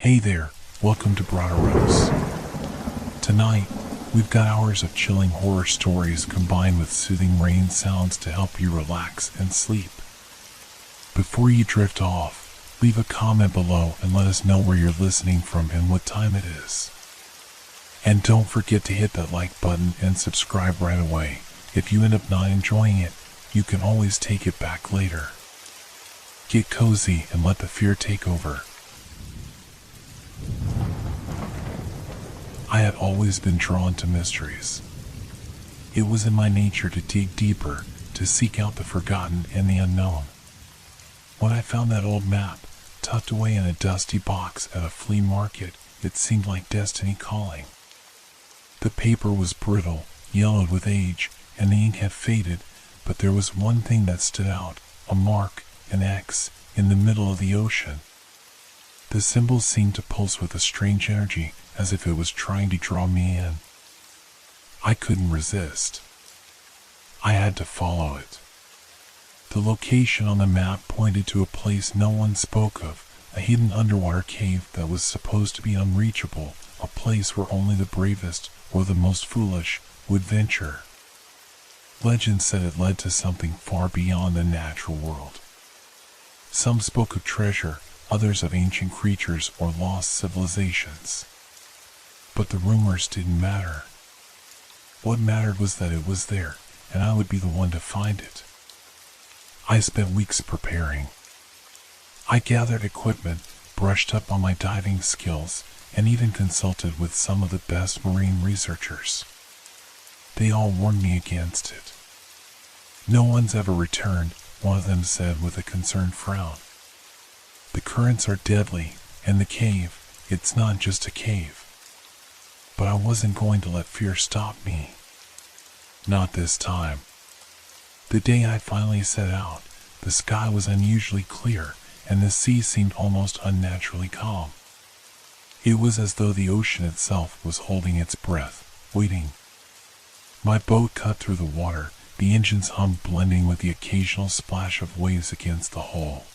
Hey there, welcome to Broderos. Tonight, we've got hours of chilling horror stories combined with soothing rain sounds to help you relax and sleep. Before you drift off, leave a comment below and let us know where you're listening from and what time it is. And don't forget to hit that like button and subscribe right away. If you end up not enjoying it, you can always take it back later. Get cozy and let the fear take over. I had always been drawn to mysteries. It was in my nature to dig deeper, to seek out the forgotten and the unknown. When I found that old map, tucked away in a dusty box at a flea market, it seemed like destiny calling. The paper was brittle, yellowed with age, and the ink had faded, but there was one thing that stood out, a mark, an X, in the middle of the ocean. The symbol seemed to pulse with a strange energy, as if it was trying to draw me in. I couldn't resist. I had to follow it. The location on the map pointed to a place no one spoke of, a hidden underwater cave that was supposed to be unreachable, a place where only the bravest or the most foolish would venture. Legend said it led to something far beyond the natural world. Some spoke of treasure, others of ancient creatures or lost civilizations. But the rumors didn't matter. What mattered was that it was there, and I would be the one to find it. I spent weeks preparing. I gathered equipment, brushed up on my diving skills, and even consulted with some of the best marine researchers. They all warned me against it. No one's ever returned, one of them said with a concerned frown. The currents are deadly, and the cave, it's not just a cave. But I wasn't going to let fear stop me. Not this time. The day I finally set out, the sky was unusually clear, and the sea seemed almost unnaturally calm. It was as though the ocean itself was holding its breath, waiting. My boat cut through the water, the engine's hum blending with the occasional splash of waves against the hull.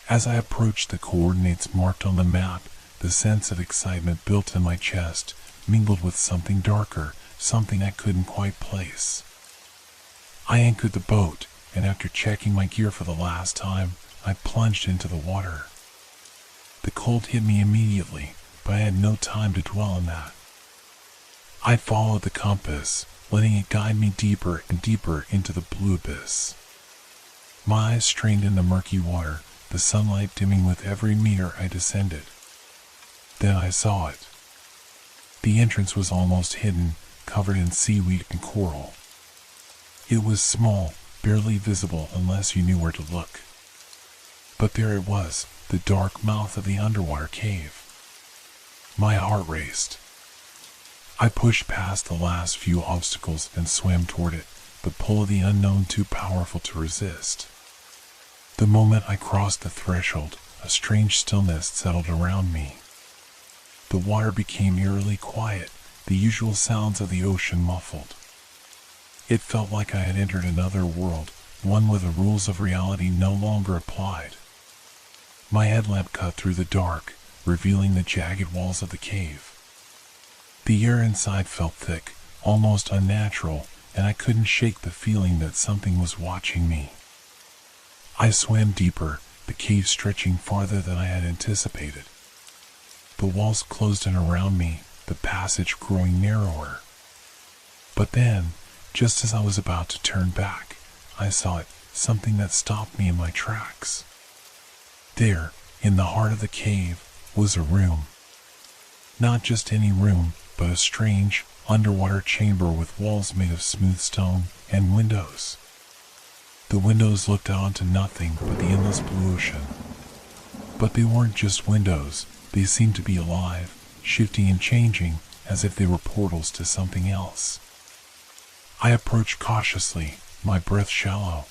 As I approached the coordinates marked on the map, the sense of excitement built in my chest, mingled with something darker, something I couldn't quite place. I anchored the boat, and after checking my gear for the last time, I plunged into the water. The cold hit me immediately, but I had no time to dwell on that. I followed the compass, letting it guide me deeper and deeper into the blue abyss. My eyes strained in the murky water, the sunlight dimming with every meter I descended. Then I saw it. The entrance was almost hidden, covered in seaweed and coral. It was small, barely visible unless you knew where to look. But there it was, the dark mouth of the underwater cave. My heart raced. I pushed past the last few obstacles and swam toward it, the pull of the unknown too powerful to resist. The moment I crossed the threshold, a strange stillness settled around me. The water became eerily quiet, the usual sounds of the ocean muffled. It felt like I had entered another world, one where the rules of reality no longer applied. My headlamp cut through the dark, revealing the jagged walls of the cave. The air inside felt thick, almost unnatural, and I couldn't shake the feeling that something was watching me. I swam deeper, the cave stretching farther than I had anticipated. The walls closed in around me, the passage growing narrower. But then, just as I was about to turn back, I saw it, something that stopped me in my tracks. There, in the heart of the cave, was a room. Not just any room, but a strange, underwater chamber with walls made of smooth stone and windows. The windows looked out onto nothing but the endless blue ocean. But they weren't just windows, they seemed to be alive, shifting and changing, as if they were portals to something else. I approached cautiously, my breath shallow.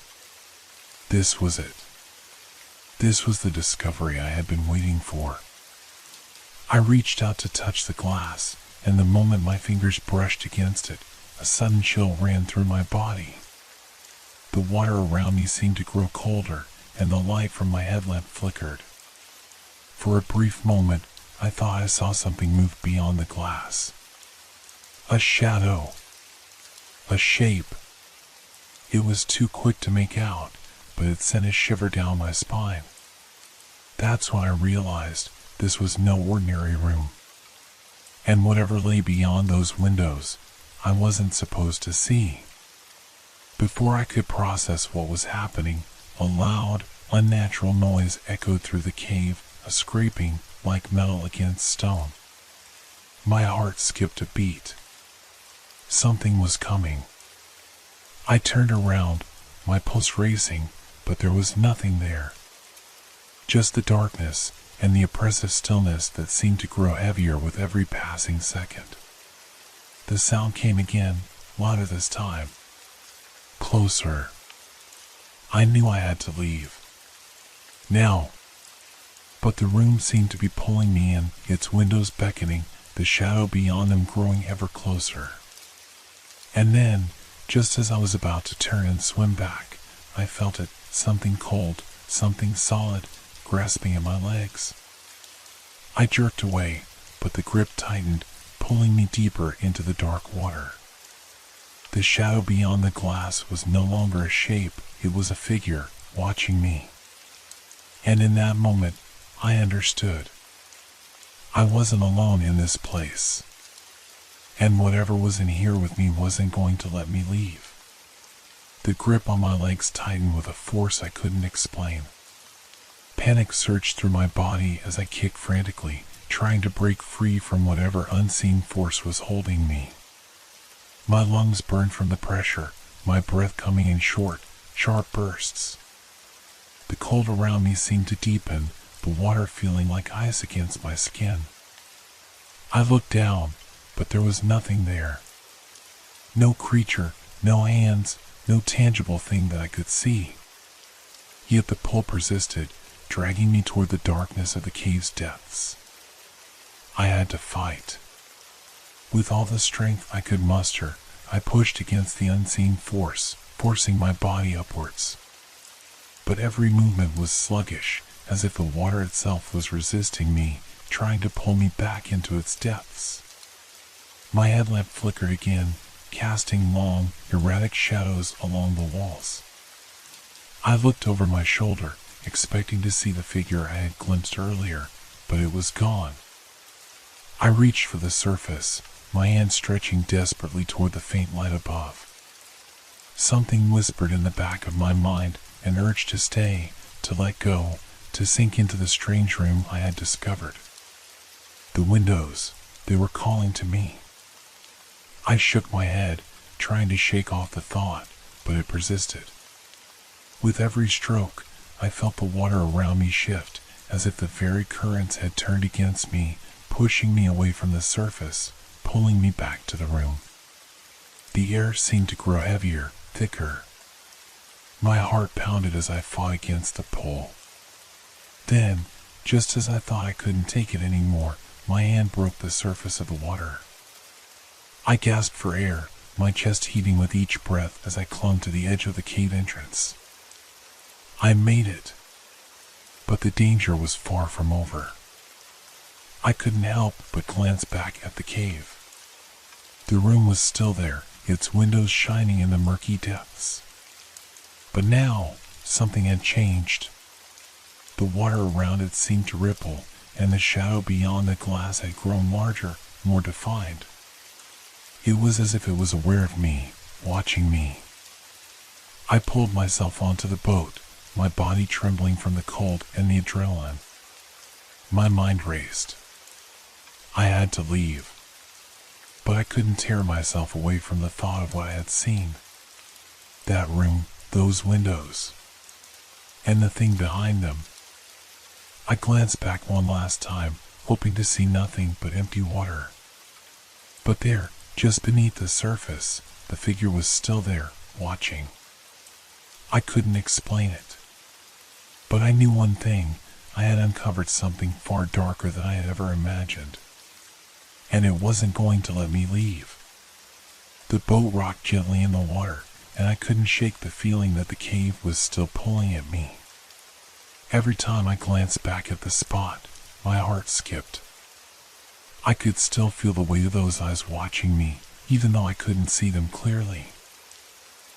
This was it. This was the discovery I had been waiting for. I reached out to touch the glass, and the moment my fingers brushed against it, a sudden chill ran through my body. The water around me seemed to grow colder, and the light from my headlamp flickered. For a brief moment, I thought I saw something move beyond the glass. A shadow. A shape. It was too quick to make out, but it sent a shiver down my spine. That's when I realized this was no ordinary room. And whatever lay beyond those windows, I wasn't supposed to see. Before I could process what was happening, a loud, unnatural noise echoed through the cave, a scraping like metal against stone. My heart skipped a beat. Something was coming. I turned around, my pulse racing, but there was nothing there. Just the darkness and the oppressive stillness that seemed to grow heavier with every passing second. The sound came again, louder this time. Closer. I knew I had to leave. Now. But the room seemed to be pulling me in, its windows beckoning, the shadow beyond them growing ever closer. And then, just as I was about to turn and swim back, I felt it, something cold, something solid, grasping at my legs. I jerked away, but the grip tightened, pulling me deeper into the dark water. The shadow beyond the glass was no longer a shape, it was a figure, watching me. And in that moment, I understood. I wasn't alone in this place. And whatever was in here with me wasn't going to let me leave. The grip on my legs tightened with a force I couldn't explain. Panic surged through my body as I kicked frantically, trying to break free from whatever unseen force was holding me. My lungs burned from the pressure, my breath coming in short, sharp bursts. The cold around me seemed to deepen, the water feeling like ice against my skin. I looked down, but there was nothing there. No creature, no hands, no tangible thing that I could see. Yet the pull persisted, dragging me toward the darkness of the cave's depths. I had to fight. With all the strength I could muster, I pushed against the unseen force, forcing my body upwards. But every movement was sluggish, as if the water itself was resisting me, trying to pull me back into its depths. My headlamp flickered again, casting long, erratic shadows along the walls. I looked over my shoulder, expecting to see the figure I had glimpsed earlier, but it was gone. I reached for the surface, my hand stretching desperately toward the faint light above. Something whispered in the back of my mind, an urge to stay, to let go, to sink into the strange room I had discovered. The windows, they were calling to me. I shook my head, trying to shake off the thought, but it persisted. With every stroke, I felt the water around me shift, as if the very currents had turned against me, pushing me away from the surface, pulling me back to the room. The air seemed to grow heavier, thicker. My heart pounded as I fought against the pull. Then, just as I thought I couldn't take it anymore, my hand broke the surface of the water. I gasped for air, my chest heaving with each breath as I clung to the edge of the cave entrance. I made it. But the danger was far from over. I couldn't help but glance back at the cave. The room was still there, its windows shining in the murky depths. But now, something had changed. The water around it seemed to ripple, and the shadow beyond the glass had grown larger, more defined. It was as if it was aware of me, watching me. I pulled myself onto the boat, my body trembling from the cold and the adrenaline. My mind raced. I had to leave. But I couldn't tear myself away from the thought of what I had seen. That room, those windows, and the thing behind them. I glanced back one last time, hoping to see nothing but empty water. But there, just beneath the surface, the figure was still there, watching. I couldn't explain it. But I knew one thing, I had uncovered something far darker than I had ever imagined. And it wasn't going to let me leave. The boat rocked gently in the water, and I couldn't shake the feeling that the cave was still pulling at me. Every time I glanced back at the spot, my heart skipped. I could still feel the weight of those eyes watching me, even though I couldn't see them clearly.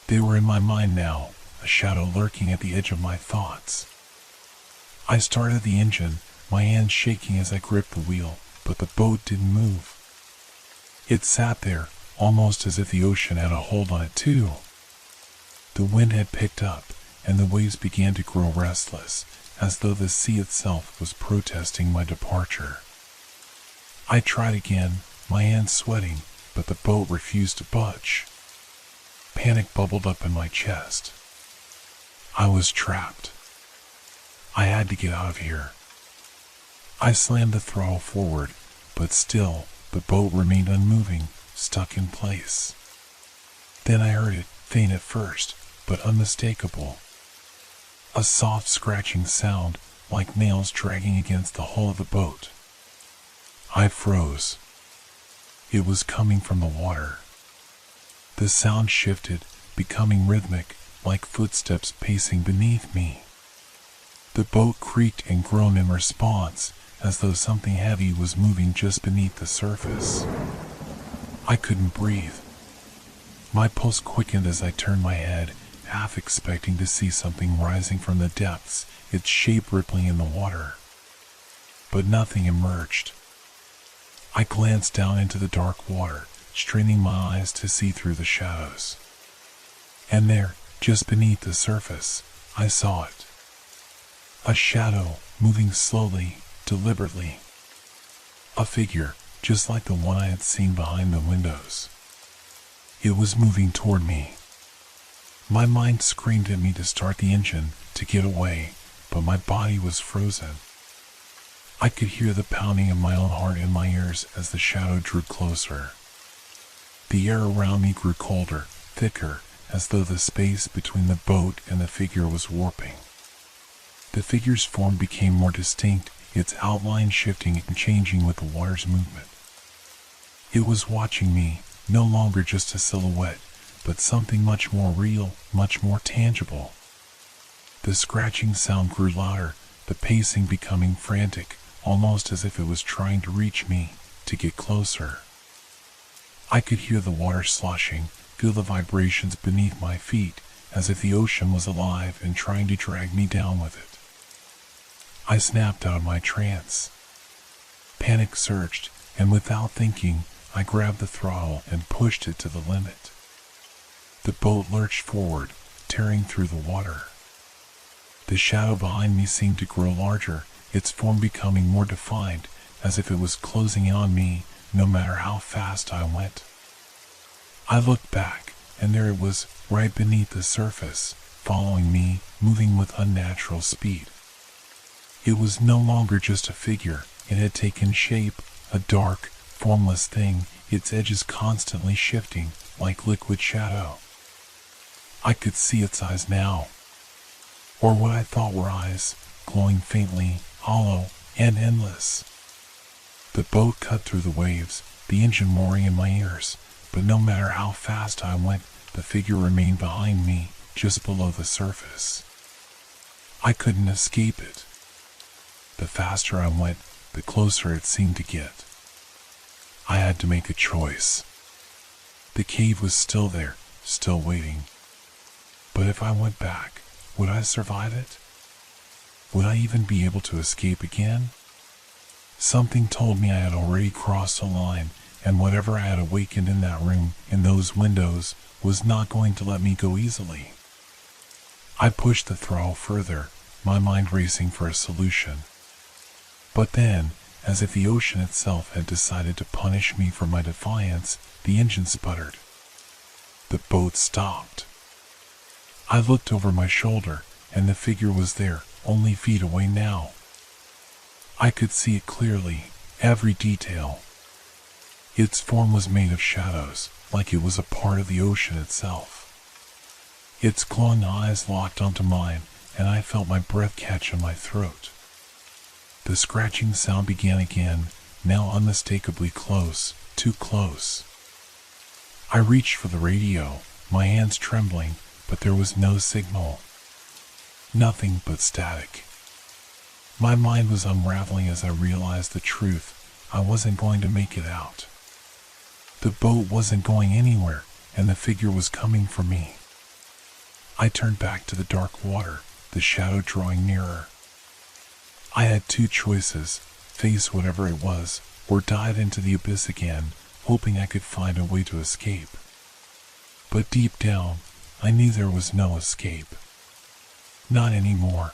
They were in my mind now, a shadow lurking at the edge of my thoughts. I started the engine, my hands shaking as I gripped the wheel, but the boat didn't move. It sat there, almost as if the ocean had a hold on it too. The wind had picked up, and the waves began to grow restless, as though the sea itself was protesting my departure. I tried again, my hands sweating, but the boat refused to budge. Panic bubbled up in my chest. I was trapped. I had to get out of here. I slammed the throttle forward, but still, the boat remained unmoving, stuck in place. Then I heard it, faint at first, but unmistakable. A soft scratching sound, like nails dragging against the hull of the boat. I froze. It was coming from the water. The sound shifted, becoming rhythmic, like footsteps pacing beneath me. The boat creaked and groaned in response, as though something heavy was moving just beneath the surface. I couldn't breathe. My pulse quickened as I turned my head, half expecting to see something rising from the depths, its shape rippling in the water. But nothing emerged. I glanced down into the dark water, straining my eyes to see through the shadows. And there, just beneath the surface, I saw it. A shadow, moving slowly, deliberately. A figure, just like the one I had seen behind the windows. It was moving toward me. My mind screamed at me to start the engine, to get away, but my body was frozen. I could hear the pounding of my own heart in my ears as the shadow drew closer. The air around me grew colder, thicker, as though the space between the boat and the figure was warping. The figure's form became more distinct, its outline shifting and changing with the water's movement. It was watching me, no longer just a silhouette, but something much more real, much more tangible. The scratching sound grew louder, the pacing becoming frantic, almost as if it was trying to reach me, to get closer. I could hear the water sloshing, feel the vibrations beneath my feet, as if the ocean was alive and trying to drag me down with it. I snapped out of my trance. Panic surged, and without thinking, I grabbed the throttle and pushed it to the limit. The boat lurched forward, tearing through the water. The shadow behind me seemed to grow larger, its form becoming more defined, as if it was closing in on me, no matter how fast I went. I looked back, and there it was, right beneath the surface, following me, moving with unnatural speed. It was no longer just a figure, it had taken shape, a dark, formless thing, its edges constantly shifting, like liquid shadow. I could see its eyes now. Or what I thought were eyes, glowing faintly, hollow, and endless. The boat cut through the waves, the engine roaring in my ears, but no matter how fast I went, the figure remained behind me, just below the surface. I couldn't escape it. The faster I went, the closer it seemed to get. I had to make a choice. The cave was still there, still waiting. But if I went back, would I survive it? Would I even be able to escape again? Something told me I had already crossed a line, and whatever I had awakened in that room, in those windows, was not going to let me go easily. I pushed the throttle further, my mind racing for a solution. But then, as if the ocean itself had decided to punish me for my defiance, the engine sputtered. The boat stopped. I looked over my shoulder, and the figure was there, only feet away now. I could see it clearly, every detail. Its form was made of shadows, like it was a part of the ocean itself. Its glowing eyes locked onto mine, and I felt my breath catch in my throat. The scratching sound began again, now unmistakably close, too close. I reached for the radio, my hands trembling, but there was no signal. Nothing but static. My mind was unraveling as I realized the truth. I wasn't going to make it out. The boat wasn't going anywhere, and the figure was coming for me. I turned back to the dark water, the shadow drawing nearer. I had two choices: face whatever it was, or dive into the abyss again, hoping I could find a way to escape. But deep down, I knew there was no escape. Not anymore.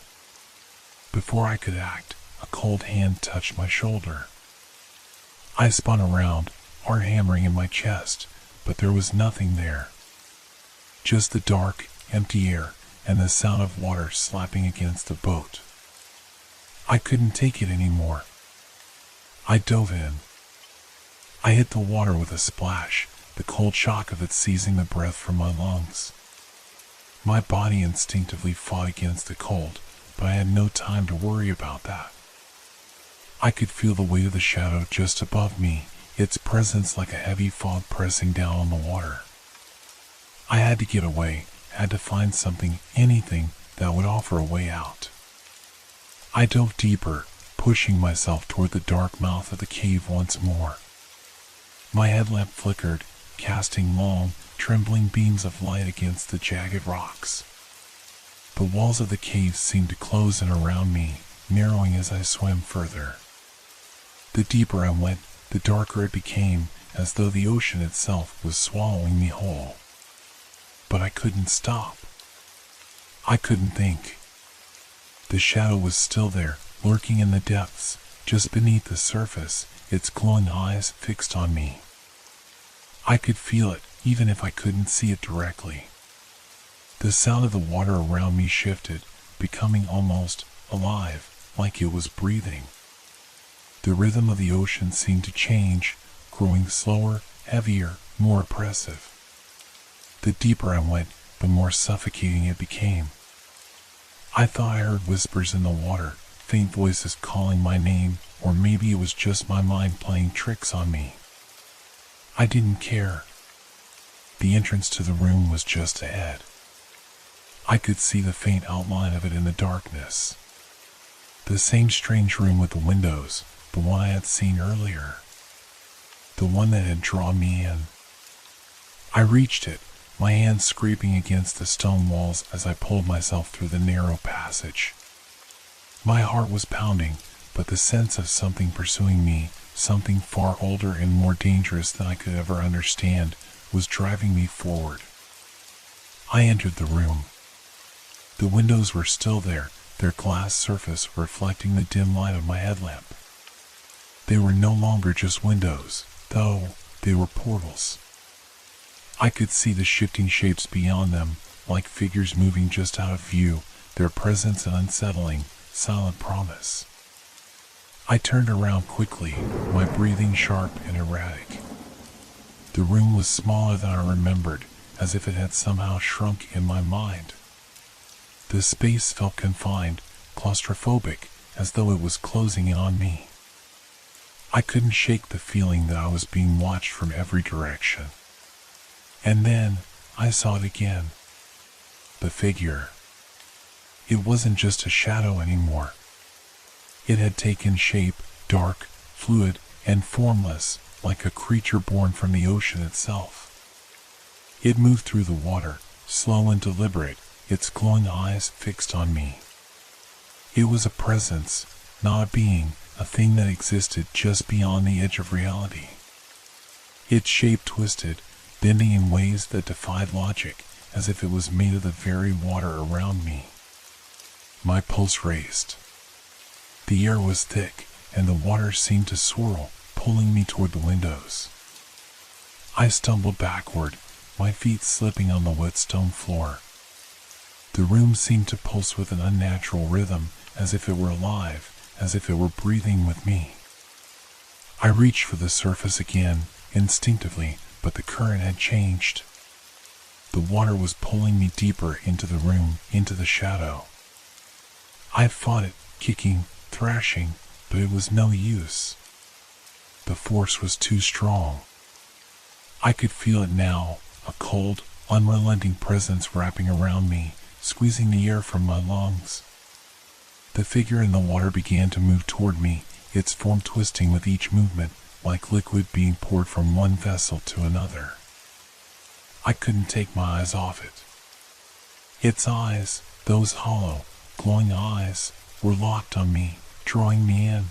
Before I could act, a cold hand touched my shoulder. I spun around, heart hammering in my chest, but there was nothing there. Just the dark, empty air and the sound of water slapping against the boat. I couldn't take it anymore. I dove in. I hit the water with a splash, the cold shock of it seizing the breath from my lungs. My body instinctively fought against the cold, but I had no time to worry about that. I could feel the weight of the shadow just above me, its presence like a heavy fog pressing down on the water. I had to get away, had to find something, anything, that would offer a way out. I dove deeper, pushing myself toward the dark mouth of the cave once more. My headlamp flickered, casting long, trembling beams of light against the jagged rocks. The walls of the cave seemed to close in around me, narrowing as I swam further. The deeper I went, the darker it became, as though the ocean itself was swallowing me whole. But I couldn't stop. I couldn't think. The shadow was still there, lurking in the depths, just beneath the surface, its glowing eyes fixed on me. I could feel it, even if I couldn't see it directly. The sound of the water around me shifted, becoming almost alive, like it was breathing. The rhythm of the ocean seemed to change, growing slower, heavier, more oppressive. The deeper I went, the more suffocating it became. I thought I heard whispers in the water, faint voices calling my name, or maybe it was just my mind playing tricks on me. I didn't care. The entrance to the room was just ahead. I could see the faint outline of it in the darkness. The same strange room with the windows, the one I had seen earlier. The one that had drawn me in. I reached it, my hands scraping against the stone walls as I pulled myself through the narrow passage. My heart was pounding, but the sense of something pursuing me, something far older and more dangerous than I could ever understand, was driving me forward. I entered the room. The windows were still there, their glass surface reflecting the dim light of my headlamp. They were no longer just windows, though they were portals. I could see the shifting shapes beyond them, like figures moving just out of view, their presence an unsettling, silent promise. I turned around quickly, my breathing sharp and erratic. The room was smaller than I remembered, as if it had somehow shrunk in my mind. The space felt confined, claustrophobic, as though it was closing in on me. I couldn't shake the feeling that I was being watched from every direction. And then, I saw it again. The figure. It wasn't just a shadow anymore. It had taken shape, dark, fluid, and formless, like a creature born from the ocean itself. It moved through the water, slow and deliberate, its glowing eyes fixed on me. It was a presence, not a being, a thing that existed just beyond the edge of reality. Its shape twisted, bending in ways that defied logic, as if it was made of the very water around me. My pulse raced. The air was thick, and the water seemed to swirl, pulling me toward the windows. I stumbled backward, my feet slipping on the wet stone floor. The room seemed to pulse with an unnatural rhythm, as if it were alive, as if it were breathing with me. I reached for the surface again, instinctively, but the current had changed. The water was pulling me deeper into the room, into the shadow. I fought it, kicking, thrashing, but it was no use. The force was too strong. I could feel it now, a cold, unrelenting presence wrapping around me, squeezing the air from my lungs. The figure in the water began to move toward me, its form twisting with each movement, like liquid being poured from one vessel to another. I couldn't take my eyes off it. Its eyes, those hollow, glowing eyes, were locked on me, drawing me in.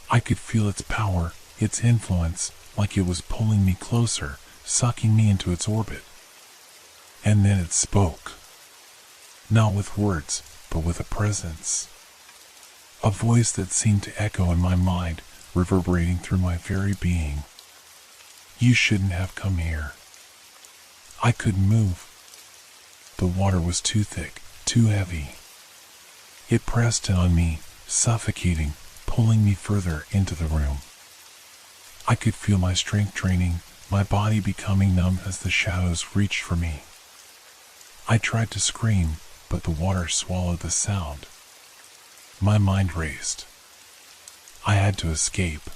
I could feel its power, its influence, like it was pulling me closer, sucking me into its orbit. And then it spoke. Not with words, but with a presence. A voice that seemed to echo in my mind, reverberating through my very being. You shouldn't have come here. I couldn't move. The water was too thick, too heavy. It pressed in on me, suffocating, pulling me further into the room. I could feel my strength draining, my body becoming numb as the shadows reached for me. I tried to scream, but the water swallowed the sound. My mind raced. I had to escape.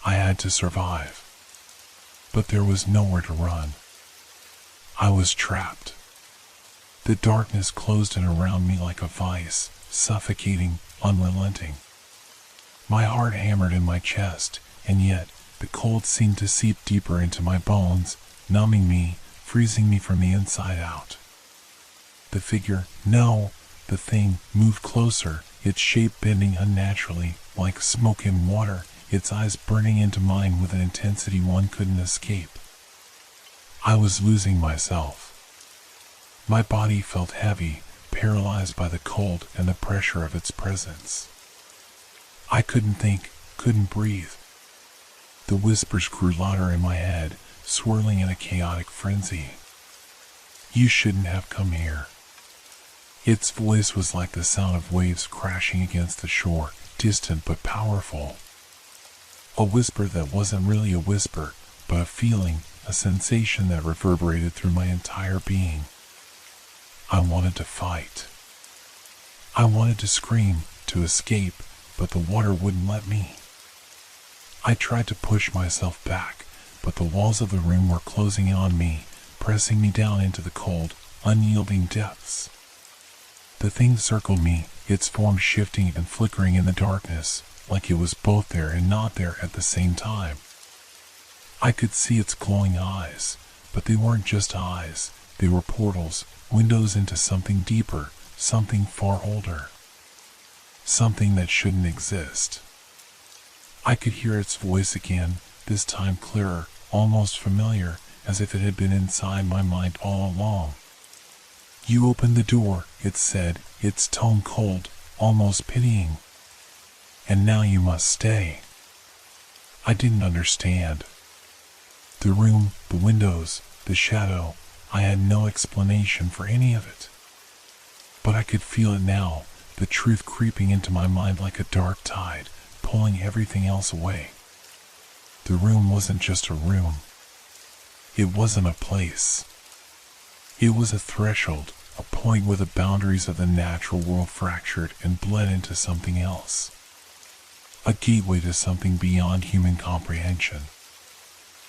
I had to survive. But there was nowhere to run. I was trapped. The darkness closed in around me like a vice, suffocating, unrelenting. My heart hammered in my chest, and yet the cold seemed to seep deeper into my bones, numbing me, freezing me from the inside out. The figure, no, the thing, moved closer, its shape bending unnaturally, like smoke in water, its eyes burning into mine with an intensity one couldn't escape. I was losing myself. My body felt heavy, paralyzed by the cold and the pressure of its presence. I couldn't think, couldn't breathe. The whispers grew louder in my head, swirling in a chaotic frenzy. You shouldn't have come here. Its voice was like the sound of waves crashing against the shore, distant but powerful. A whisper that wasn't really a whisper, but a feeling, a sensation that reverberated through my entire being. I wanted to fight. I wanted to scream, to escape, but the water wouldn't let me. I tried to push myself back, but the walls of the room were closing in on me, pressing me down into the cold, unyielding depths. The thing circled me, its form shifting and flickering in the darkness, like it was both there and not there at the same time. I could see its glowing eyes, but they weren't just eyes, they were portals, windows into something deeper, something far older. Something that shouldn't exist. I could hear its voice again, this time clearer, almost familiar, as if it had been inside my mind all along. You opened the door, it said, its tone cold, almost pitying. And now you must stay. I didn't understand. The room, the windows, the shadow, I had no explanation for any of it. But I could feel it now, the truth creeping into my mind like a dark tide, pulling everything else away. The room wasn't just a room. It wasn't a place. It was a threshold, a point where the boundaries of the natural world fractured and bled into something else. A gateway to something beyond human comprehension.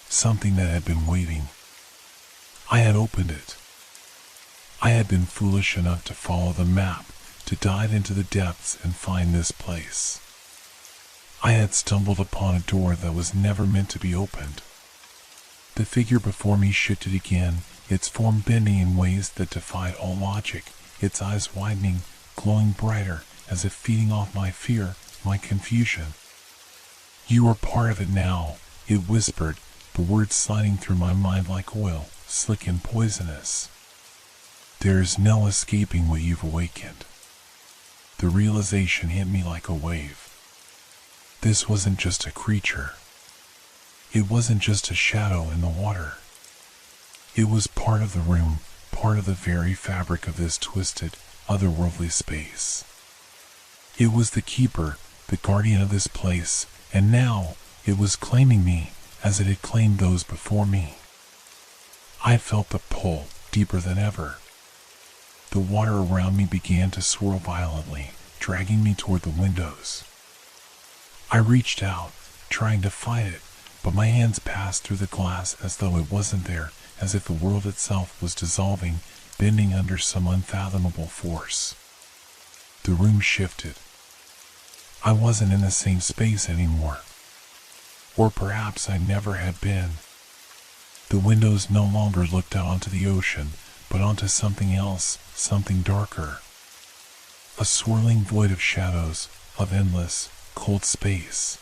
Something that had been waiting. I had opened it. I had been foolish enough to follow the map, to dive into the depths and find this place. I had stumbled upon a door that was never meant to be opened. The figure before me shifted again, its form bending in ways that defied all logic, its eyes widening, glowing brighter, as if feeding off my fear, my confusion. You are part of it now, it whispered, the words sliding through my mind like oil, slick and poisonous. There is no escaping what you've awakened. The realization hit me like a wave. This wasn't just a creature. It wasn't just a shadow in the water. It was part of the room, part of the very fabric of this twisted, otherworldly space. It was the keeper, the guardian of this place, and now it was claiming me as it had claimed those before me. I felt the pull, deeper than ever. The water around me began to swirl violently, dragging me toward the windows. I reached out, trying to fight it, but my hands passed through the glass as though it wasn't there, as if the world itself was dissolving, bending under some unfathomable force. The room shifted. I wasn't in the same space anymore. Or perhaps I never had been. The windows no longer looked out onto the ocean, but onto something else, something darker. A swirling void of shadows, of endless, cold space.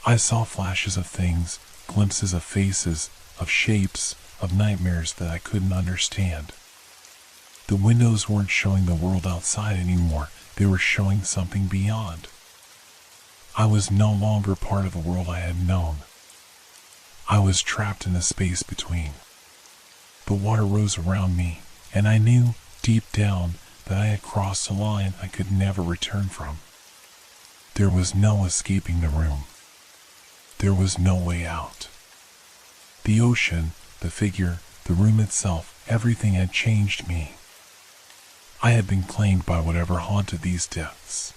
I saw flashes of things, glimpses of faces, of shapes, of nightmares that I couldn't understand. The windows weren't showing the world outside anymore, they were showing something beyond. I was no longer part of the world I had known. I was trapped in the space between. The water rose around me, and I knew, deep down, that I had crossed a line I could never return from. There was no escaping the room. There was no way out. The ocean, the figure, the room itself, everything had changed me. I had been claimed by whatever haunted these depths.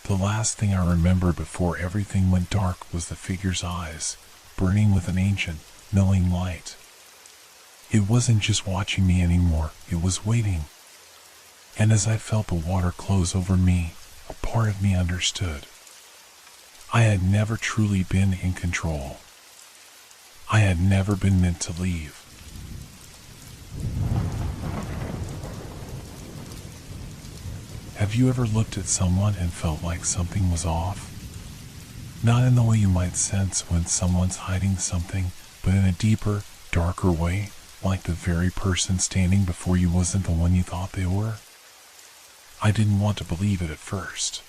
The last thing I remembered before everything went dark was the figure's eyes, burning with an ancient, knowing light. It wasn't just watching me anymore, it was waiting. And as I felt the water close over me, a part of me understood. I had never truly been in control. I had never been meant to leave. Have you ever looked at someone and felt like something was off? Not in the way you might sense when someone's hiding something, but in a deeper, darker way, like the very person standing before you wasn't the one you thought they were? I didn't want to believe it at first.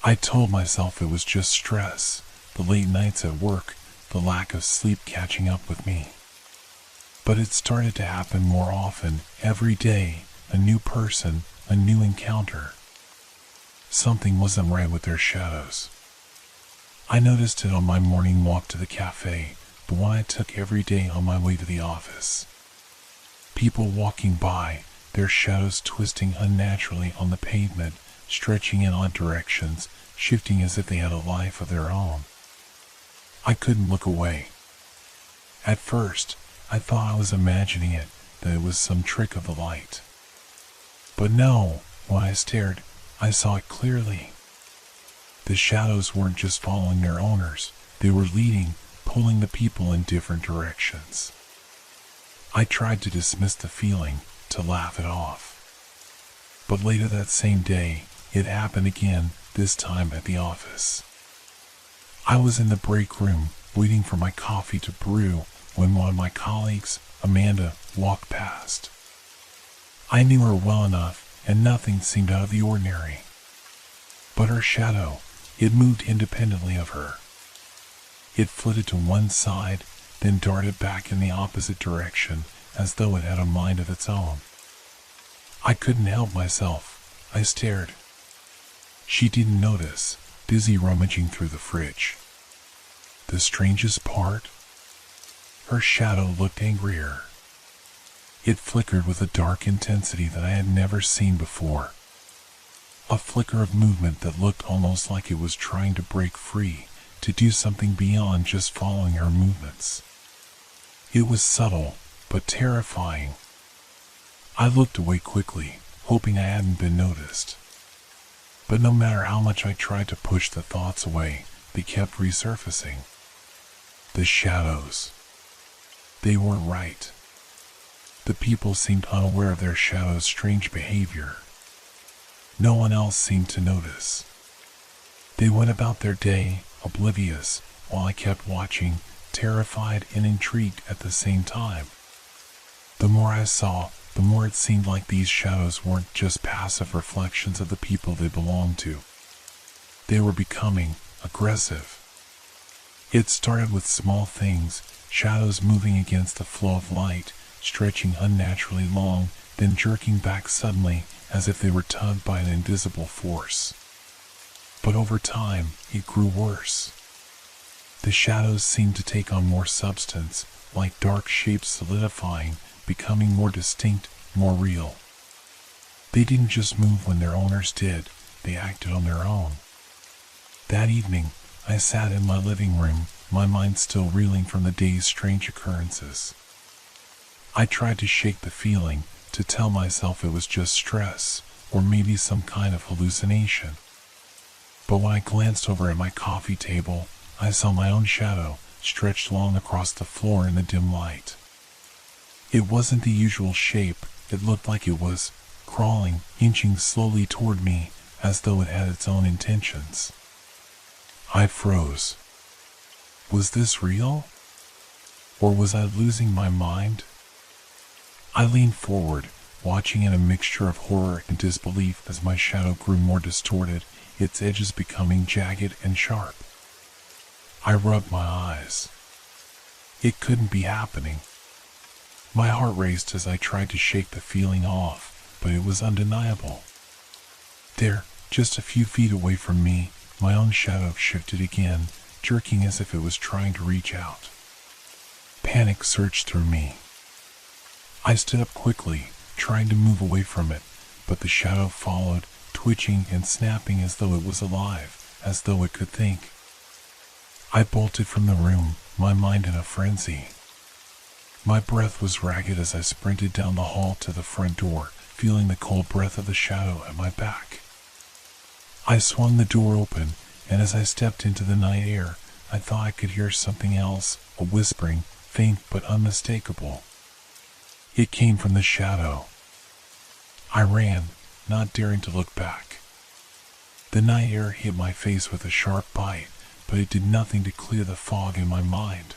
I told myself it was just stress, the late nights at work, the lack of sleep catching up with me. But it started to happen more often, every day, a new person, a new encounter. Something wasn't right with their shadows. I noticed it on my morning walk to the cafe, the one I took every day on my way to the office. People walking by, their shadows twisting unnaturally on the pavement, stretching in odd directions, shifting as if they had a life of their own. I couldn't look away. At first, I thought I was imagining it, that it was some trick of the light. But no, when I stared, I saw it clearly. The shadows weren't just following their owners, they were leading, pulling the people in different directions. I tried to dismiss the feeling, to laugh it off. But later that same day, it happened again, this time at the office. I was in the break room, waiting for my coffee to brew, when one of my colleagues, Amanda, walked past. I knew her well enough, and nothing seemed out of the ordinary. But her shadow, it moved independently of her. It flitted to one side, then darted back in the opposite direction, as though it had a mind of its own. I couldn't help myself. I stared. She didn't notice, busy rummaging through the fridge. The strangest part? Her shadow looked angrier. It flickered with a dark intensity that I had never seen before. A flicker of movement that looked almost like it was trying to break free, to do something beyond just following her movements. It was subtle, but terrifying. I looked away quickly, hoping I hadn't been noticed. But no matter how much I tried to push the thoughts away, they kept resurfacing. The shadows. They weren't right. The people seemed unaware of their shadow's strange behavior. No one else seemed to notice. They went about their day, oblivious, while I kept watching, terrified and intrigued at the same time. The more I saw, the more it seemed like these shadows weren't just passive reflections of the people they belonged to. They were becoming aggressive. It started with small things, shadows moving against the flow of light, stretching unnaturally long, then jerking back suddenly, as if they were tugged by an invisible force. But over time, it grew worse. The shadows seemed to take on more substance, like dark shapes solidifying, becoming more distinct, more real. They didn't just move when their owners did, they acted on their own. That evening, I sat in my living room, my mind still reeling from the day's strange occurrences. I tried to shake the feeling, to tell myself it was just stress, or maybe some kind of hallucination. But when I glanced over at my coffee table, I saw my own shadow stretched long across the floor in the dim light. It wasn't the usual shape. It looked like it was crawling, inching slowly toward me, as though it had its own intentions. I froze. Was this real? Or was I losing my mind? I leaned forward, watching in a mixture of horror and disbelief as my shadow grew more distorted, its edges becoming jagged and sharp. I rubbed my eyes. It couldn't be happening. My heart raced as I tried to shake the feeling off, but it was undeniable. There, just a few feet away from me, my own shadow shifted again, jerking as if it was trying to reach out. Panic surged through me. I stood up quickly, trying to move away from it, but the shadow followed, twitching and snapping as though it was alive, as though it could think. I bolted from the room, my mind in a frenzy. My breath was ragged as I sprinted down the hall to the front door, feeling the cold breath of the shadow at my back. I swung the door open, and as I stepped into the night air, I thought I could hear something else, a whispering, faint but unmistakable. It came from the shadow. I ran, not daring to look back. The night air hit my face with a sharp bite, but it did nothing to clear the fog in my mind.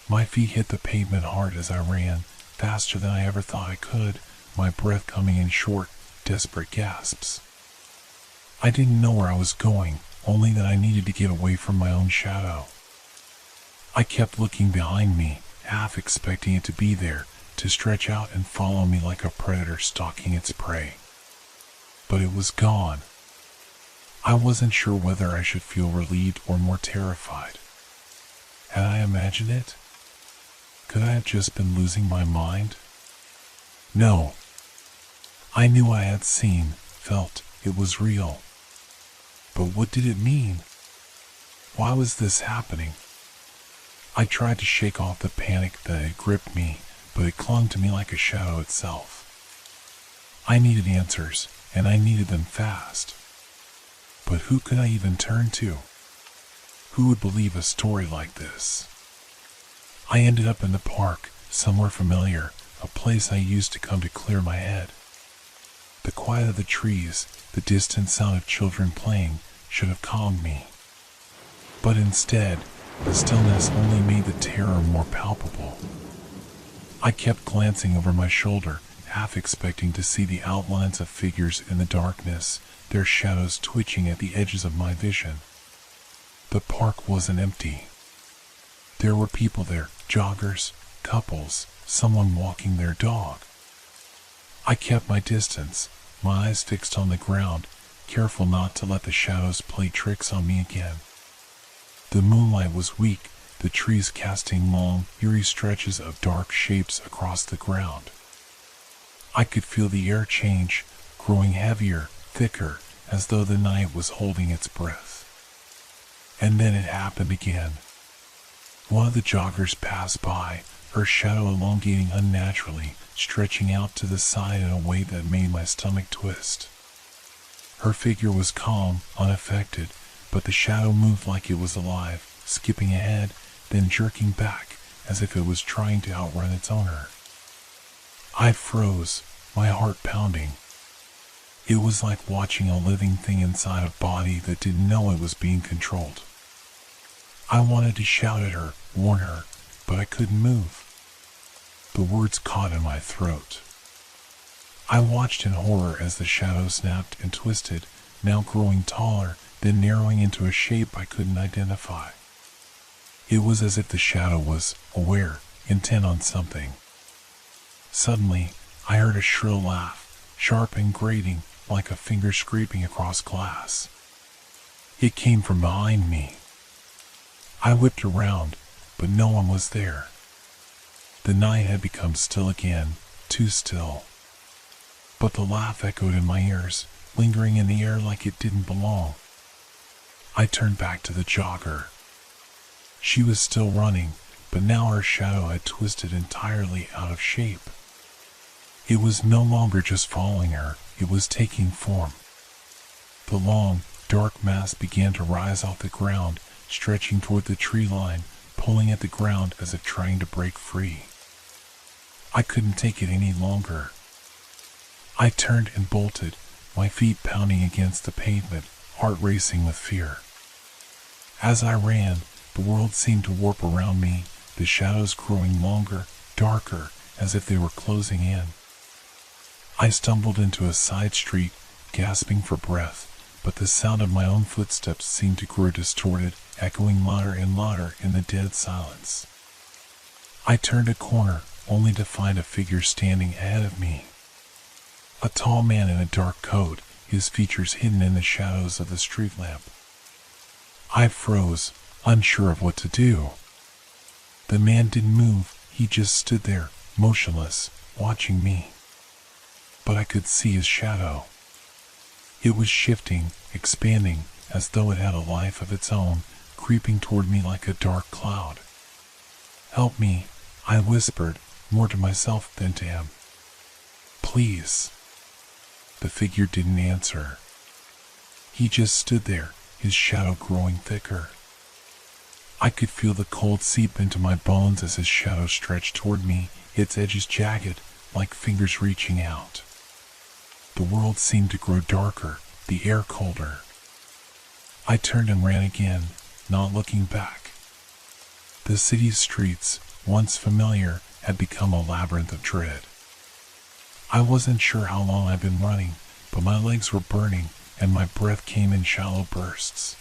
My feet hit the pavement hard as I ran, faster than I ever thought I could, my breath coming in short, desperate gasps. I didn't know where I was going, only that I needed to get away from my own shadow. I kept looking behind me, half expecting it to be there, to stretch out and follow me like a predator stalking its prey. But it was gone. I wasn't sure whether I should feel relieved or more terrified. Had I imagined it? Could I have just been losing my mind? No. I knew I had seen, felt, it was real. But what did it mean? Why was this happening? I tried to shake off the panic that had gripped me, but it clung to me like a shadow itself. I needed answers, and I needed them fast. But who could I even turn to? Who would believe a story like this? I ended up in the park, somewhere familiar, a place I used to come to clear my head. The quiet of the trees, the distant sound of children playing, should have calmed me. But instead, the stillness only made the terror more palpable. I kept glancing over my shoulder, half expecting to see the outlines of figures in the darkness, their shadows twitching at the edges of my vision. The park wasn't empty. There were people there, joggers, couples, someone walking their dog. I kept my distance, my eyes fixed on the ground, careful not to let the shadows play tricks on me again. The moonlight was weak, the trees casting long, eerie stretches of dark shapes across the ground. I could feel the air change, growing heavier, thicker, as though the night was holding its breath. And then it happened again. One of the joggers passed by, her shadow elongating unnaturally, stretching out to the side in a way that made my stomach twist. Her figure was calm, unaffected, but the shadow moved like it was alive, skipping ahead, then jerking back, as if it was trying to outrun its owner. I froze, my heart pounding. It was like watching a living thing inside a body that didn't know it was being controlled. I wanted to shout at her, warn her, but I couldn't move. The words caught in my throat. I watched in horror as the shadow snapped and twisted, now growing taller, then narrowing into a shape I couldn't identify. It was as if the shadow was aware, intent on something. Suddenly, I heard a shrill laugh, sharp and grating, like a finger scraping across glass. It came from behind me. I whipped around, but no one was there. The night had become still again, too still. But the laugh echoed in my ears, lingering in the air like it didn't belong. I turned back to the jogger. She was still running, but now her shadow had twisted entirely out of shape. It was no longer just following her, it was taking form. The long, dark mass began to rise off the ground, stretching toward the tree line, pulling at the ground as if trying to break free. I couldn't take it any longer. I turned and bolted, my feet pounding against the pavement, heart racing with fear. As I ran, the world seemed to warp around me, the shadows growing longer, darker, as if they were closing in. I stumbled into a side street, gasping for breath, but the sound of my own footsteps seemed to grow distorted, echoing louder and louder in the dead silence. I turned a corner, only to find a figure standing ahead of me. A tall man in a dark coat, his features hidden in the shadows of the street lamp. I froze, unsure of what to do. The man didn't move, he just stood there, motionless, watching me. But I could see his shadow. It was shifting, expanding, as though it had a life of its own, creeping toward me like a dark cloud. "Help me," I whispered, more to myself than to him. "Please." The figure didn't answer. He just stood there, his shadow growing thicker. I could feel the cold seep into my bones as his shadow stretched toward me, its edges jagged, like fingers reaching out. The world seemed to grow darker, the air colder. I turned and ran again, not looking back. The city's streets, once familiar, had become a labyrinth of dread. I wasn't sure how long I'd been running, but my legs were burning, and my breath came in shallow bursts.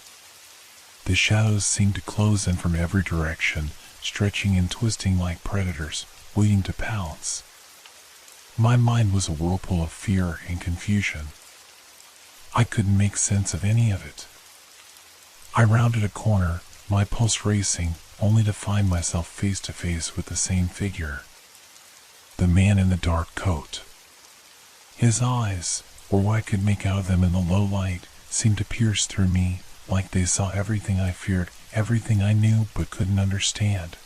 The shadows seemed to close in from every direction, stretching and twisting like predators, waiting to pounce. My mind was a whirlpool of fear and confusion. I couldn't make sense of any of it. I rounded a corner, my pulse racing, only to find myself face to face with the same figure. The man in the dark coat. His eyes, or what I could make out of them in the low light, seemed to pierce through me, like they saw everything I feared, everything I knew but couldn't understand.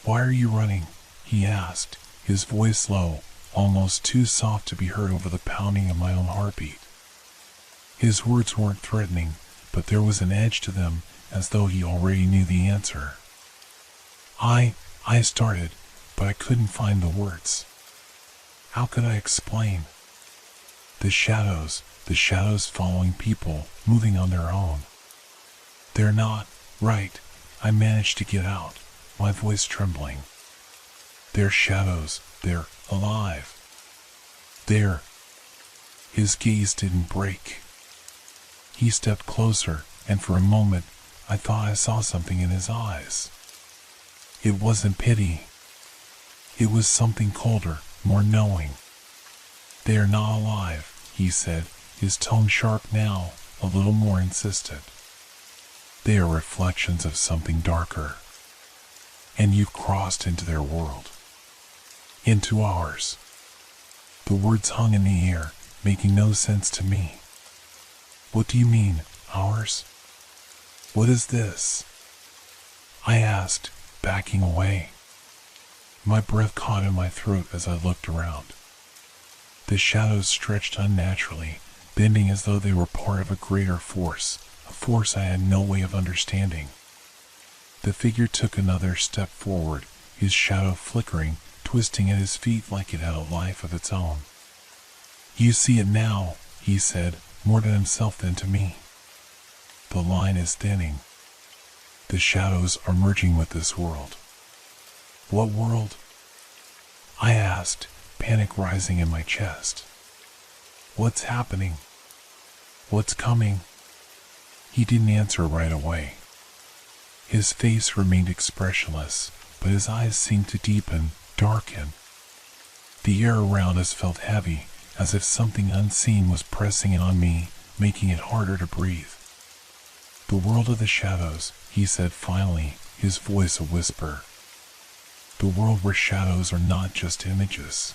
"Why are you running?" he asked, his voice low, almost too soft to be heard over the pounding of my own heartbeat. His words weren't threatening, but there was an edge to them, as though he already knew the answer. I started, but I couldn't find the words. How could I explain? The shadows following people, moving on their own. "They're not right," I managed to get out, my voice trembling. "They're shadows, they're alive. They're..." His gaze didn't break. He stepped closer, and for a moment, I thought I saw something in his eyes. It wasn't pity. It was something colder, more knowing. "They are not alive," he said, his tone sharp now, a little more insistent. "They are reflections of something darker. And you've crossed into their world. Into ours." The words hung in the air, making no sense to me. "What do you mean, ours? What is this?" I asked, backing away. My breath caught in my throat as I looked around. The shadows stretched unnaturally, bending as though they were part of a greater force, a force I had no way of understanding. The figure took another step forward, his shadow flickering, twisting at his feet like it had a life of its own. "You see it now," he said, more to himself than to me. "The line is thinning. The shadows are merging with this world." "What world?" I asked, panic rising in my chest. "What's happening? What's coming?" He didn't answer right away. His face remained expressionless, but his eyes seemed to deepen, darken. The air around us felt heavy, as if something unseen was pressing in on me, making it harder to breathe. "The world of the shadows," he said finally, his voice a whisper. "The world where shadows are not just images.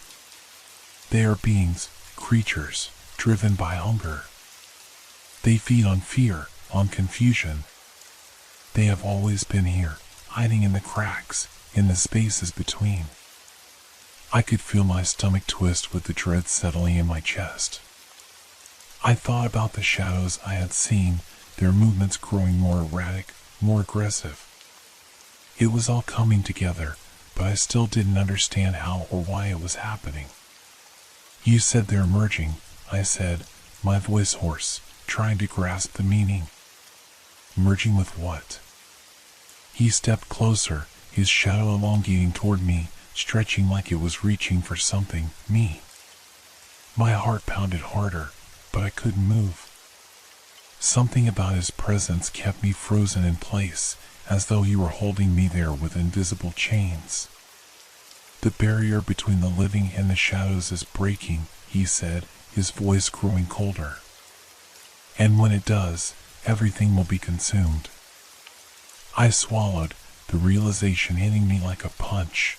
They are beings, creatures, driven by hunger. They feed on fear, on confusion. They have always been here, hiding in the cracks, in the spaces between." I could feel my stomach twist with the dread settling in my chest. I thought about the shadows I had seen, their movements growing more erratic, more aggressive. It was all coming together, but I still didn't understand how or why it was happening. You said they're emerging, I said, my voice hoarse, trying to grasp the meaning. Merging with what? He stepped closer, his shadow elongating toward me, stretching like it was reaching for something, me. My heart pounded harder, but I couldn't move. Something about his presence kept me frozen in place, as though he were holding me there with invisible chains. The barrier between the living and the shadows is breaking, he said, his voice growing colder. And when it does, everything will be consumed. I swallowed, the realization hitting me like a punch.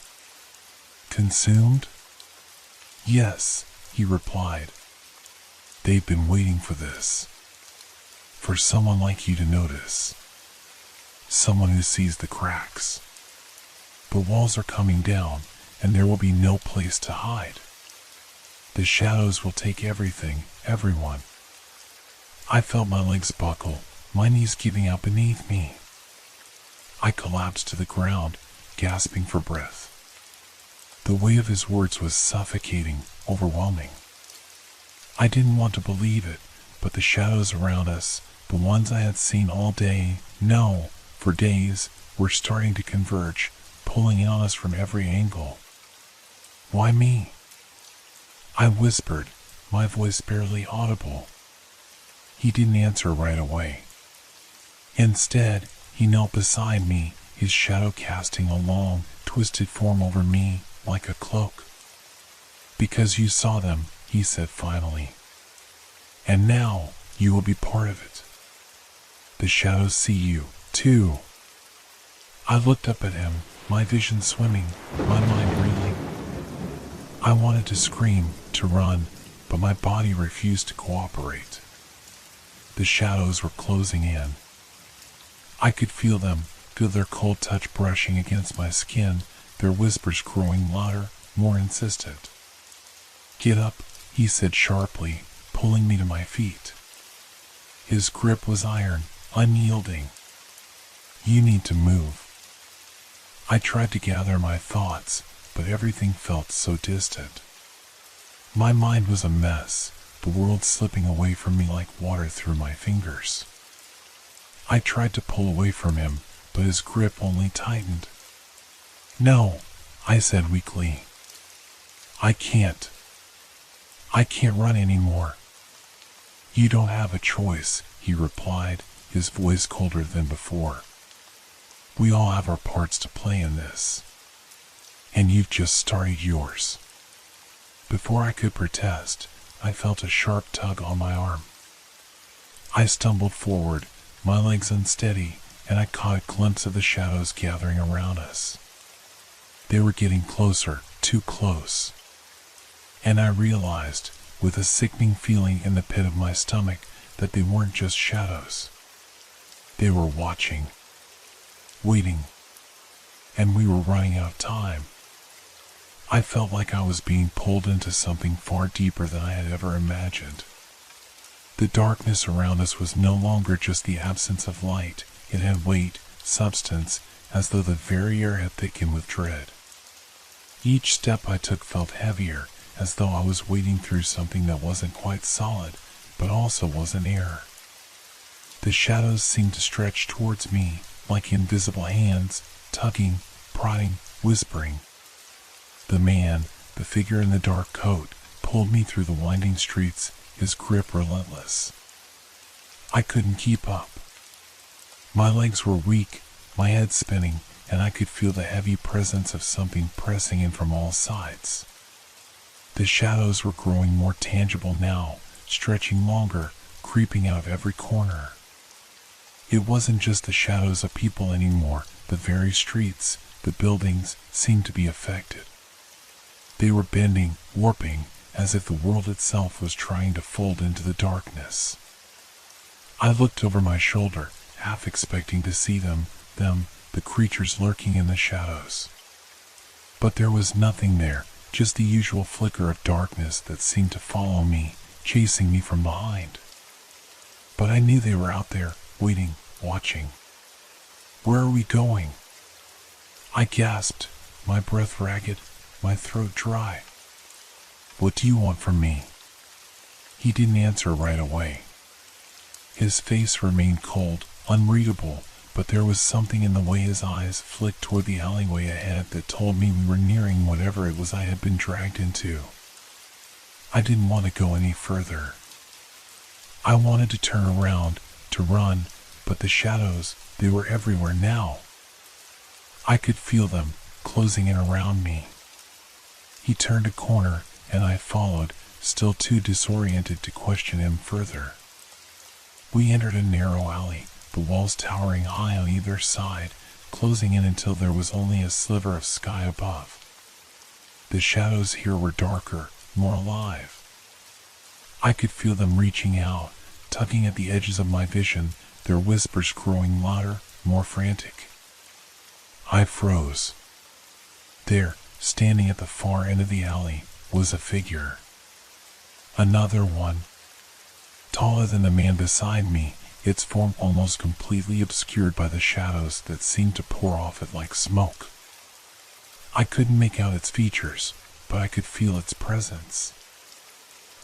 Consumed? Yes, he replied. They've been waiting for this. For someone like you to notice. Someone who sees the cracks. The walls are coming down, and there will be no place to hide. The shadows will take everything, everyone. I felt my legs buckle, my knees giving out beneath me. I collapsed to the ground, gasping for breath. The weight of his words was suffocating, overwhelming. I didn't want to believe it, but the shadows around us, the ones I had seen all day, no, for days, were starting to converge, pulling in on us from every angle. Why me? I whispered, my voice barely audible. He didn't answer right away. Instead, he knelt beside me, his shadow casting a long, twisted form over me, like a cloak. Because you saw them, he said finally. And now, you will be part of it. The shadows see you, too. I looked up at him, my vision swimming, my mind reeling. I wanted to scream, to run, but my body refused to cooperate. The shadows were closing in. I could feel them, feel their cold touch brushing against my skin, their whispers growing louder, more insistent. Get up, he said sharply, pulling me to my feet. His grip was iron, unyielding. You need to move. I tried to gather my thoughts, but everything felt so distant. My mind was a mess, the world slipping away from me like water through my fingers. I tried to pull away from him, but his grip only tightened. No, I said weakly. I can't run anymore. You don't have a choice, he replied, his voice colder than before. We all have our parts to play in this. And you've just started yours. Before I could protest, I felt a sharp tug on my arm. I stumbled forward, my legs unsteady, and I caught a glimpse of the shadows gathering around us. They were getting closer, too close. And I realized, with a sickening feeling in the pit of my stomach, that they weren't just shadows. They were watching, waiting, and we were running out of time. I felt like I was being pulled into something far deeper than I had ever imagined. The darkness around us was no longer just the absence of light, it had weight, substance, as though the very air had thickened with dread. Each step I took felt heavier, as though I was wading through something that wasn't quite solid, but also wasn't air. The shadows seemed to stretch towards me, like invisible hands, tugging, prodding, whispering. The man, the figure in the dark coat, pulled me through the winding streets, his grip relentless. I couldn't keep up. My legs were weak, my head spinning, and I could feel the heavy presence of something pressing in from all sides. The shadows were growing more tangible now, stretching longer, creeping out of every corner. It wasn't just the shadows of people anymore, the very streets, the buildings, seemed to be affected. They were bending, warping, as if the world itself was trying to fold into the darkness. I looked over my shoulder, half expecting to see them, the creatures lurking in the shadows. But there was nothing there, just the usual flicker of darkness that seemed to follow me, chasing me from behind. But I knew they were out there, waiting, watching. "Where are we going?" I gasped, my breath ragged, my throat dry. "What do you want from me?" He didn't answer right away. His face remained cold, unreadable, but there was something in the way his eyes flicked toward the alleyway ahead that told me we were nearing whatever it was I had been dragged into. I didn't want to go any further. I wanted to turn around, to run, but the shadows, they were everywhere now. I could feel them, closing in around me. He turned a corner, and I followed, still too disoriented to question him further. We entered a narrow alley, the walls towering high on either side, closing in until there was only a sliver of sky above. The shadows here were darker, more alive. I could feel them reaching out, tugging at the edges of my vision, their whispers growing louder, more frantic. I froze. There, standing at the far end of the alley, was a figure. Another one. Taller than the man beside me, its form almost completely obscured by the shadows that seemed to pour off it like smoke. I couldn't make out its features, but I could feel its presence.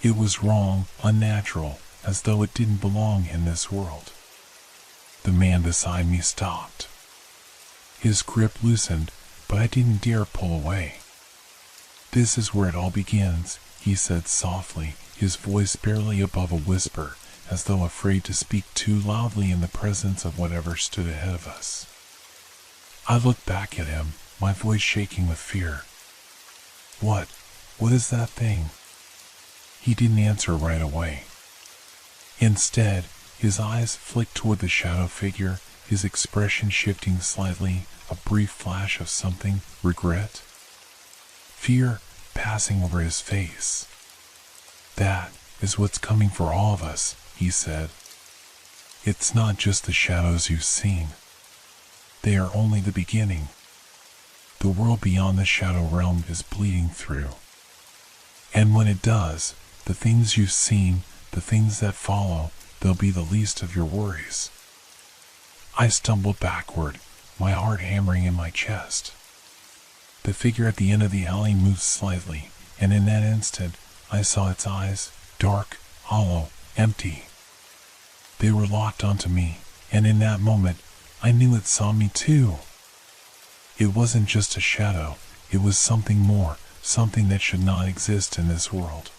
It was wrong, unnatural, as though it didn't belong in this world. The man beside me stopped. His grip loosened, but I didn't dare pull away. "This is where it all begins," he said softly, his voice barely above a whisper, as though afraid to speak too loudly in the presence of whatever stood ahead of us. I looked back at him, my voice shaking with fear. What is that thing?" He didn't answer right away. Instead, his eyes flicked toward the shadow figure, his expression shifting slightly, a brief flash of something, regret, fear passing over his face. "That is what's coming for all of us," he said. "It's not just the shadows you've seen. They are only the beginning. The world beyond the shadow realm is bleeding through. And when it does, the things you've seen, the things that follow, they'll be the least of your worries." I stumbled backward, my heart hammering in my chest. The figure at the end of the alley moved slightly, and in that instant, I saw its eyes, dark, hollow, empty. They were locked onto me, and in that moment, I knew it saw me too. It wasn't just a shadow, it was something more, something that should not exist in this world.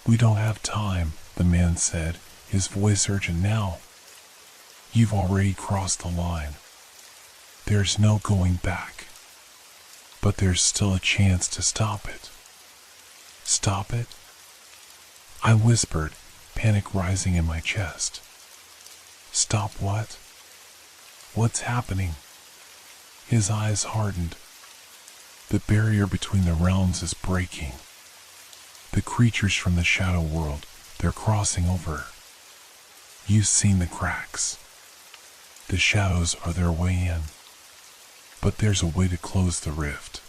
"We don't have time," the man said, his voice urgent now. "You've already crossed the line. There's no going back. But there's still a chance to stop it." "Stop it?" I whispered, panic rising in my chest. "Stop what? What's happening?" His eyes hardened. "The barrier between the realms is breaking. The creatures from the shadow world, they're crossing over. You've seen the cracks. The shadows are their way in. But there's a way to close the rift.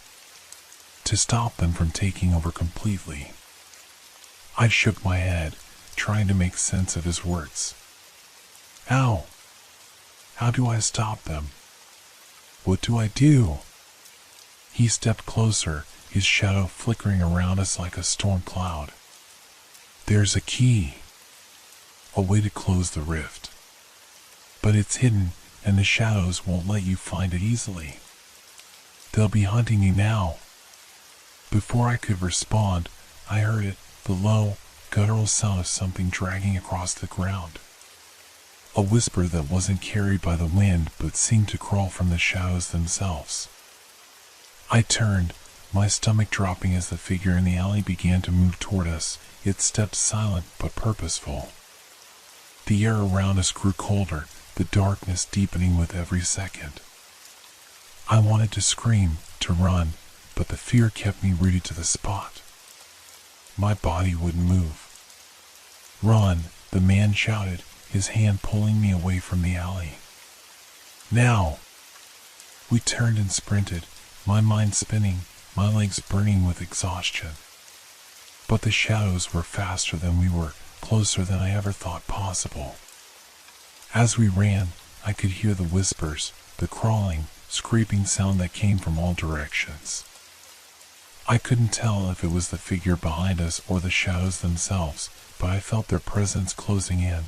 To stop them from taking over completely." I shook my head, trying to make sense of his words. "How? How do I stop them? What do I do?" He stepped closer, his shadow flickering around us like a storm cloud. "There's a key. A way to close the rift. But it's hidden, and the shadows won't let you find it easily. They'll be hunting you now." Before I could respond, I heard it, the low, guttural sound of something dragging across the ground. A whisper that wasn't carried by the wind but seemed to crawl from the shadows themselves. I turned, my stomach dropping as the figure in the alley began to move toward us, its steps silent but purposeful. The air around us grew colder, the darkness deepening with every second. I wanted to scream, to run, but the fear kept me rooted to the spot. My body wouldn't move. "Run," the man shouted, his hand pulling me away from the alley. "Now!" We turned and sprinted, my mind spinning, my legs burning with exhaustion. But the shadows were faster than we were, closer than I ever thought possible. As we ran, I could hear the whispers, the crawling, scraping sound that came from all directions. I couldn't tell if it was the figure behind us or the shadows themselves, but I felt their presence closing in.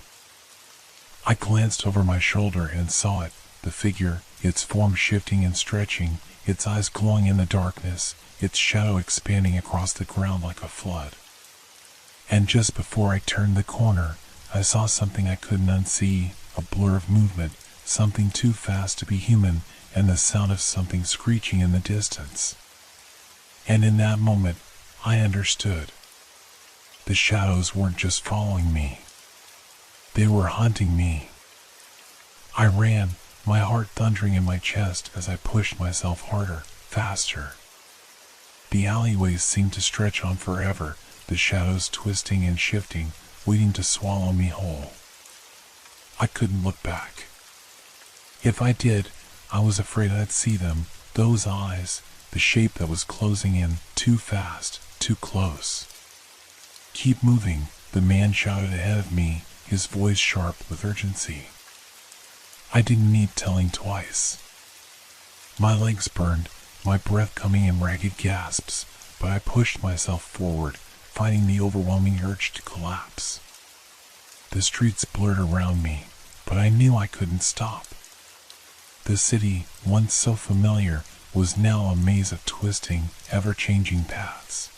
I glanced over my shoulder and saw it, the figure, its form shifting and stretching, its eyes glowing in the darkness, its shadow expanding across the ground like a flood. And just before I turned the corner, I saw something I couldn't unsee, a blur of movement, something too fast to be human, and the sound of something screeching in the distance. And in that moment, I understood. The shadows weren't just following me. They were hunting me. I ran, my heart thundering in my chest as I pushed myself harder, faster. The alleyways seemed to stretch on forever, the shadows twisting and shifting, waiting to swallow me whole. I couldn't look back. If I did, I was afraid I'd see them, those eyes, the shape that was closing in, too fast, too close. "Keep moving," the man shouted ahead of me, his voice sharp with urgency. I didn't need telling twice. My legs burned, my breath coming in ragged gasps, but I pushed myself forward, fighting the overwhelming urge to collapse. The streets blurred around me, but I knew I couldn't stop. The city, once so familiar, was now a maze of twisting, ever-changing paths.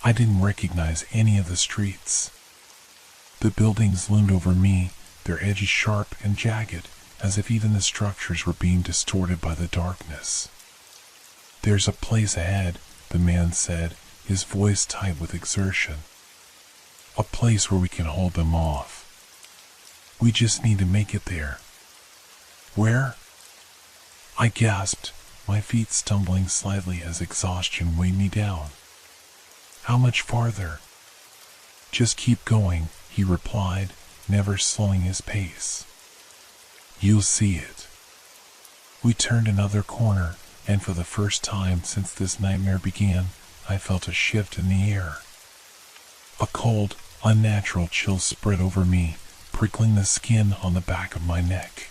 I didn't recognize any of the streets. The buildings loomed over me, their edges sharp and jagged, as if even the structures were being distorted by the darkness. "There's a place ahead," the man said, his voice tight with exertion. "A place where we can hold them off. We just need to make it there." "Where?" I gasped, my feet stumbling slightly as exhaustion weighed me down. "How much farther?" "Just keep going," he replied, never slowing his pace. "You'll see it." We turned another corner, and for the first time since this nightmare began, I felt a shift in the air. A cold, unnatural chill spread over me, prickling the skin on the back of my neck.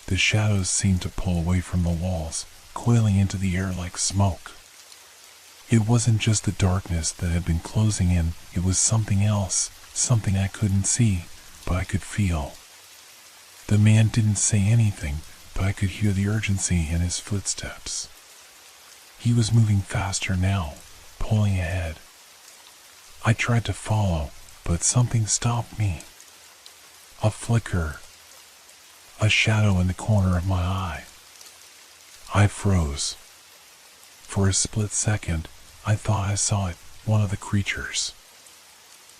The shadows seemed to pull away from the walls, coiling into the air like smoke. It wasn't just the darkness that had been closing in, it was something else, something I couldn't see, but I could feel. The man didn't say anything, but I could hear the urgency in his footsteps. He was moving faster now, pulling ahead. I tried to follow, but something stopped me. A flicker. A shadow in the corner of my eye. I froze. For a split second, I thought I saw it, one of the creatures.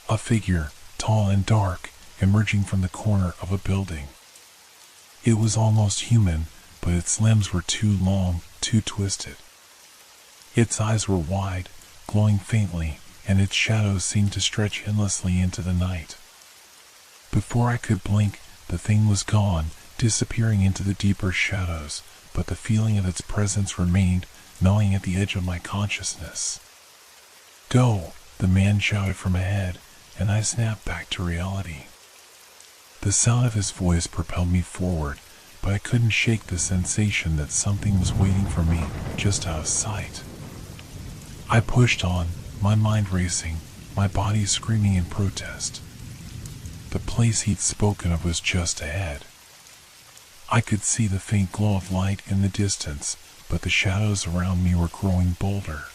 A figure, tall and dark, emerging from the corner of a building. It was almost human, but its limbs were too long, too twisted. Its eyes were wide, glowing faintly, and its shadows seemed to stretch endlessly into the night. Before I could blink, the thing was gone, disappearing into the deeper shadows, but the feeling of its presence remained, gnawing at the edge of my consciousness. "Go!" the man shouted from ahead, and I snapped back to reality. The sound of his voice propelled me forward, but I couldn't shake the sensation that something was waiting for me just out of sight. I pushed on, my mind racing, my body screaming in protest. The place he'd spoken of was just ahead. I could see the faint glow of light in the distance, but the shadows around me were growing bolder.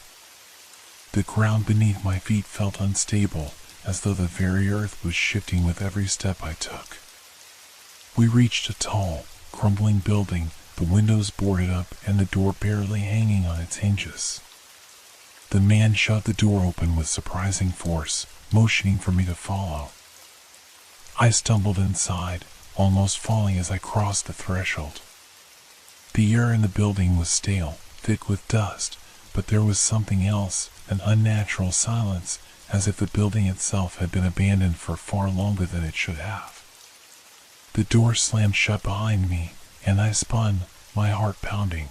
The ground beneath my feet felt unstable, as though the very earth was shifting with every step I took. We reached a tall, crumbling building, the windows boarded up and the door barely hanging on its hinges. The man shoved the door open with surprising force, motioning for me to follow. I stumbled inside, almost falling as I crossed the threshold. The air in the building was stale, thick with dust, but there was something else, an unnatural silence, as if the building itself had been abandoned for far longer than it should have. The door slammed shut behind me, and I spun, my heart pounding.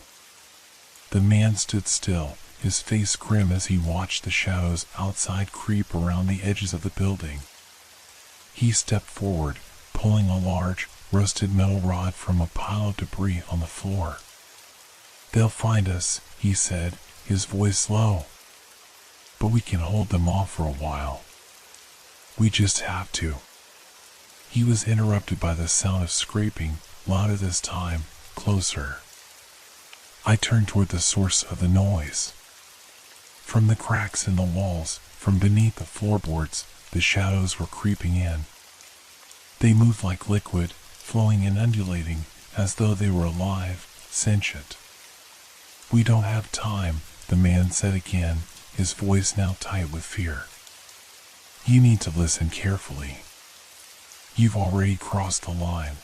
The man stood still, his face grim as he watched the shadows outside creep around the edges of the building. He stepped forward, pulling a large, rusted metal rod from a pile of debris on the floor. "They'll find us," he said, his voice low. "But we can hold them off for a while. We just have to." He was interrupted by the sound of scraping, louder this time, closer. I turned toward the source of the noise. From the cracks in the walls, from beneath the floorboards, the shadows were creeping in. They moved like liquid, flowing and undulating, as though they were alive, sentient. "We don't have time," the man said again, his voice now tight with fear. "You need to listen carefully. You've already crossed the line.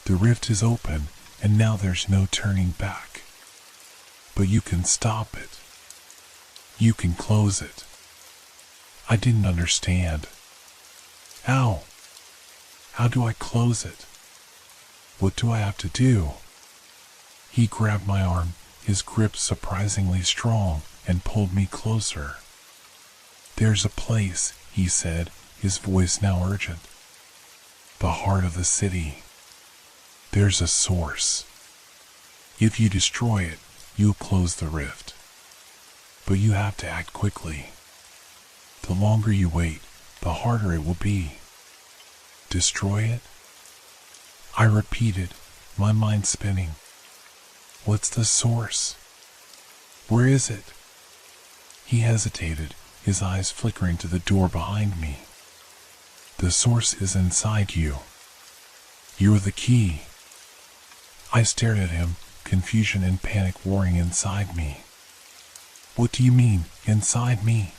The rift is open, and now there's no turning back. But you can stop it. You can close it." I didn't understand. "How? How do I close it? What do I have to do?" He grabbed my arm, his grip surprisingly strong, and pulled me closer. "There's a place," he said, his voice now urgent. "The heart of the city. There's a source. If you destroy it, you'll close the rift. But you have to act quickly. The longer you wait, the harder it will be." "Destroy it?" I repeated, my mind spinning. "What's the source? Where is it?" He hesitated, his eyes flickering to the door behind me. "The source is inside you. You're the key." I stared at him, confusion and panic warring inside me. "What do you mean, inside me?"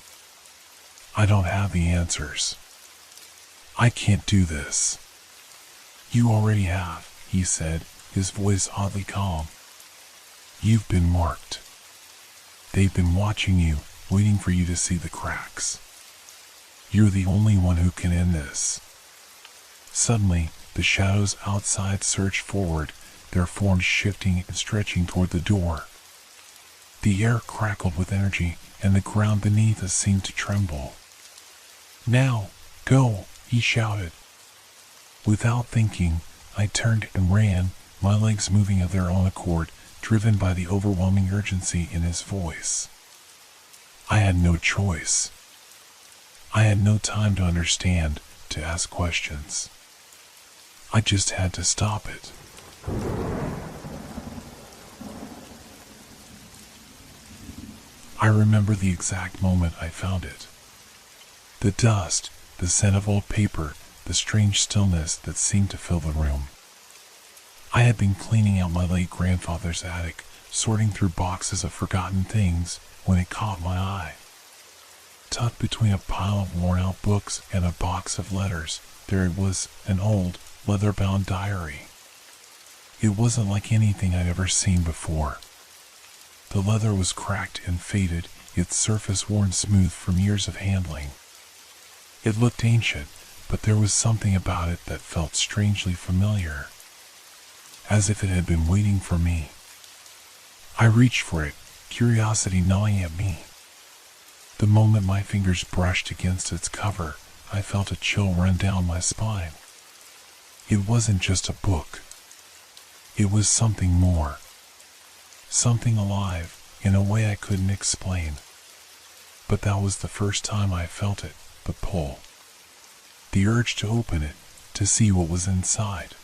"I don't have the answers. I can't do this." "You already have," he said, his voice oddly calm. "You've been marked. They've been watching you, waiting for you to see the cracks. You're the only one who can end this." Suddenly, the shadows outside surged forward, their forms shifting and stretching toward the door. The air crackled with energy, and the ground beneath us seemed to tremble. "Now, go!" he shouted. Without thinking, I turned and ran, my legs moving of their own accord, driven by the overwhelming urgency in his voice. I had no choice. I had no time to understand, to ask questions. I just had to stop it. I remember the exact moment I found it. The dust, the scent of old paper, the strange stillness that seemed to fill the room. I had been cleaning out my late grandfather's attic, sorting through boxes of forgotten things, when it caught my eye. Tucked between a pile of worn-out books and a box of letters, there was an old, leather-bound diary. It wasn't like anything I'd ever seen before. The leather was cracked and faded, its surface worn smooth from years of handling. It looked ancient, but there was something about it that felt strangely familiar, as if it had been waiting for me. I reached for it, curiosity gnawing at me. The moment my fingers brushed against its cover, I felt a chill run down my spine. It wasn't just a book. It was something more. Something alive, in a way I couldn't explain. But that was the first time I felt it, the pull. The urge to open it, to see what was inside.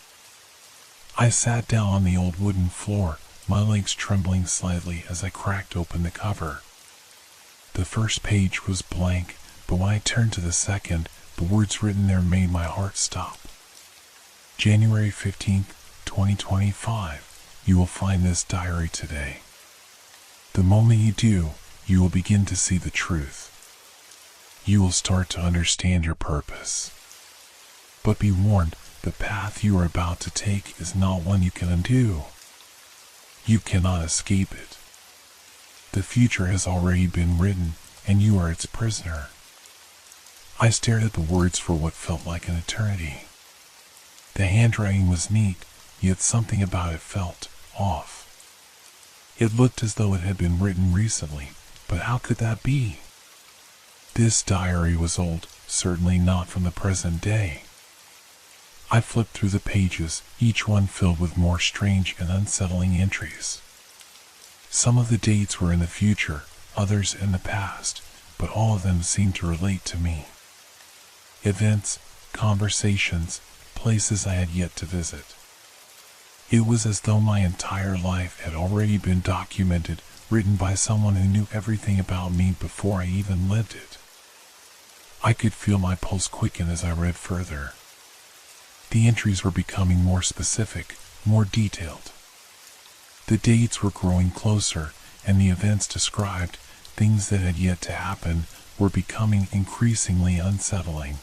I sat down on the old wooden floor, my legs trembling slightly as I cracked open the cover. The first page was blank, but when I turned to the second, the words written there made my heart stop. January 15th, 2025. You will find this diary today. The moment you do, you will begin to see the truth. You will start to understand your purpose. But be warned, the path you are about to take is not one you can undo. You cannot escape it. The future has already been written, and you are its prisoner. I stared at the words for what felt like an eternity. The handwriting was neat, yet something about it felt off. It looked as though it had been written recently, but how could that be? This diary was old, certainly not from the present day. I flipped through the pages, each one filled with more strange and unsettling entries. Some of the dates were in the future, others in the past, but all of them seemed to relate to me. Events, conversations, places I had yet to visit. It was as though my entire life had already been documented, written by someone who knew everything about me before I even lived it. I could feel my pulse quicken as I read further. The entries were becoming more specific, more detailed. The dates were growing closer, and the events described, things that had yet to happen, were becoming increasingly unsettling.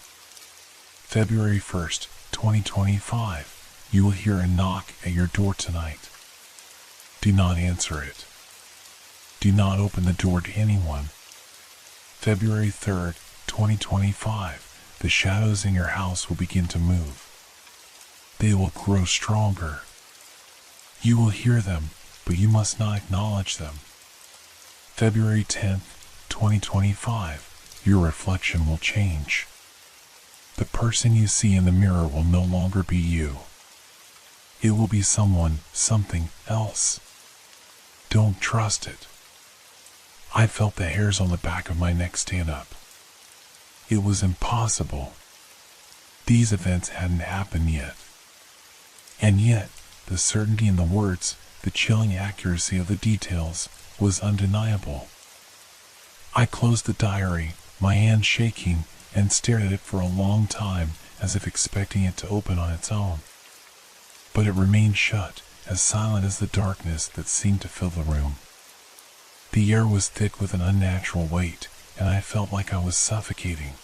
February 1st, 2025. You will hear a knock at your door tonight. Do not answer it. Do not open the door to anyone. February 3rd, 2025. The shadows in your house will begin to move. They will grow stronger. You will hear them, but you must not acknowledge them. February 10th, 2025. Your reflection will change. The person you see in the mirror will no longer be you. It will be someone, something else. Don't trust it. I felt the hairs on the back of my neck stand up. It was impossible. These events hadn't happened yet. And yet, the certainty in the words, the chilling accuracy of the details, was undeniable. I closed the diary, my hand shaking, and stared at it for a long time, as if expecting it to open on its own. But it remained shut, as silent as the darkness that seemed to fill the room. The air was thick with an unnatural weight, and I felt like I was suffocating.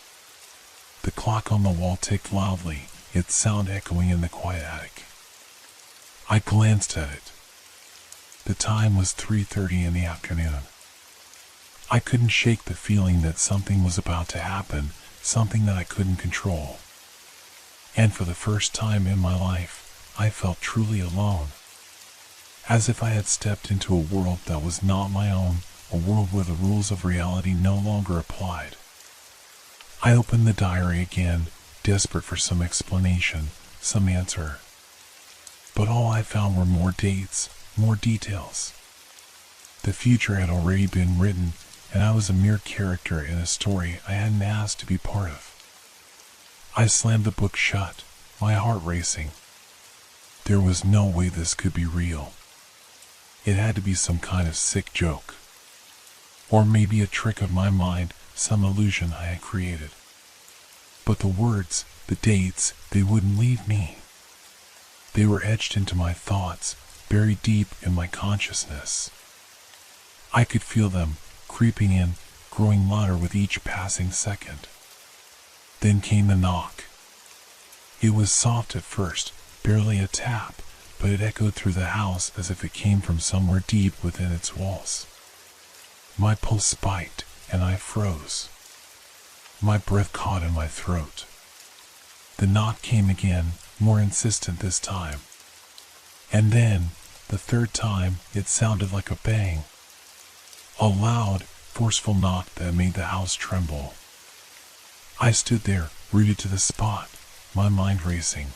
The clock on the wall ticked loudly, its sound echoing in the quiet attic. I glanced at it. The time was 3:30 in the afternoon. I couldn't shake the feeling that something was about to happen, something that I couldn't control. And for the first time in my life, I felt truly alone. As if I had stepped into a world that was not my own, a world where the rules of reality no longer applied. I opened the diary again, desperate for some explanation, some answer. But all I found were more dates, more details. The future had already been written, and I was a mere character in a story I hadn't asked to be part of. I slammed the book shut, my heart racing. There was no way this could be real. It had to be some kind of sick joke. Or maybe a trick of my mind, some illusion I had created. But the words, the dates, they wouldn't leave me. They were etched into my thoughts, buried deep in my consciousness. I could feel them, creeping in, growing louder with each passing second. Then came the knock. It was soft at first, barely a tap, but it echoed through the house as if it came from somewhere deep within its walls. My pulse spiked, and I froze. My breath caught in my throat. The knock came again, more insistent this time. And then, the third time, it sounded like a bang. A loud, forceful knock that made the house tremble. I stood there, rooted to the spot, my mind racing.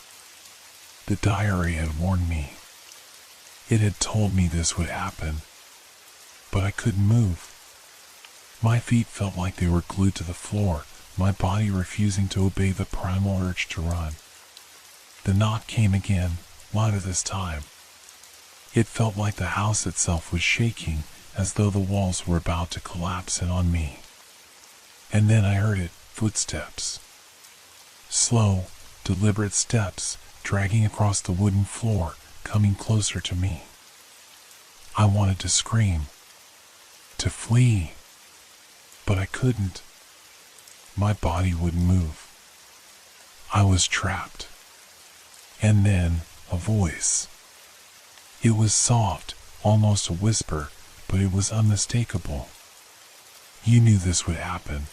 The diary had warned me. It had told me this would happen. But I couldn't move. My feet felt like they were glued to the floor, my body refusing to obey the primal urge to run. The knock came again, louder this time. It felt like the house itself was shaking, as though the walls were about to collapse in on me. And then I heard it, footsteps. Slow, deliberate steps, dragging across the wooden floor, coming closer to me. I wanted to scream, to flee, but I couldn't. My body wouldn't move. I was trapped. And then, a voice. It was soft, almost a whisper, but it was unmistakable. You knew this would happen.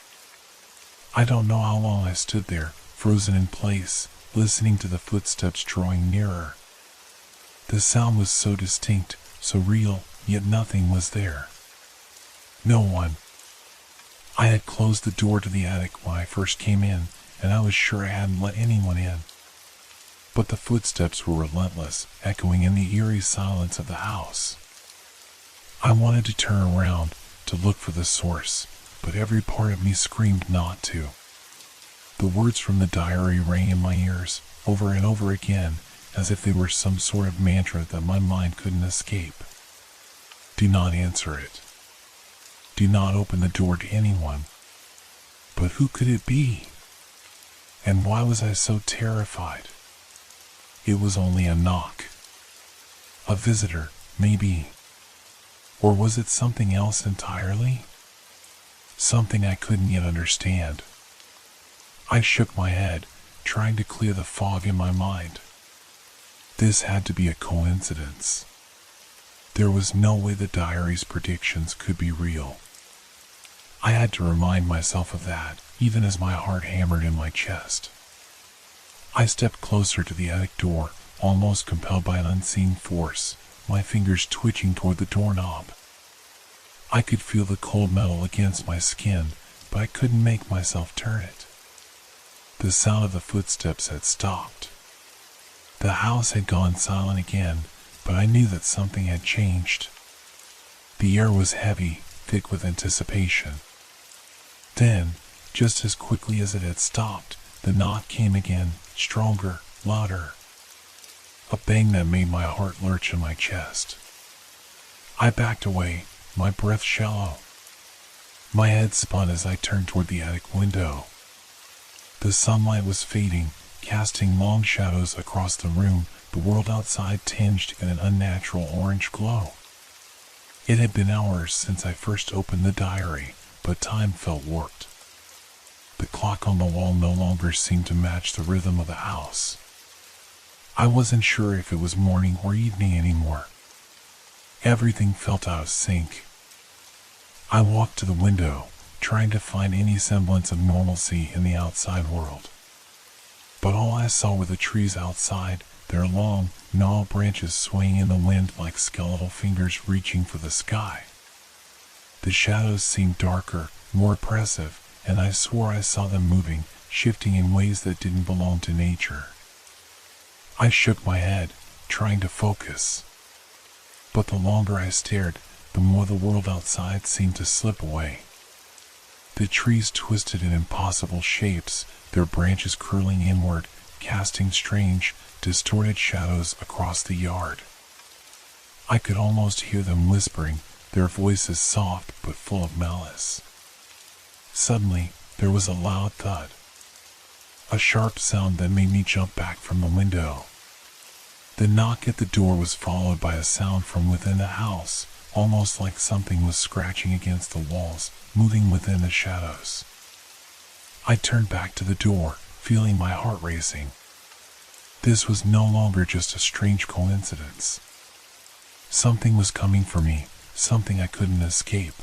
I don't know how long I stood there, frozen in place, listening to the footsteps drawing nearer. The sound was so distinct, so real, yet nothing was there. No one. I had closed the door to the attic when I first came in, and I was sure I hadn't let anyone in. But the footsteps were relentless, echoing in the eerie silence of the house. I wanted to turn around to look for the source, but every part of me screamed not to. The words from the diary rang in my ears over and over again, as if they were some sort of mantra that my mind couldn't escape. Do not answer it. Do not open the door to anyone. But who could it be? And why was I so terrified? It was only a knock. A visitor, maybe. Or was it something else entirely? Something I couldn't yet understand. I shook my head, trying to clear the fog in my mind. This had to be a coincidence. There was no way the diary's predictions could be real. I had to remind myself of that, even as my heart hammered in my chest. I stepped closer to the attic door, almost compelled by an unseen force, my fingers twitching toward the doorknob. I could feel the cold metal against my skin, but I couldn't make myself turn it. The sound of the footsteps had stopped. The house had gone silent again, but I knew that something had changed. The air was heavy, thick with anticipation. Then, just as quickly as it had stopped, the knock came again, stronger, louder. A bang that made my heart lurch in my chest. I backed away, my breath shallow. My head spun as I turned toward the attic window. The sunlight was fading, casting long shadows across the room, the world outside tinged in an unnatural orange glow. It had been hours since I first opened the diary, but time felt warped. The clock on the wall no longer seemed to match the rhythm of the house. I wasn't sure if it was morning or evening anymore. Everything felt out of sync. I walked to the window, trying to find any semblance of normalcy in the outside world. But all I saw were the trees outside, their long, gnarled branches swaying in the wind like skeletal fingers reaching for the sky. The shadows seemed darker, more oppressive, and I swore I saw them moving, shifting in ways that didn't belong to nature. I shook my head, trying to focus. But the longer I stared, the more the world outside seemed to slip away. The trees twisted in impossible shapes, their branches curling inward, casting strange, distorted shadows across the yard. I could almost hear them whispering, their voices soft but full of malice. Suddenly, there was a loud thud. A sharp sound that made me jump back from the window. The knock at the door was followed by a sound from within the house, almost like something was scratching against the walls, moving within the shadows. I turned back to the door, feeling my heart racing. This was no longer just a strange coincidence. Something was coming for me, something I couldn't escape.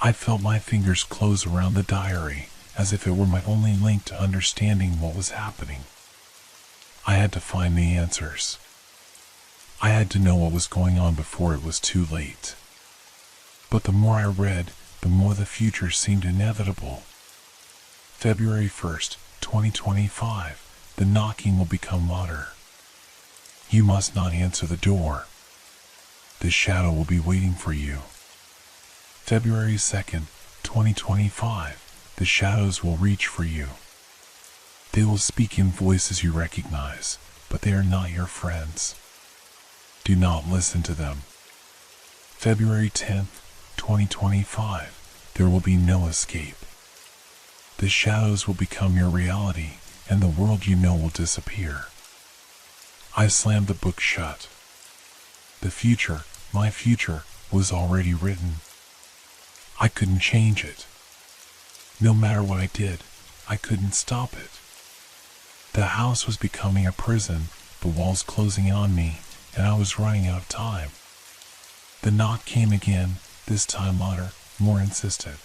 I felt my fingers close around the diary, as if it were my only link to understanding what was happening. I had to find the answers. I had to know what was going on before it was too late. But the more I read, the more the future seemed inevitable. February 1st, 2025, the knocking will become louder. You must not answer the door. The shadow will be waiting for you. February 2nd, 2025, the shadows will reach for you. They will speak in voices you recognize, but they are not your friends. Do not listen to them. February 10th, 2025, there will be no escape. The shadows will become your reality, and the world you know will disappear. I slammed the book shut. The future, my future, was already written. I couldn't change it. No matter what I did, I couldn't stop it. The house was becoming a prison, the walls closing in on me, and I was running out of time. The knock came again, this time louder, more insistent.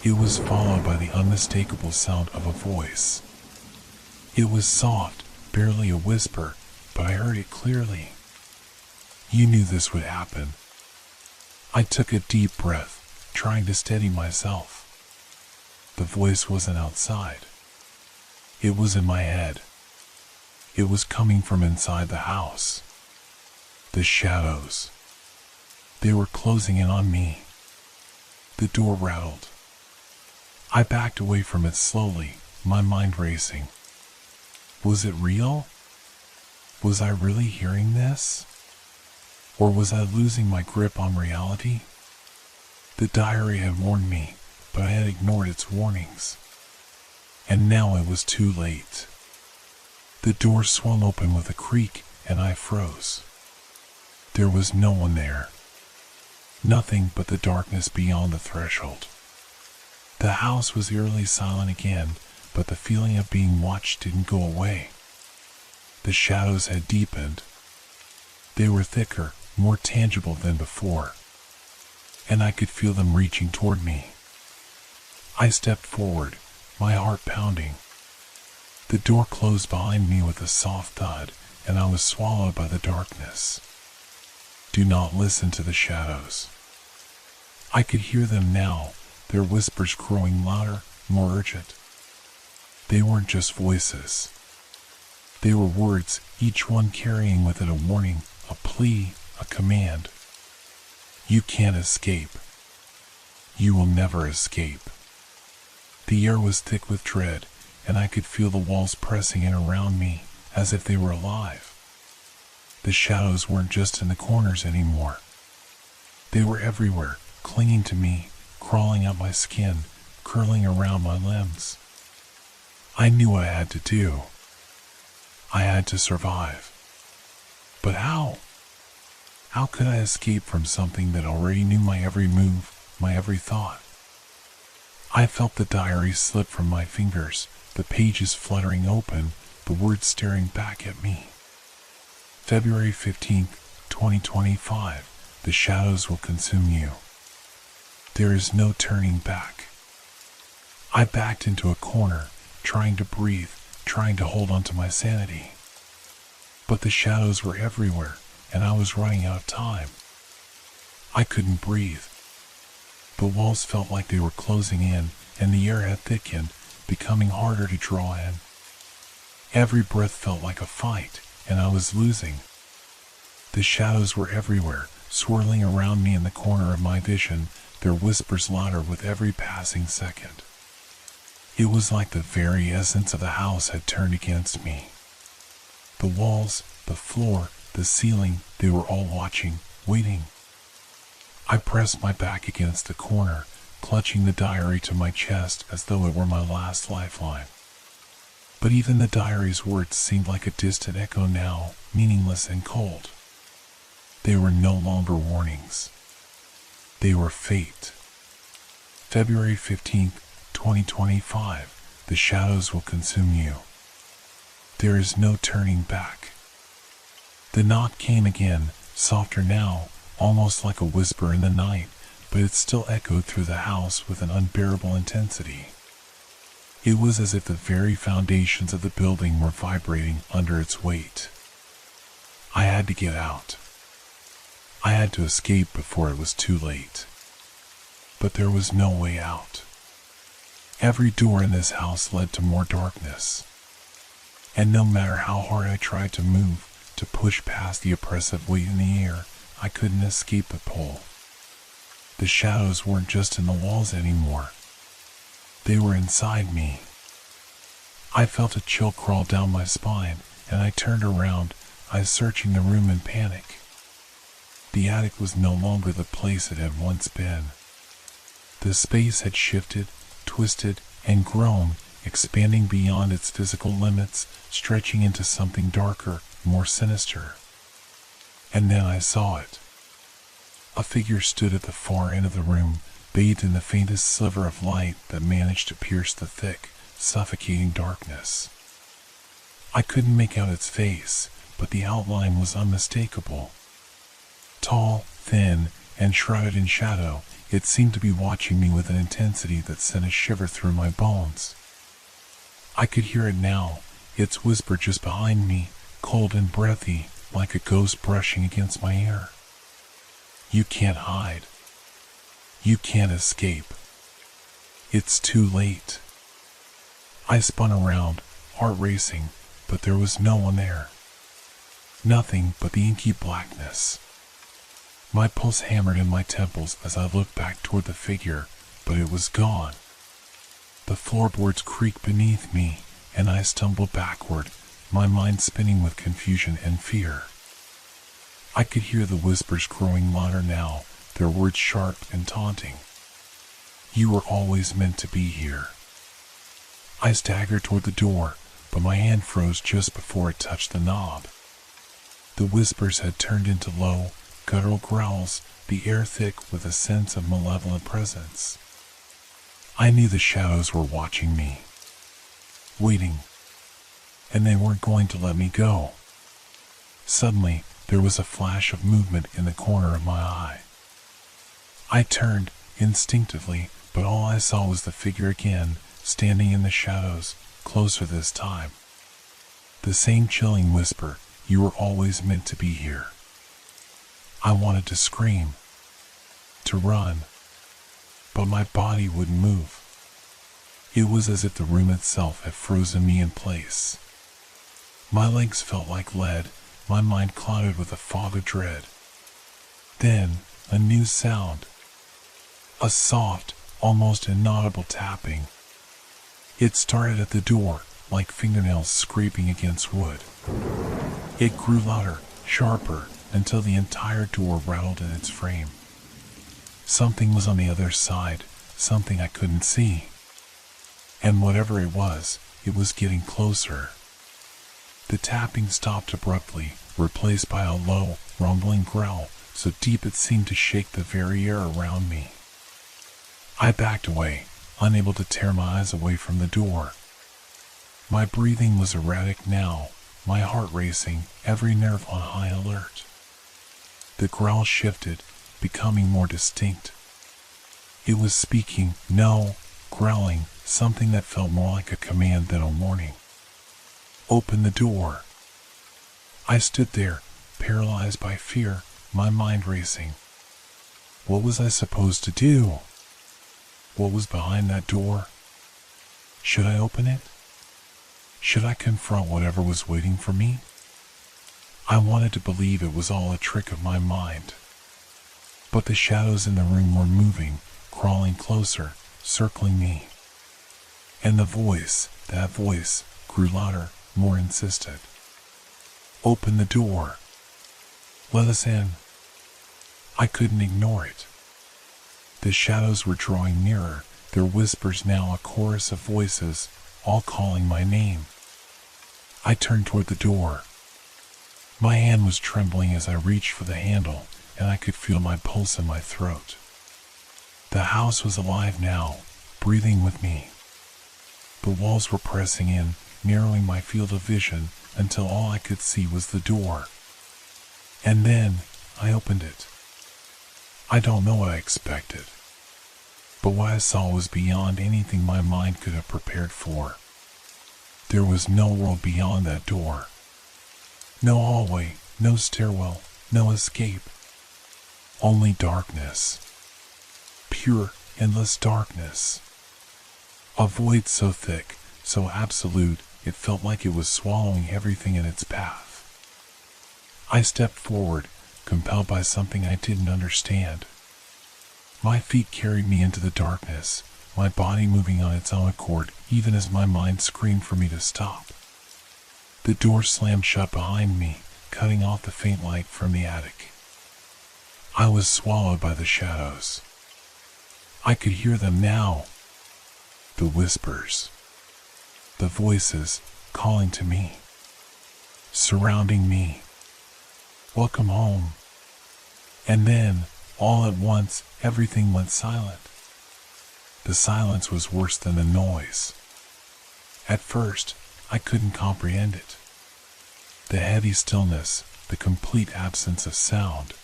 It was followed by the unmistakable sound of a voice. It was soft, barely a whisper, but I heard it clearly. You knew this would happen. I took a deep breath, trying to steady myself. The voice wasn't outside. It was in my head. It was coming from inside the house. The shadows. They were closing in on me. The door rattled. I backed away from it slowly, my mind racing. Was it real? Was I really hearing this? Or was I losing my grip on reality? The diary had warned me, but I had ignored its warnings. And now it was too late. The door swung open with a creak, and I froze. There was no one there. Nothing but the darkness beyond the threshold. The house was eerily silent again, but the feeling of being watched didn't go away. The shadows had deepened. They were thicker, more tangible than before, and I could feel them reaching toward me. I stepped forward, my heart pounding. The door closed behind me with a soft thud, and I was swallowed by the darkness. Do not listen to the shadows. I could hear them now, their whispers growing louder, more urgent. They weren't just voices. They were words, each one carrying with it a warning, a plea, a command. You can't escape. You will never escape. The air was thick with dread, and I could feel the walls pressing in around me, as if they were alive. The shadows weren't just in the corners anymore. They were everywhere, clinging to me, crawling up my skin, curling around my limbs. I knew what I had to do. I had to survive. But how? How could I escape from something that already knew my every move, my every thought? I felt the diary slip from my fingers, the pages fluttering open, the words staring back at me. February 15th, 2025. The shadows will consume you. There is no turning back. I backed into a corner, trying to breathe, trying to hold on to my sanity. But the shadows were everywhere, and I was running out of time. I couldn't breathe. The walls felt like they were closing in, and the air had thickened, becoming harder to draw in. Every breath felt like a fight, and I was losing. The shadows were everywhere, swirling around me in the corner of my vision, their whispers louder with every passing second. It was like the very essence of the house had turned against me. The walls, the floor, the ceiling, they were all watching, waiting. I pressed my back against the corner, clutching the diary to my chest as though it were my last lifeline. But even the diary's words seemed like a distant echo now, meaningless and cold. They were no longer warnings. They were fate. February 15th, 2025. The shadows will consume you. There is no turning back. The knock came again, softer now, almost like a whisper in the night, but it still echoed through the house with an unbearable intensity. It was as if the very foundations of the building were vibrating under its weight. I had to get out. I had to escape before it was too late. But there was no way out. Every door in this house led to more darkness. And no matter how hard I tried to move, to push past the oppressive weight in the air, I couldn't escape the pull. The shadows weren't just in the walls anymore. They were inside me. I felt a chill crawl down my spine, and I turned around, eyes searching the room in panic. The attic was no longer the place it had once been. The space had shifted, twisted, and grown, expanding beyond its physical limits, stretching into something darker, more sinister. And then I saw it. A figure stood at the far end of the room, bathed in the faintest sliver of light that managed to pierce the thick, suffocating darkness. I couldn't make out its face, but the outline was unmistakable. Tall, thin, and shrouded in shadow, it seemed to be watching me with an intensity that sent a shiver through my bones. I could hear it now, its whisper just behind me, cold and breathy, like a ghost brushing against my ear. You can't hide. You can't escape. It's too late. I spun around, heart racing, but there was no one there. Nothing but the inky blackness. My pulse hammered in my temples as I looked back toward the figure, but it was gone. The floorboards creaked beneath me, and I stumbled backward, my mind spinning with confusion and fear. I could hear the whispers growing louder now, their words sharp and taunting. You were always meant to be here. I staggered toward the door, but my hand froze just before it touched the knob. The whispers had turned into low, guttural growls, the air thick with a sense of malevolent presence. I knew the shadows were watching me, waiting, and they weren't going to let me go. Suddenly, there was a flash of movement in the corner of my eye. I turned, instinctively, but all I saw was the figure again, standing in the shadows, closer this time. The same chilling whisper, you were always meant to be here. I wanted to scream, to run, but my body wouldn't move. It was as if the room itself had frozen me in place. My legs felt like lead, my mind clouded with a fog of dread. Then, a new sound. A soft, almost inaudible tapping. It started at the door, like fingernails scraping against wood. It grew louder, sharper, until the entire door rattled in its frame. Something was on the other side, something I couldn't see. And whatever it was getting closer. The tapping stopped abruptly, replaced by a low, rumbling growl, so deep it seemed to shake the very air around me. I backed away, unable to tear my eyes away from the door. My breathing was erratic now, my heart racing, every nerve on high alert. The growl shifted, becoming more distinct. It was speaking, no, growling, something that felt more like a command than a warning. Open the door. I stood there, paralyzed by fear, my mind racing. What was I supposed to do? What was behind that door? Should I open it? Should I confront whatever was waiting for me? I wanted to believe it was all a trick of my mind. But the shadows in the room were moving, crawling closer, circling me. And the voice, that voice, grew louder, more insistent. Open the door. Let us in. I couldn't ignore it. The shadows were drawing nearer, their whispers now a chorus of voices, all calling my name. I turned toward the door. My hand was trembling as I reached for the handle, and I could feel my pulse in my throat. The house was alive now, breathing with me. The walls were pressing in, narrowing my field of vision until all I could see was the door. And then, I opened it. I don't know what I expected, but what I saw was beyond anything my mind could have prepared for. There was no world beyond that door. No hallway, no stairwell, no escape. Only darkness. Pure, endless darkness. A void so thick, so absolute, it felt like it was swallowing everything in its path. I stepped forward, compelled by something I didn't understand. My feet carried me into the darkness, my body moving on its own accord, even as my mind screamed for me to stop. The door slammed shut behind me, cutting off the faint light from the attic. I was swallowed by the shadows. I could hear them now. The whispers. The voices calling to me. Surrounding me. Welcome home. And then, all at once, everything went silent. The silence was worse than the noise. At first, I couldn't comprehend it. The heavy stillness, the complete absence of sound.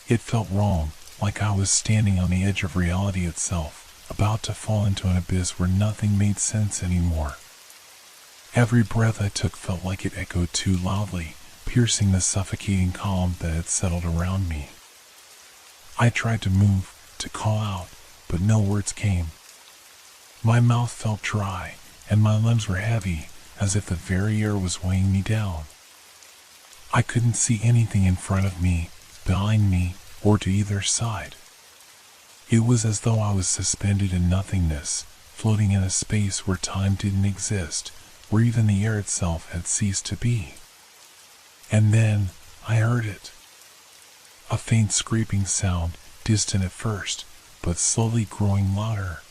It felt wrong, like I was standing on the edge of reality itself, about to fall into an abyss where nothing made sense anymore. Every breath I took felt like it echoed too loudly, piercing the suffocating calm that had settled around me. I tried to move, to call out, but no words came. My mouth felt dry, and my limbs were heavy, as if the very air was weighing me down. I couldn't see anything in front of me, behind me, or to either side. It was as though I was suspended in nothingness, floating in a space where time didn't exist, where even the air itself had ceased to be. And then I heard it. A faint scraping sound, distant at first, but slowly growing louder.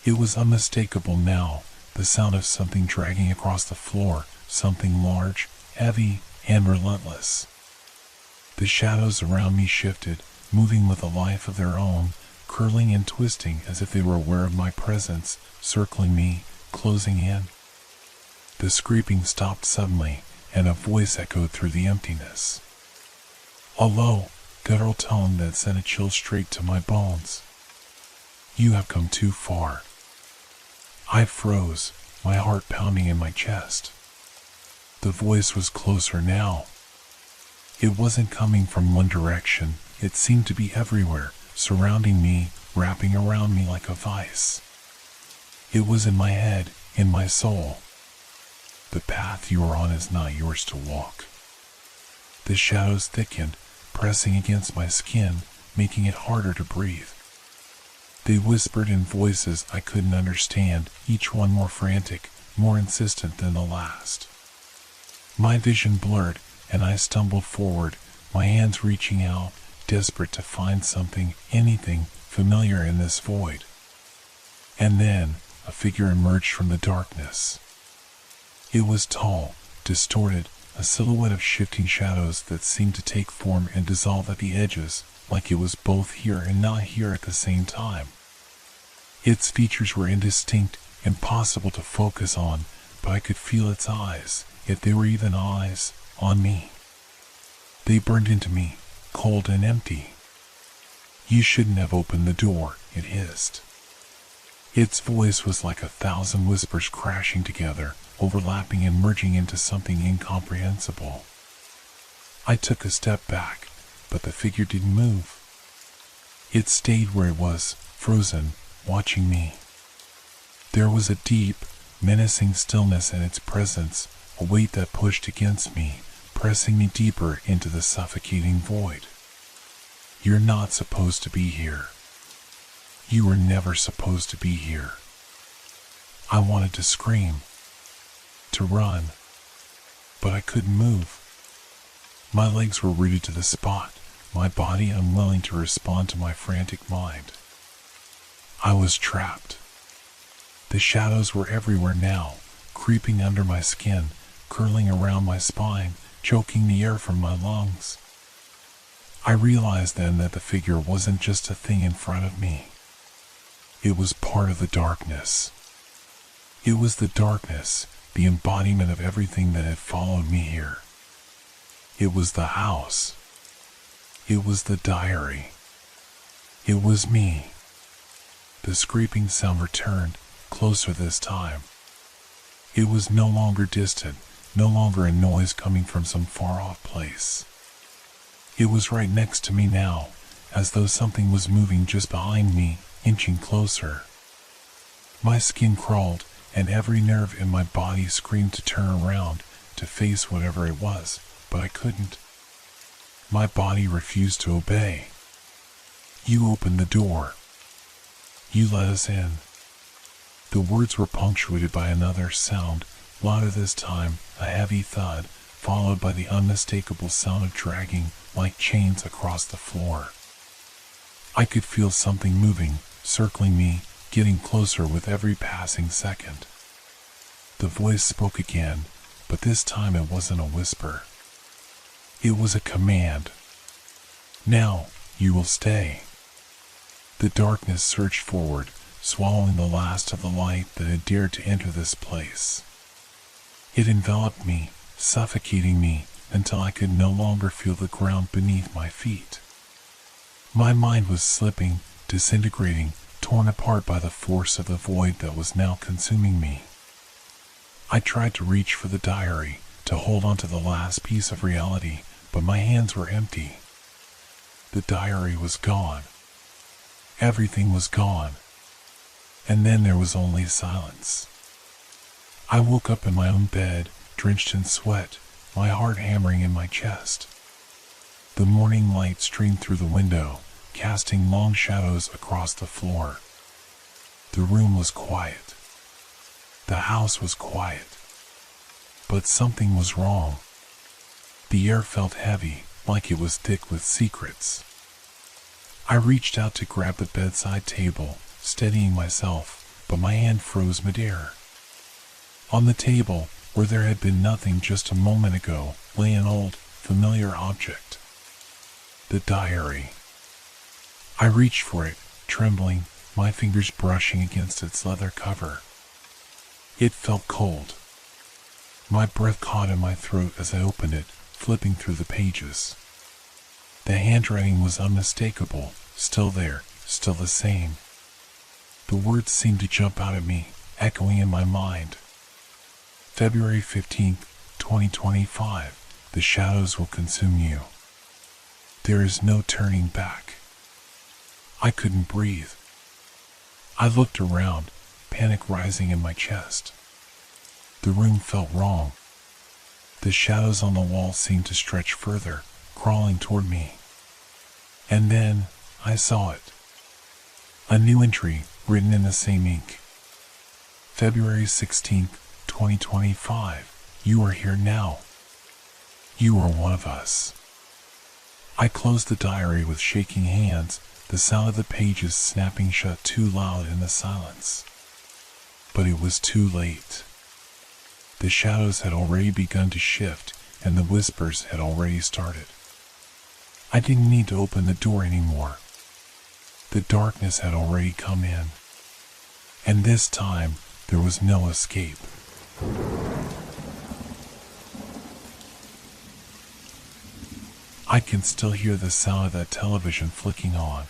It was unmistakable now, the sound of something dragging across the floor, something large, heavy, and relentless. The shadows around me shifted, moving with a life of their own, curling and twisting as if they were aware of my presence, circling me, closing in. The scraping stopped suddenly, and a voice echoed through the emptiness. A low, guttural tone that sent a chill straight to my bones. "You have come too far." I froze, my heart pounding in my chest. The voice was closer now. It wasn't coming from one direction, it seemed to be everywhere, surrounding me, wrapping around me like a vice. It was in my head, in my soul. "The path you are on is not yours to walk." The shadows thickened, pressing against my skin, making it harder to breathe. They whispered in voices I couldn't understand, each one more frantic, more insistent than the last. My vision blurred, and I stumbled forward, my hands reaching out, desperate to find something, anything, familiar in this void. And then, a figure emerged from the darkness. It was tall, distorted, a silhouette of shifting shadows that seemed to take form and dissolve at the edges, like it was both here and not here at the same time. Its features were indistinct, impossible to focus on, but I could feel its eyes, if they were even eyes, on me. They burned into me, cold and empty. "You shouldn't have opened the door," it hissed. Its voice was like 1,000 whispers crashing together, overlapping and merging into something incomprehensible. I took a step back, but the figure didn't move. It stayed where it was, frozen, watching me. There was a deep, menacing stillness in its presence, a weight that pushed against me, pressing me deeper into the suffocating void. "You're not supposed to be here. You were never supposed to be here." I wanted to scream, to run, but I couldn't move. My legs were rooted to the spot, my body unwilling to respond to my frantic mind. I was trapped. The shadows were everywhere now, creeping under my skin, curling around my spine, choking the air from my lungs. I realized then that the figure wasn't just a thing in front of me. It was part of the darkness. It was the darkness, the embodiment of everything that had followed me here. It was the house. It was the diary. It was me. The scraping sound returned, closer this time. It was no longer distant, no longer a noise coming from some far-off place. It was right next to me now, as though something was moving just behind me, inching closer. My skin crawled, and every nerve in my body screamed to turn around, to face whatever it was, but I couldn't. My body refused to obey. "You opened the door. You let us in." The words were punctuated by another sound, louder this time, a heavy thud, followed by the unmistakable sound of dragging, like chains across the floor. I could feel something moving, circling me, getting closer with every passing second. The voice spoke again, but this time it wasn't a whisper. It was a command. "Now, you will stay." The darkness surged forward, swallowing the last of the light that had dared to enter this place. It enveloped me, suffocating me, until I could no longer feel the ground beneath my feet. My mind was slipping, disintegrating, torn apart by the force of the void that was now consuming me. I tried to reach for the diary, to hold on to the last piece of reality, but my hands were empty. The diary was gone. Everything was gone. And then there was only silence. I woke up in my own bed, drenched in sweat, my heart hammering in my chest. The morning light streamed through the window, casting long shadows across the floor. The room was quiet. The house was quiet. But something was wrong. The air felt heavy, like it was thick with secrets. I reached out to grab the bedside table, steadying myself, but my hand froze midair. On the table, where there had been nothing just a moment ago, lay an old, familiar object. The diary. I reached for it, trembling, my fingers brushing against its leather cover. It felt cold. My breath caught in my throat as I opened it, flipping through the pages. The handwriting was unmistakable, still there, still the same. The words seemed to jump out at me, echoing in my mind. February 15th, 2025. The shadows will consume you. There is no turning back. I couldn't breathe. I looked around, panic rising in my chest. The room felt wrong. The shadows on the wall seemed to stretch further, crawling toward me. And then, I saw it. A new entry, written in the same ink. February 16th, 2025. You are here now. You are one of us. I closed the diary with shaking hands, the sound of the pages snapping shut too loud in the silence. But it was too late. The shadows had already begun to shift, and the whispers had already started. I didn't need to open the door anymore. The darkness had already come in. And this time, there was no escape. I can still hear the sound of that television flicking on.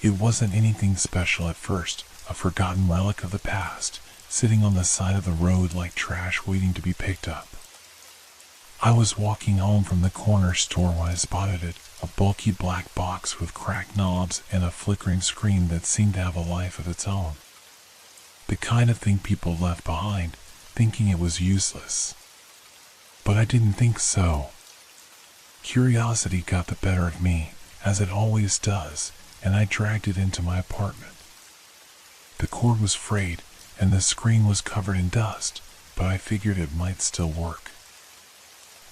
It wasn't anything special at first, a forgotten relic of the past, sitting on the side of the road like trash waiting to be picked up. I was walking home from the corner store when I spotted it, a bulky black box with cracked knobs and a flickering screen that seemed to have a life of its own. The kind of thing people left behind, thinking it was useless. But I didn't think so. Curiosity got the better of me, as it always does, and I dragged it into my apartment. The cord was frayed, and the screen was covered in dust, but I figured it might still work.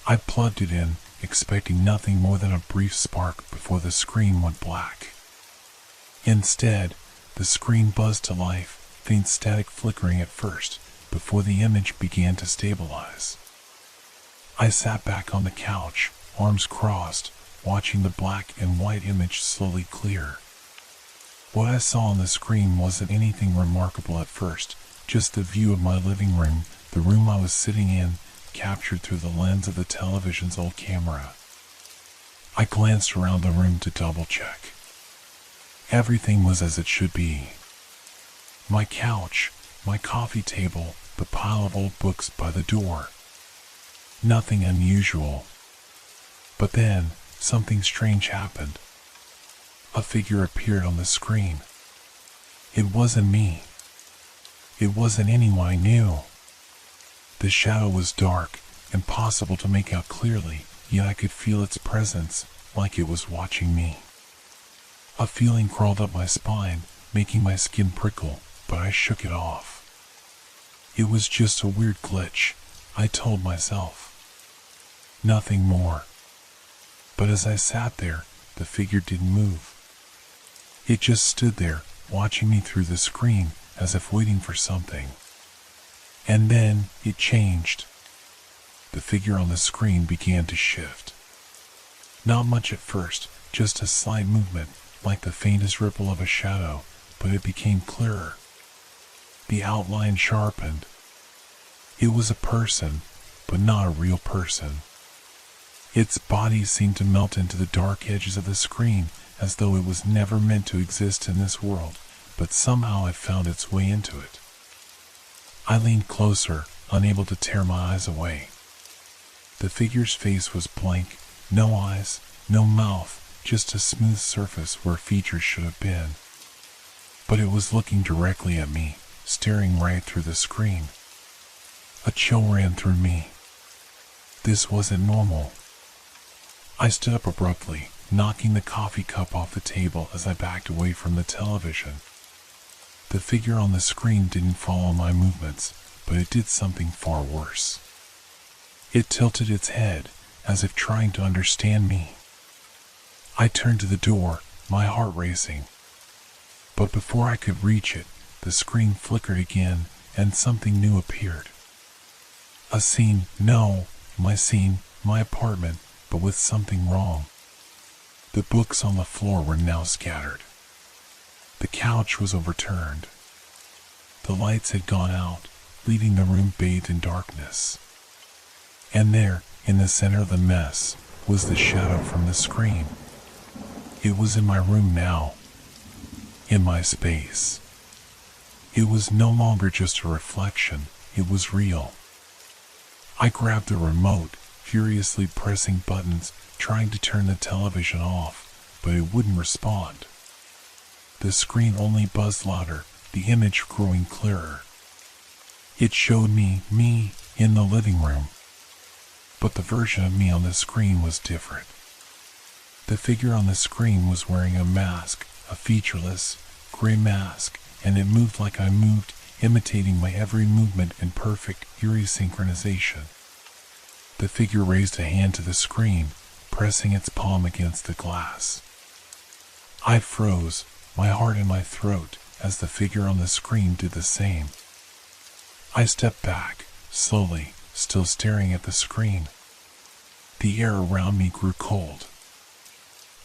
I plugged it in, expecting nothing more than a brief spark before the screen went black. Instead, the screen buzzed to life, faint static flickering at first, before the image began to stabilize. I sat back on the couch, arms crossed, watching the black and white image slowly clear. What I saw on the screen wasn't anything remarkable at first, just the view of my living room, the room I was sitting in, captured through the lens of the television's old camera. I glanced around the room to double-check. Everything was as it should be. My couch, my coffee table, the pile of old books by the door. Nothing unusual. But then, something strange happened. A figure appeared on the screen. It wasn't me. It wasn't anyone I knew. The shadow was dark, impossible to make out clearly, yet I could feel its presence, like it was watching me. A feeling crawled up my spine, making my skin prickle, but I shook it off. It was just a weird glitch, I told myself. Nothing more. But as I sat there, the figure didn't move. It just stood there, watching me through the screen, as if waiting for something. And then, it changed. The figure on the screen began to shift. Not much at first, just a slight movement, like the faintest ripple of a shadow, but it became clearer. The outline sharpened. It was a person, but not a real person. Its body seemed to melt into the dark edges of the screen, as though it was never meant to exist in this world, but somehow it found its way into it. I leaned closer, unable to tear my eyes away. The figure's face was blank, no eyes, no mouth, just a smooth surface where features should have been. But it was looking directly at me, staring right through the screen. A chill ran through me. This wasn't normal. I stood up abruptly, knocking the coffee cup off the table as I backed away from the television. The figure on the screen didn't follow my movements, but it did something far worse. It tilted its head, as if trying to understand me. I turned to the door, my heart racing. But before I could reach it, the screen flickered again, and something new appeared. A scene, my apartment, but with something wrong. The books on the floor were now scattered. The couch was overturned. The lights had gone out, leaving the room bathed in darkness. And there, in the center of the mess, was the shadow from the screen. It was in my room now, in my space. It was no longer just a reflection, it was real. I grabbed the remote, furiously pressing buttons, trying to turn the television off, but it wouldn't respond. The screen only buzzed louder, the image growing clearer. It showed me in the living room. But the version of me on the screen was different. The figure on the screen was wearing a mask, a featureless, gray mask, and it moved like I moved, imitating my every movement in perfect, eerie synchronization. The figure raised a hand to the screen, pressing its palm against the glass. I froze, my heart in my throat, as the figure on the screen did the same. I stepped back, slowly, still staring at the screen. The air around me grew cold.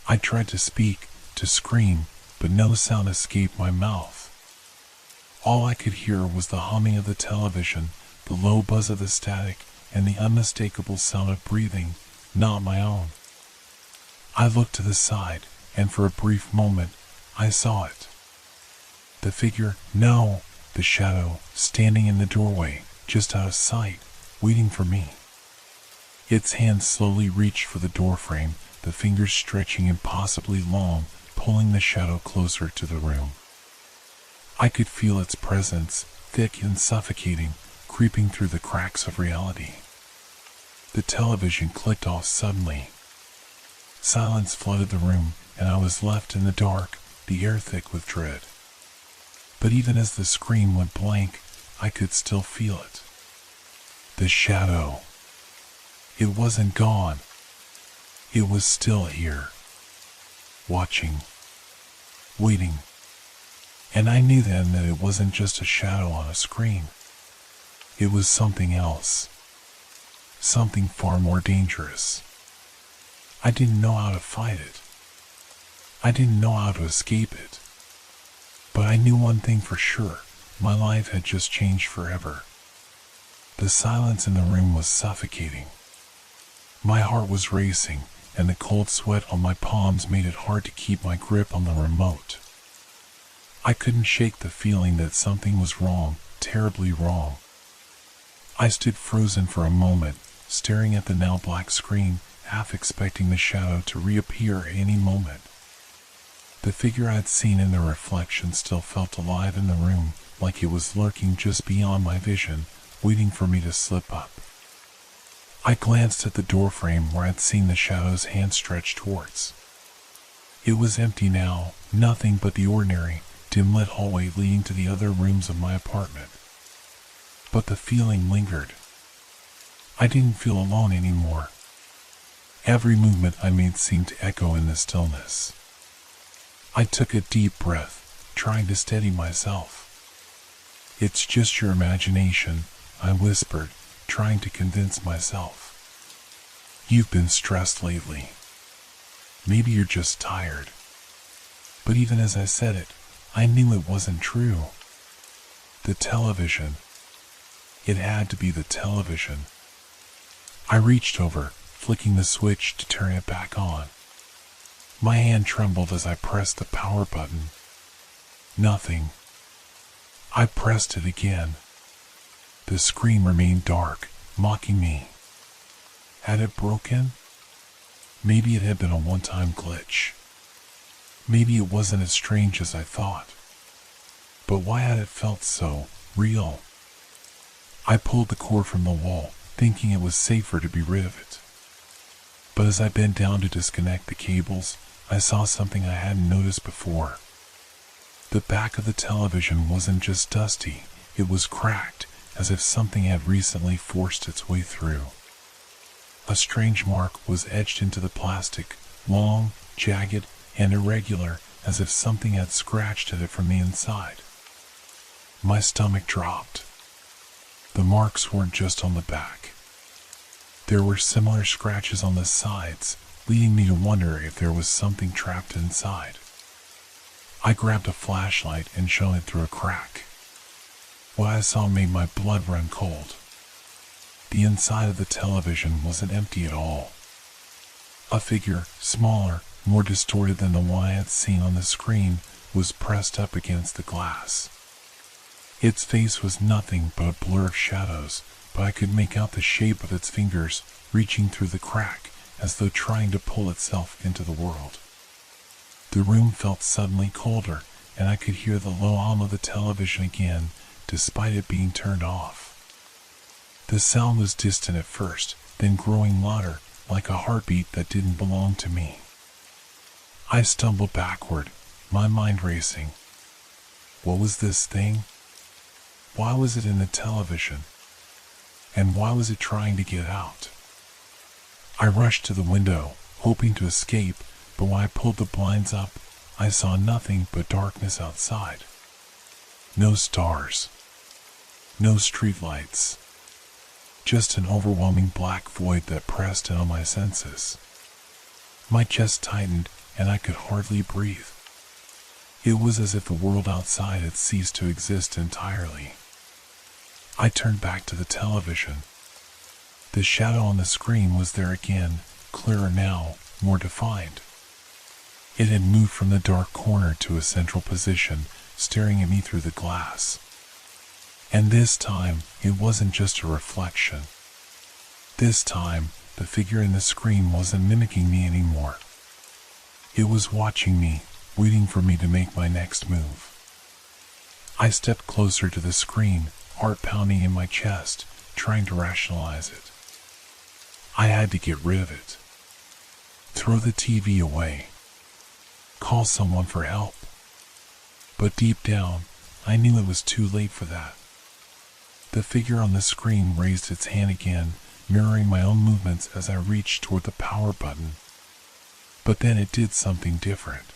I tried to speak, to scream, but no sound escaped my mouth. All I could hear was the humming of the television, the low buzz of the static, and the unmistakable sound of breathing, not my own. I looked to the side, and for a brief moment, I saw it. The figure, the shadow, standing in the doorway, just out of sight, waiting for me. Its hand slowly reached for the doorframe, the fingers stretching impossibly long, pulling the shadow closer to the room. I could feel its presence, thick and suffocating, creeping through the cracks of reality. The television clicked off suddenly. Silence flooded the room, and I was left in the dark, the air thick with dread. But even as the screen went blank, I could still feel it. The shadow. It wasn't gone. It was still here. Watching. Waiting. And I knew then that it wasn't just a shadow on a screen. It was something else. Something far more dangerous. I didn't know how to fight it. I didn't know how to escape it. But I knew one thing for sure. My life had just changed forever. The silence in the room was suffocating. My heart was racing, and the cold sweat on my palms made it hard to keep my grip on the remote. I couldn't shake the feeling that something was wrong, terribly wrong. I stood frozen for a moment, staring at the now black screen, half expecting the shadow to reappear at any moment. The figure I'd seen in the reflection still felt alive in the room, like it was lurking just beyond my vision, waiting for me to slip up. I glanced at the doorframe where I'd seen the shadow's hand stretch towards. It was empty now, nothing but the ordinary, dim-lit hallway leading to the other rooms of my apartment. But the feeling lingered. I didn't feel alone anymore. Every movement I made seemed to echo in the stillness. I took a deep breath, trying to steady myself. "It's just your imagination," I whispered, trying to convince myself. "You've been stressed lately. Maybe you're just tired." But even as I said it, I knew it wasn't true. The television. It had to be the television. I reached over, flicking the switch to turn it back on. My hand trembled as I pressed the power button. Nothing. I pressed it again. The screen remained dark, mocking me. Had it broken? Maybe it had been a one-time glitch. Maybe it wasn't as strange as I thought. But why had it felt so real? I pulled the cord from the wall, thinking it was safer to be rid of it. But as I bent down to disconnect the cables, I saw something I hadn't noticed before. The back of the television wasn't just dusty, it was cracked, as if something had recently forced its way through. A strange mark was etched into the plastic, long, jagged, and irregular, as if something had scratched at it from the inside. My stomach dropped. The marks weren't just on the back. There were similar scratches on the sides, leading me to wonder if there was something trapped inside. I grabbed a flashlight and shone it through a crack. What I saw made my blood run cold. The inside of the television wasn't empty at all. A figure, smaller, more distorted than the one I had seen on the screen, was pressed up against the glass. Its face was nothing but a blur of shadows, but I could make out the shape of its fingers reaching through the crack as though trying to pull itself into the world. The room felt suddenly colder, and I could hear the low hum of the television again, despite it being turned off. The sound was distant at first, then growing louder, like a heartbeat that didn't belong to me. I stumbled backward, my mind racing. What was this thing? Why was it in the television? And why was it trying to get out? I rushed to the window, hoping to escape, but when I pulled the blinds up, I saw nothing but darkness outside. No stars. No streetlights. Just an overwhelming black void that pressed in on my senses. My chest tightened, and I could hardly breathe. It was as if the world outside had ceased to exist entirely. I turned back to the television. The shadow on the screen was there again, clearer now, more defined. It had moved from the dark corner to a central position, staring at me through the glass. And this time, it wasn't just a reflection. This time, the figure in the screen wasn't mimicking me anymore. It was watching me, waiting for me to make my next move. I stepped closer to the screen, heart pounding in my chest, trying to rationalize it. I had to get rid of it. Throw the TV away. Call someone for help. But deep down, I knew it was too late for that. The figure on the screen raised its hand again, mirroring my own movements as I reached toward the power button. But then it did something different.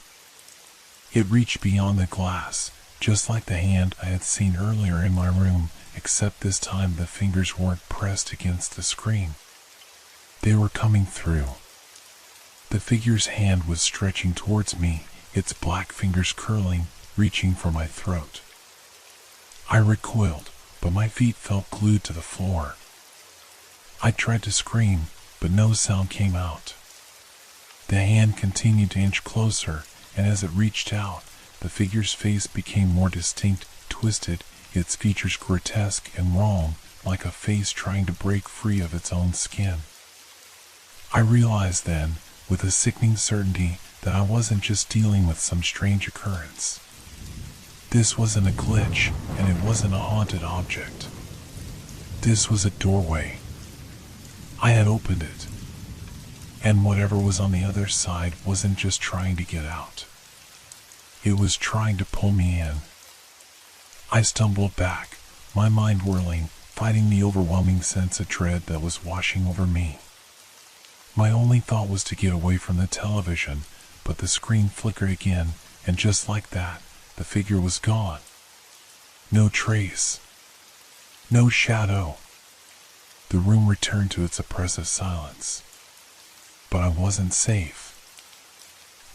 It reached beyond the glass, just like the hand I had seen earlier in my room, except this time the fingers weren't pressed against the screen. They were coming through. The figure's hand was stretching towards me, its black fingers curling, reaching for my throat. I recoiled, but my feet felt glued to the floor. I tried to scream, but no sound came out. The hand continued to inch closer, and as it reached out, the figure's face became more distinct, twisted, its features grotesque and wrong, like a face trying to break free of its own skin. I realized then, with a sickening certainty, that I wasn't just dealing with some strange occurrence. This wasn't a glitch, and it wasn't a haunted object. This was a doorway. I had opened it. And whatever was on the other side wasn't just trying to get out. It was trying to pull me in. I stumbled back, my mind whirling, fighting the overwhelming sense of dread that was washing over me. My only thought was to get away from the television, but the screen flickered again, and just like that, the figure was gone. No trace. No shadow. The room returned to its oppressive silence. But I wasn't safe.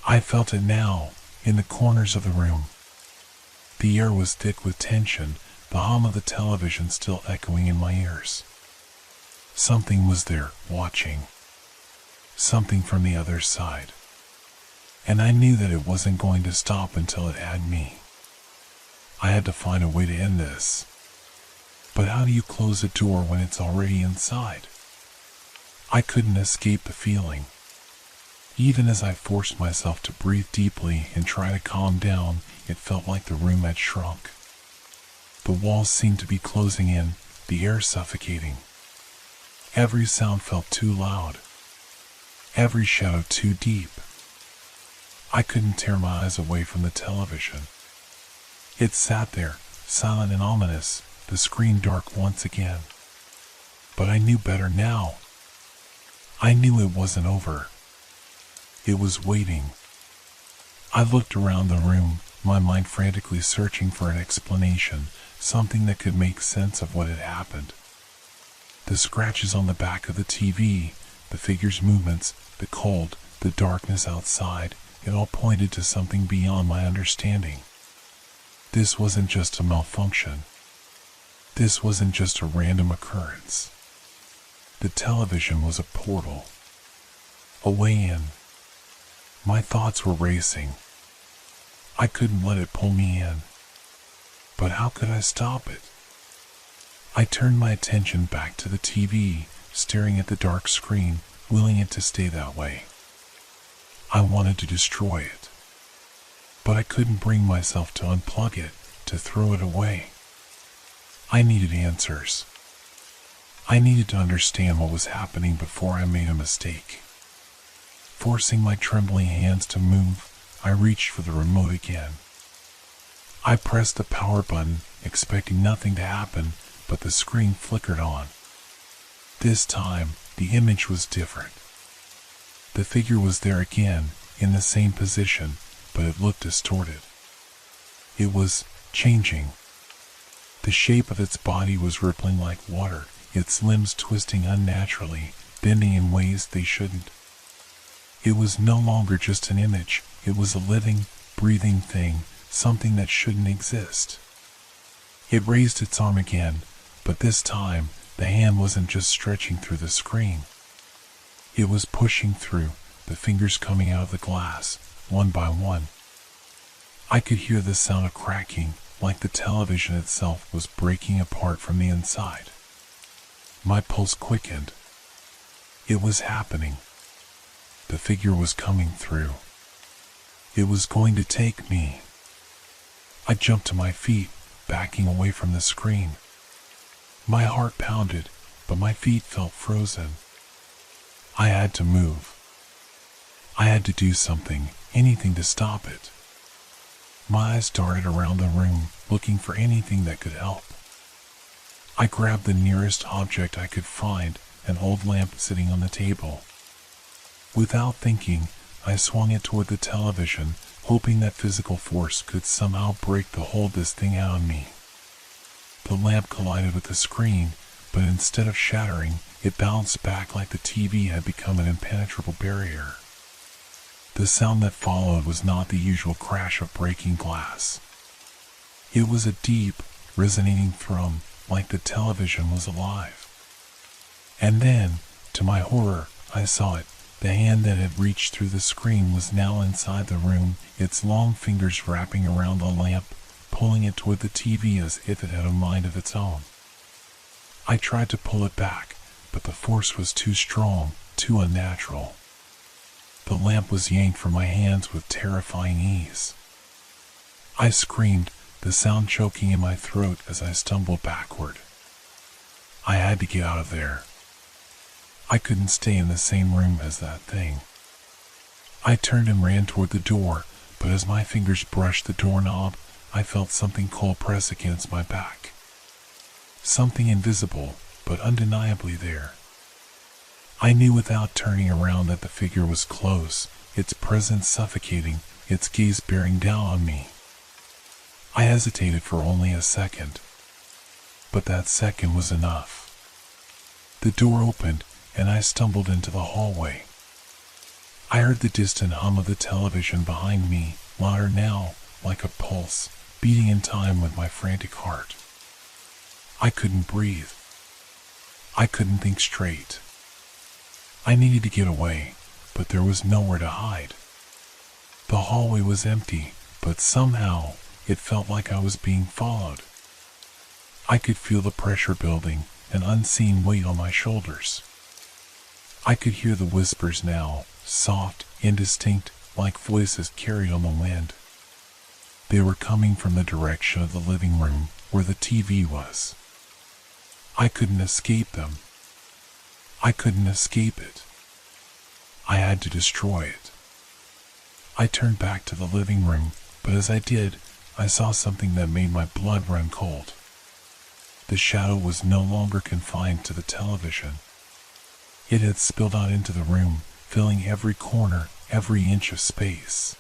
I felt it now, in the corners of the room. The air was thick with tension, the hum of the television still echoing in my ears. Something was there, watching. Something from the other side. And I knew that it wasn't going to stop until it had me. I had to find a way to end this. But how do you close a door when it's already inside? I couldn't escape the feeling. Even as I forced myself to breathe deeply and try to calm down, it felt like the room had shrunk. The walls seemed to be closing in, the air suffocating. Every sound felt too loud. Every shadow too deep. I couldn't tear my eyes away from the television. It sat there, silent and ominous, the screen dark once again. But I knew better now. I knew it wasn't over. It was waiting. I looked around the room, my mind frantically searching for an explanation, something that could make sense of what had happened. The scratches on the back of the TV, the figure's movements, the cold, the darkness outside, it all pointed to something beyond my understanding. This wasn't just a malfunction. This wasn't just a random occurrence. The television was a portal. A way in. My thoughts were racing. I couldn't let it pull me in. But how could I stop it? I turned my attention back to the TV, staring at the dark screen, willing it to stay that way. I wanted to destroy it. But I couldn't bring myself to unplug it, to throw it away. I needed answers. I needed to understand what was happening before I made a mistake. Forcing my trembling hands to move, I reached for the remote again. I pressed the power button, expecting nothing to happen, but the screen flickered on. This time, the image was different. The figure was there again, in the same position, but it looked distorted. It was changing. The shape of its body was rippling like water, its limbs twisting unnaturally, bending in ways they shouldn't. It was no longer just an image, it was a living, breathing thing, something that shouldn't exist. It raised its arm again, but this time, the hand wasn't just stretching through the screen. It was pushing through, the fingers coming out of the glass, one by one. I could hear the sound of cracking, like the television itself was breaking apart from the inside. My pulse quickened. It was happening. The figure was coming through. It was going to take me. I jumped to my feet, backing away from the screen. My heart pounded, but my feet felt frozen. I had to move. I had to do something, anything to stop it. My eyes darted around the room, looking for anything that could help. I grabbed the nearest object I could find, an old lamp sitting on the table. Without thinking, I swung it toward the television, hoping that physical force could somehow break the hold this thing had on me. The lamp collided with the screen, but instead of shattering, it bounced back like the TV had become an impenetrable barrier. The sound that followed was not the usual crash of breaking glass. It was a deep, resonating thrum, like the television was alive. And then, to my horror, I saw it. The hand that had reached through the screen was now inside the room, its long fingers wrapping around the lamp, pulling it toward the TV as if it had a mind of its own. I tried to pull it back, but the force was too strong, too unnatural. The lamp was yanked from my hands with terrifying ease. I screamed, the sound choking in my throat as I stumbled backward. I had to get out of there. I couldn't stay in the same room as that thing. I turned and ran toward the door, but as my fingers brushed the doorknob, I felt something cold press against my back. Something invisible, but undeniably there. I knew without turning around that the figure was close, its presence suffocating, its gaze bearing down on me. I hesitated for only a second, but that second was enough. The door opened, and I stumbled into the hallway. I heard the distant hum of the television behind me, louder now, like a pulse, beating in time with my frantic heart. I couldn't breathe. I couldn't think straight. I needed to get away, but there was nowhere to hide. The hallway was empty, but somehow it felt like I was being followed. I could feel the pressure building, an unseen weight on my shoulders. I could hear the whispers now, soft, indistinct, like voices carried on the wind. They were coming from the direction of the living room, where the TV was. I couldn't escape them. I couldn't escape it. I had to destroy it. I turned back to the living room, but as I did, I saw something that made my blood run cold. The shadow was no longer confined to the television. It had spilled out into the room, filling every corner, every inch of space.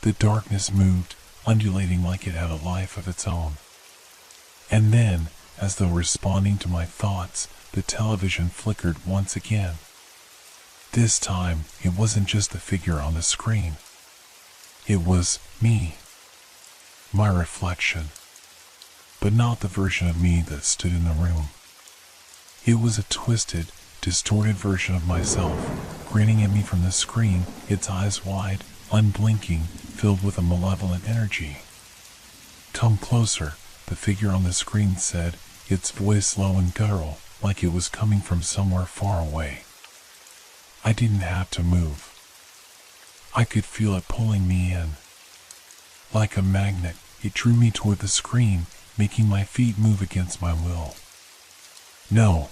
The darkness moved, undulating like it had a life of its own. And then, as though responding to my thoughts, the television flickered once again. This time, it wasn't just the figure on the screen. It was me. My reflection. But not the version of me that stood in the room. It was a twisted, distorted version of myself, grinning at me from the screen, its eyes wide, unblinking, filled with a malevolent energy. "Come closer," the figure on the screen said, its voice low and guttural, like it was coming from somewhere far away. I didn't have to move. I could feel it pulling me in. Like a magnet, it drew me toward the screen, making my feet move against my will. No,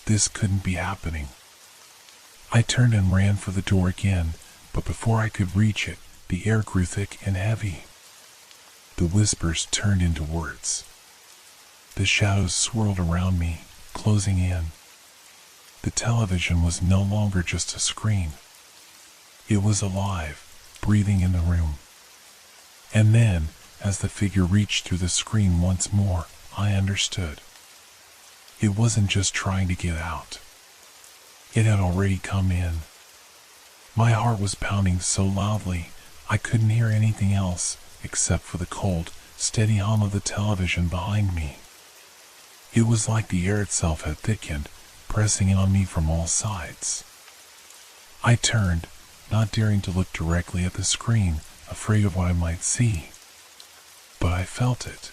this couldn't be happening. I turned and ran for the door again, but before I could reach it, the air grew thick and heavy. The whispers turned into words. The shadows swirled around me, closing in. The television was no longer just a screen. It was alive, breathing in the room. And then, as the figure reached through the screen once more, I understood. It wasn't just trying to get out. It had already come in. My heart was pounding so loudly, I couldn't hear anything else except for the cold, steady hum of the television behind me. It was like the air itself had thickened, pressing in on me from all sides. I turned, not daring to look directly at the screen, afraid of what I might see. But I felt it.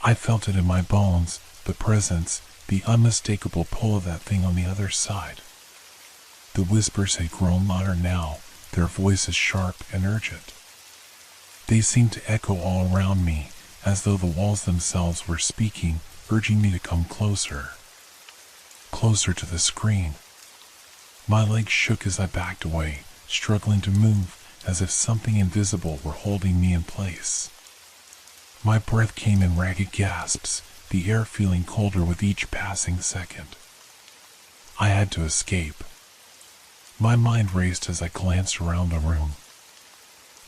I felt it in my bones, the presence, the unmistakable pull of that thing on the other side. The whispers had grown louder now, their voices sharp and urgent. They seemed to echo all around me, as though the walls themselves were speaking, urging me to come closer. Closer to the screen. My legs shook as I backed away, struggling to move, as if something invisible were holding me in place. My breath came in ragged gasps, the air feeling colder with each passing second. I had to escape. My mind raced as I glanced around the room.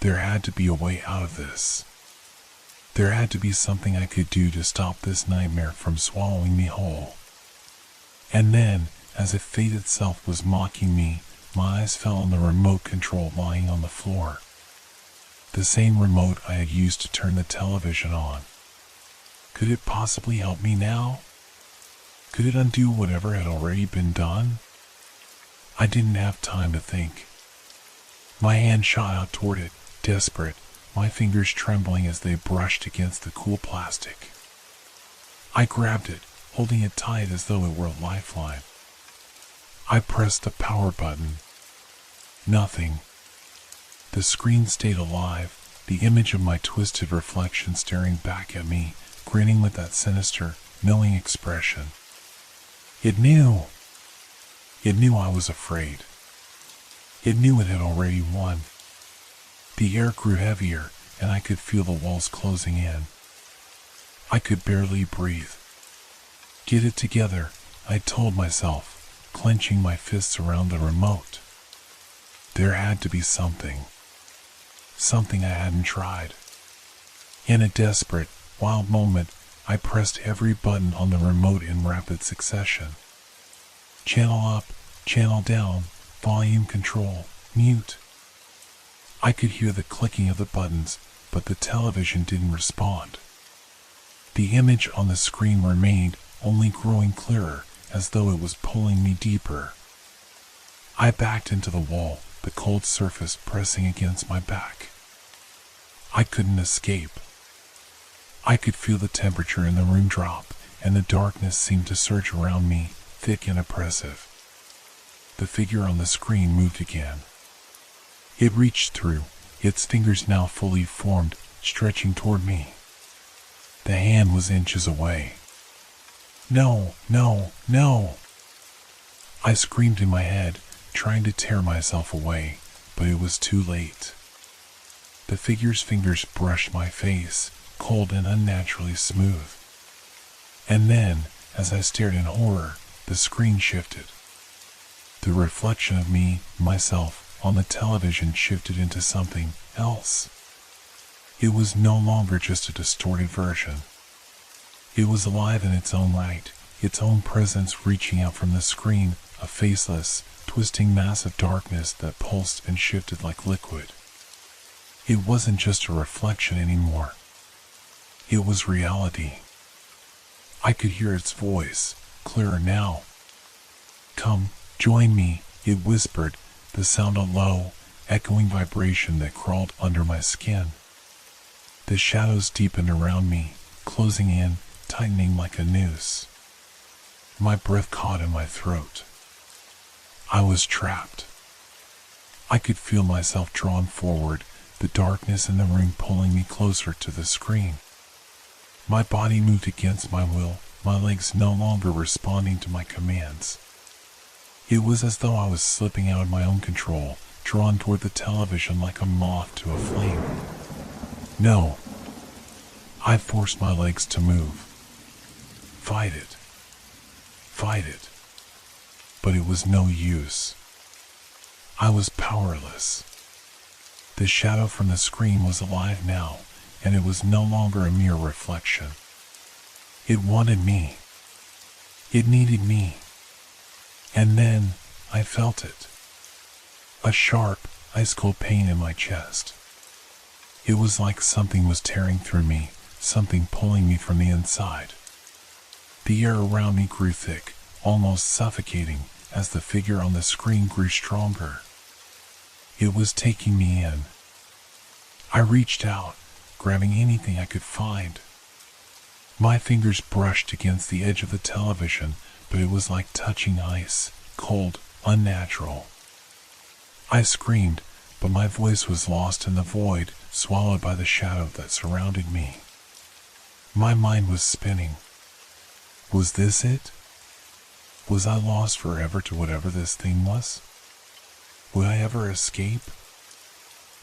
There had to be a way out of this. There had to be something I could do to stop this nightmare from swallowing me whole. And then, as if fate itself was mocking me, my eyes fell on the remote control lying on the floor. The same remote I had used to turn the television on. Could it possibly help me now? Could it undo whatever had already been done? I didn't have time to think. My hand shot out toward it, desperate, my fingers trembling as they brushed against the cool plastic. I grabbed it, holding it tight as though it were a lifeline. I pressed the power button. Nothing. The screen stayed alive, the image of my twisted reflection staring back at me, grinning with that sinister, knowing expression. It knew. It knew I was afraid. It knew it had already won. The air grew heavier, and I could feel the walls closing in. I could barely breathe. Get it together, I told myself, clenching my fists around the remote. There had to be something. Something I hadn't tried. In a desperate, wild moment, I pressed every button on the remote in rapid succession. Channel up, channel down, volume control, mute. I could hear the clicking of the buttons, but the television didn't respond. The image on the screen remained, only growing clearer, as though it was pulling me deeper. I backed into the wall, the cold surface pressing against my back. I couldn't escape. I could feel the temperature in the room drop, and the darkness seemed to surge around me, thick and oppressive. The figure on the screen moved again. It reached through, its fingers now fully formed, stretching toward me. The hand was inches away. No, no, no! I screamed in my head, trying to tear myself away, but it was too late. The figure's fingers brushed my face, cold and unnaturally smooth. And then, as I stared in horror, the screen shifted. The reflection of me, myself, on the television shifted into something else. It was no longer just a distorted version. It was alive in its own right, its own presence reaching out from the screen, a faceless, twisting mass of darkness that pulsed and shifted like liquid. It wasn't just a reflection anymore. It was reality. I could hear its voice, clearer now. "Come, join me," it whispered, the sound a low, echoing vibration that crawled under my skin. The shadows deepened around me, closing in, tightening like a noose. My breath caught in my throat. I was trapped. I could feel myself drawn forward, the darkness in the room pulling me closer to the screen. My body moved against my will, my legs no longer responding to my commands. It was as though I was slipping out of my own control, drawn toward the television like a moth to a flame. No. I forced my legs to move. Fight it. Fight it. But it was no use. I was powerless. The shadow from the screen was alive now, and it was no longer a mere reflection. It wanted me. It needed me. And then I felt it. A sharp, ice-cold pain in my chest. It was like something was tearing through me, something pulling me from the inside. The air around me grew thick, almost suffocating, as the figure on the screen grew stronger. It was taking me in. I reached out, grabbing anything I could find. My fingers brushed against the edge of the television, but it was like touching ice, cold, unnatural. I screamed, but my voice was lost in the void, swallowed by the shadow that surrounded me. My mind was spinning. Was this it? Was I lost forever to whatever this thing was? Would I ever escape?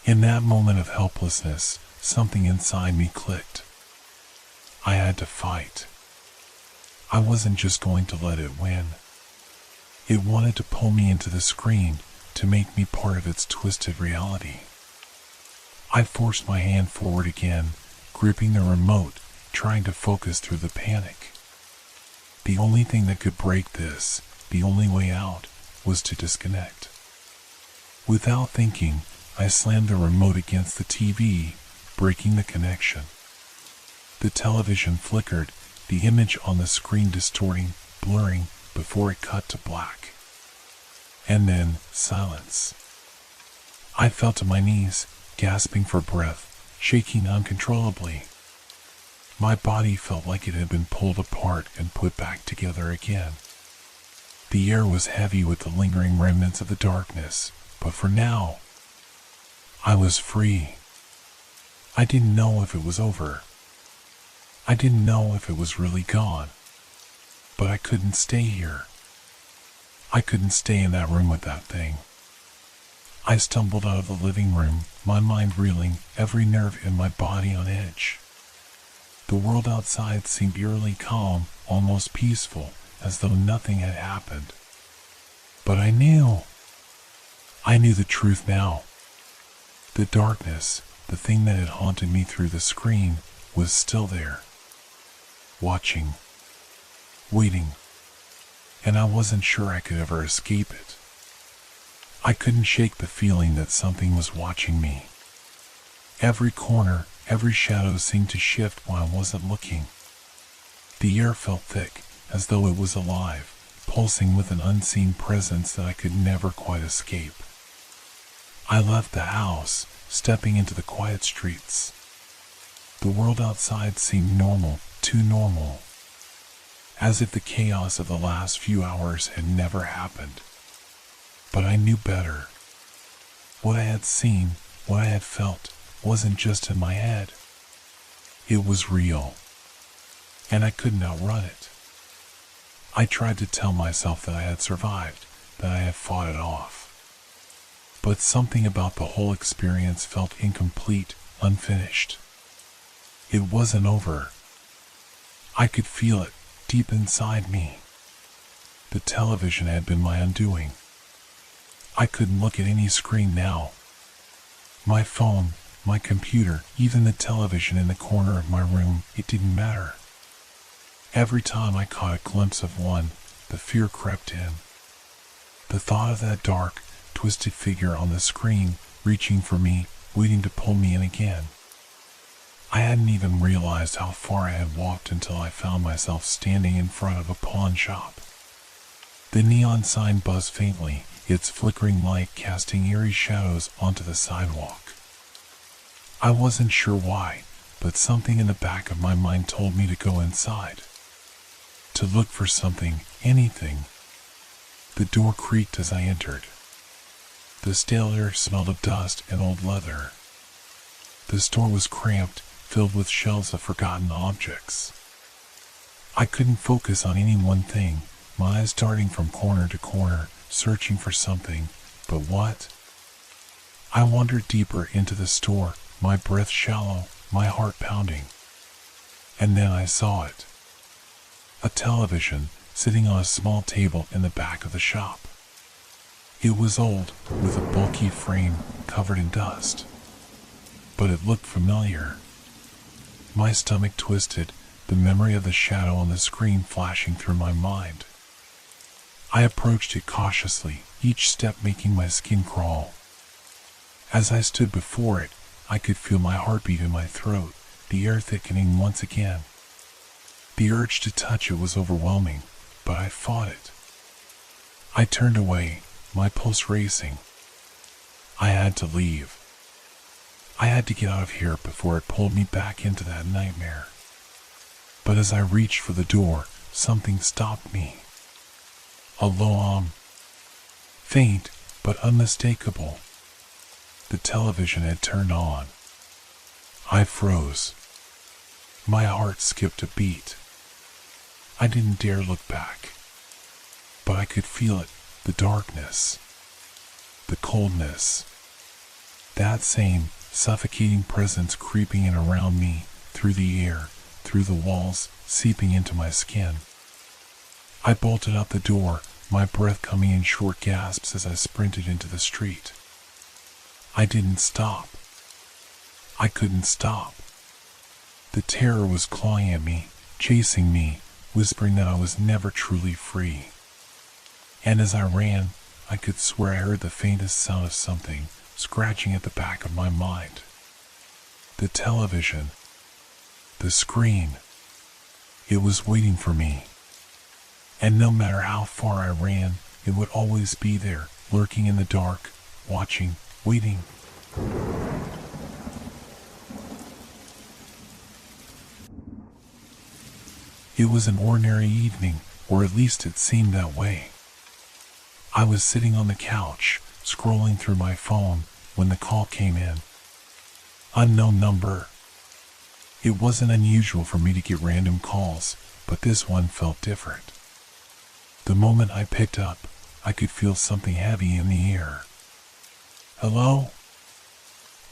In that moment of helplessness, something inside me clicked. I had to fight. I wasn't just going to let it win. It wanted to pull me into the screen, to make me part of its twisted reality. I forced my hand forward again, gripping the remote, trying to focus through the panic. The only thing that could break this, the only way out, was to disconnect. Without thinking, I slammed the remote against the TV, breaking the connection. The television flickered, the image on the screen distorting, blurring, before it cut to black. And then, silence. I fell to my knees, gasping for breath, shaking uncontrollably. My body felt like it had been pulled apart and put back together again. The air was heavy with the lingering remnants of the darkness, but for now, I was free. I didn't know if it was over. I didn't know if it was really gone. But I couldn't stay here. I couldn't stay in that room with that thing. I stumbled out of the living room, my mind reeling, every nerve in my body on edge. The world outside seemed eerily calm, almost peaceful, as though nothing had happened. But I knew the truth now. The darkness, the thing that had haunted me through the screen, was still there. Watching. Waiting. And I wasn't sure I could ever escape it. I couldn't shake the feeling that something was watching me. Every corner, every shadow seemed to shift while I wasn't looking. The air felt thick, as though it was alive, pulsing with an unseen presence that I could never quite escape. I left the house, stepping into the quiet streets. The world outside seemed normal, too normal. As if the chaos of the last few hours had never happened. But I knew better. What I had seen, what I had felt, wasn't just in my head. It was real. And I couldn't outrun it. I tried to tell myself that I had survived, that I had fought it off. But something about the whole experience felt incomplete, unfinished. It wasn't over. I could feel it deep inside me. The television had been my undoing. I couldn't look at any screen now. My phone, my computer, even the television in the corner of my room, it didn't matter. Every time I caught a glimpse of one, the fear crept in. The thought of that dark, twisted figure on the screen, reaching for me, waiting to pull me in again. I hadn't even realized how far I had walked until I found myself standing in front of a pawn shop. The neon sign buzzed faintly, its flickering light casting eerie shadows onto the sidewalk. I wasn't sure why, but something in the back of my mind told me to go inside. To look for something, anything. The door creaked as I entered. The stale air smelled of dust and old leather. The store was cramped, filled with shelves of forgotten objects. I couldn't focus on any one thing, my eyes darting from corner to corner, searching for something, but what? I wandered deeper into the store, my breath shallow, my heart pounding. And then I saw it. A television, sitting on a small table in the back of the shop. It was old, with a bulky frame covered in dust. But it looked familiar. My stomach twisted, the memory of the shadow on the screen flashing through my mind. I approached it cautiously, each step making my skin crawl. As I stood before it, I could feel my heartbeat in my throat, the air thickening once again. The urge to touch it was overwhelming, but I fought it. I turned away, my pulse racing. I had to leave. I had to get out of here before it pulled me back into that nightmare. But as I reached for the door, something stopped me. A low faint but unmistakable. The television had turned on. I froze. My heart skipped a beat. I didn't dare look back. But I could feel it, the darkness, the coldness. That same suffocating presence creeping in around me, through the air, through the walls, seeping into my skin. I bolted out the door, my breath coming in short gasps as I sprinted into the street. I didn't stop. I couldn't stop. The terror was clawing at me, chasing me, whispering that I was never truly free. And as I ran, I could swear I heard the faintest sound of something scratching at the back of my mind. The television. The screen. It was waiting for me. And no matter how far I ran, it would always be there, lurking in the dark, watching, waiting. It was an ordinary evening, or at least it seemed that way. I was sitting on the couch, scrolling through my phone, when the call came in. Unknown number. It wasn't unusual for me to get random calls, but this one felt different. The moment I picked up, I could feel something heavy in the air. "Hello?"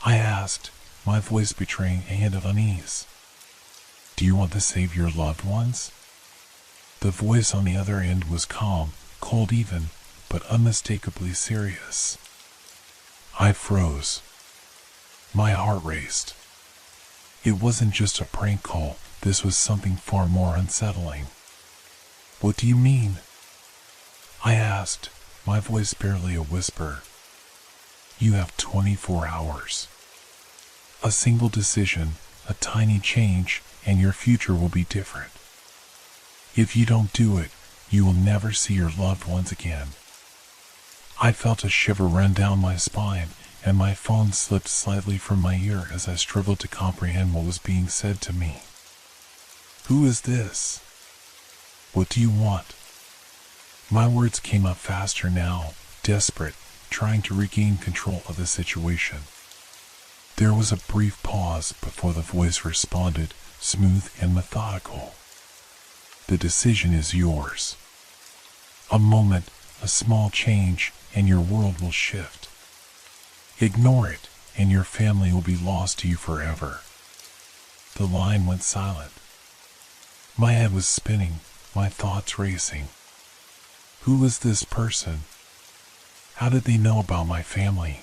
I asked, my voice betraying a hint of unease. "Do you want to save your loved ones?" The voice on the other end was calm, cold even, but unmistakably serious. I froze. My heart raced. It wasn't just a prank call, this was something far more unsettling. "What do you mean?" I asked, my voice barely a whisper. "You have 24 hours. A single decision, a tiny change, and your future will be different. If you don't do it, you will never see your loved ones again." I felt a shiver run down my spine, and my phone slipped slightly from my ear as I struggled to comprehend what was being said to me. "Who is this? What do you want?" My words came up faster now, desperate, trying to regain control of the situation. There was a brief pause before the voice responded, smooth and methodical. The decision is yours. A moment, a small change, and your world will shift. Ignore it, and your family will be lost to you forever. The line went silent. My head was spinning, my thoughts racing. Who was this person? How did they know about my family?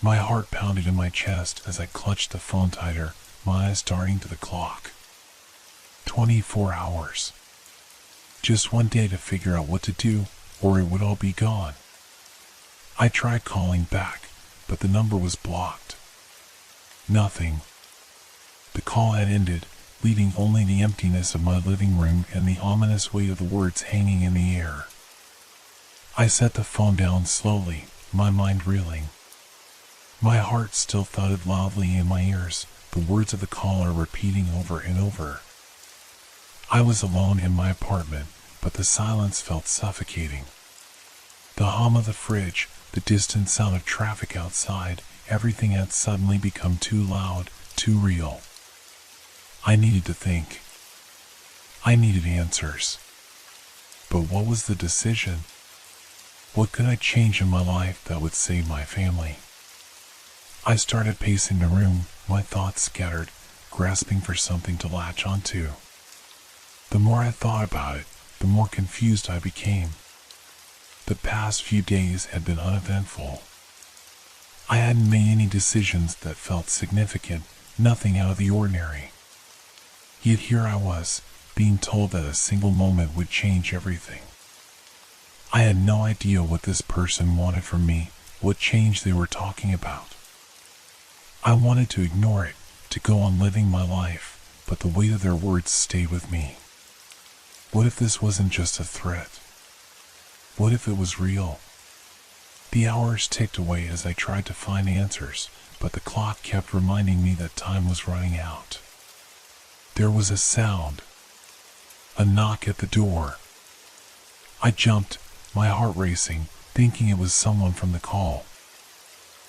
My heart pounded in my chest as I clutched the phone tighter, my eyes darting to the clock. 24 hours. Just one day to figure out what to do, or it would all be gone. I tried calling back, but the number was blocked. Nothing. The call had ended, leaving only the emptiness of my living room and the ominous weight of the words hanging in the air. I set the phone down slowly, my mind reeling. My heart still thudded loudly in my ears, the words of the caller repeating over and over. I was alone in my apartment, but the silence felt suffocating. The hum of the fridge, the distant sound of traffic outside, everything had suddenly become too loud, too real. I needed to think. I needed answers. But what was the decision? What could I change in my life that would save my family? I started pacing the room, my thoughts scattered, grasping for something to latch onto. The more I thought about it, the more confused I became. The past few days had been uneventful. I hadn't made any decisions that felt significant, nothing out of the ordinary. Yet here I was, being told that a single moment would change everything. I had no idea what this person wanted from me, what change they were talking about. I wanted to ignore it, to go on living my life, but the weight of their words stayed with me. What if this wasn't just a threat? What if it was real? The hours ticked away as I tried to find answers, but the clock kept reminding me that time was running out. There was a sound. A knock at the door. I jumped, my heart racing, thinking it was someone from the call.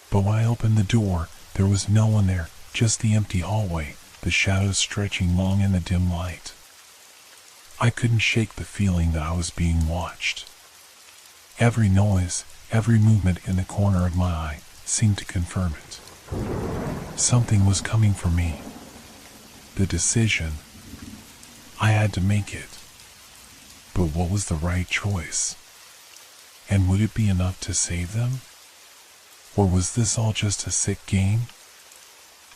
But when I opened the door, there was no one there, just the empty hallway, the shadows stretching long in the dim light. I couldn't shake the feeling that I was being watched. Every noise, every movement in the corner of my eye seemed to confirm it. Something was coming for me. The decision. I had to make it. But what was the right choice? And would it be enough to save them? Or was this all just a sick game?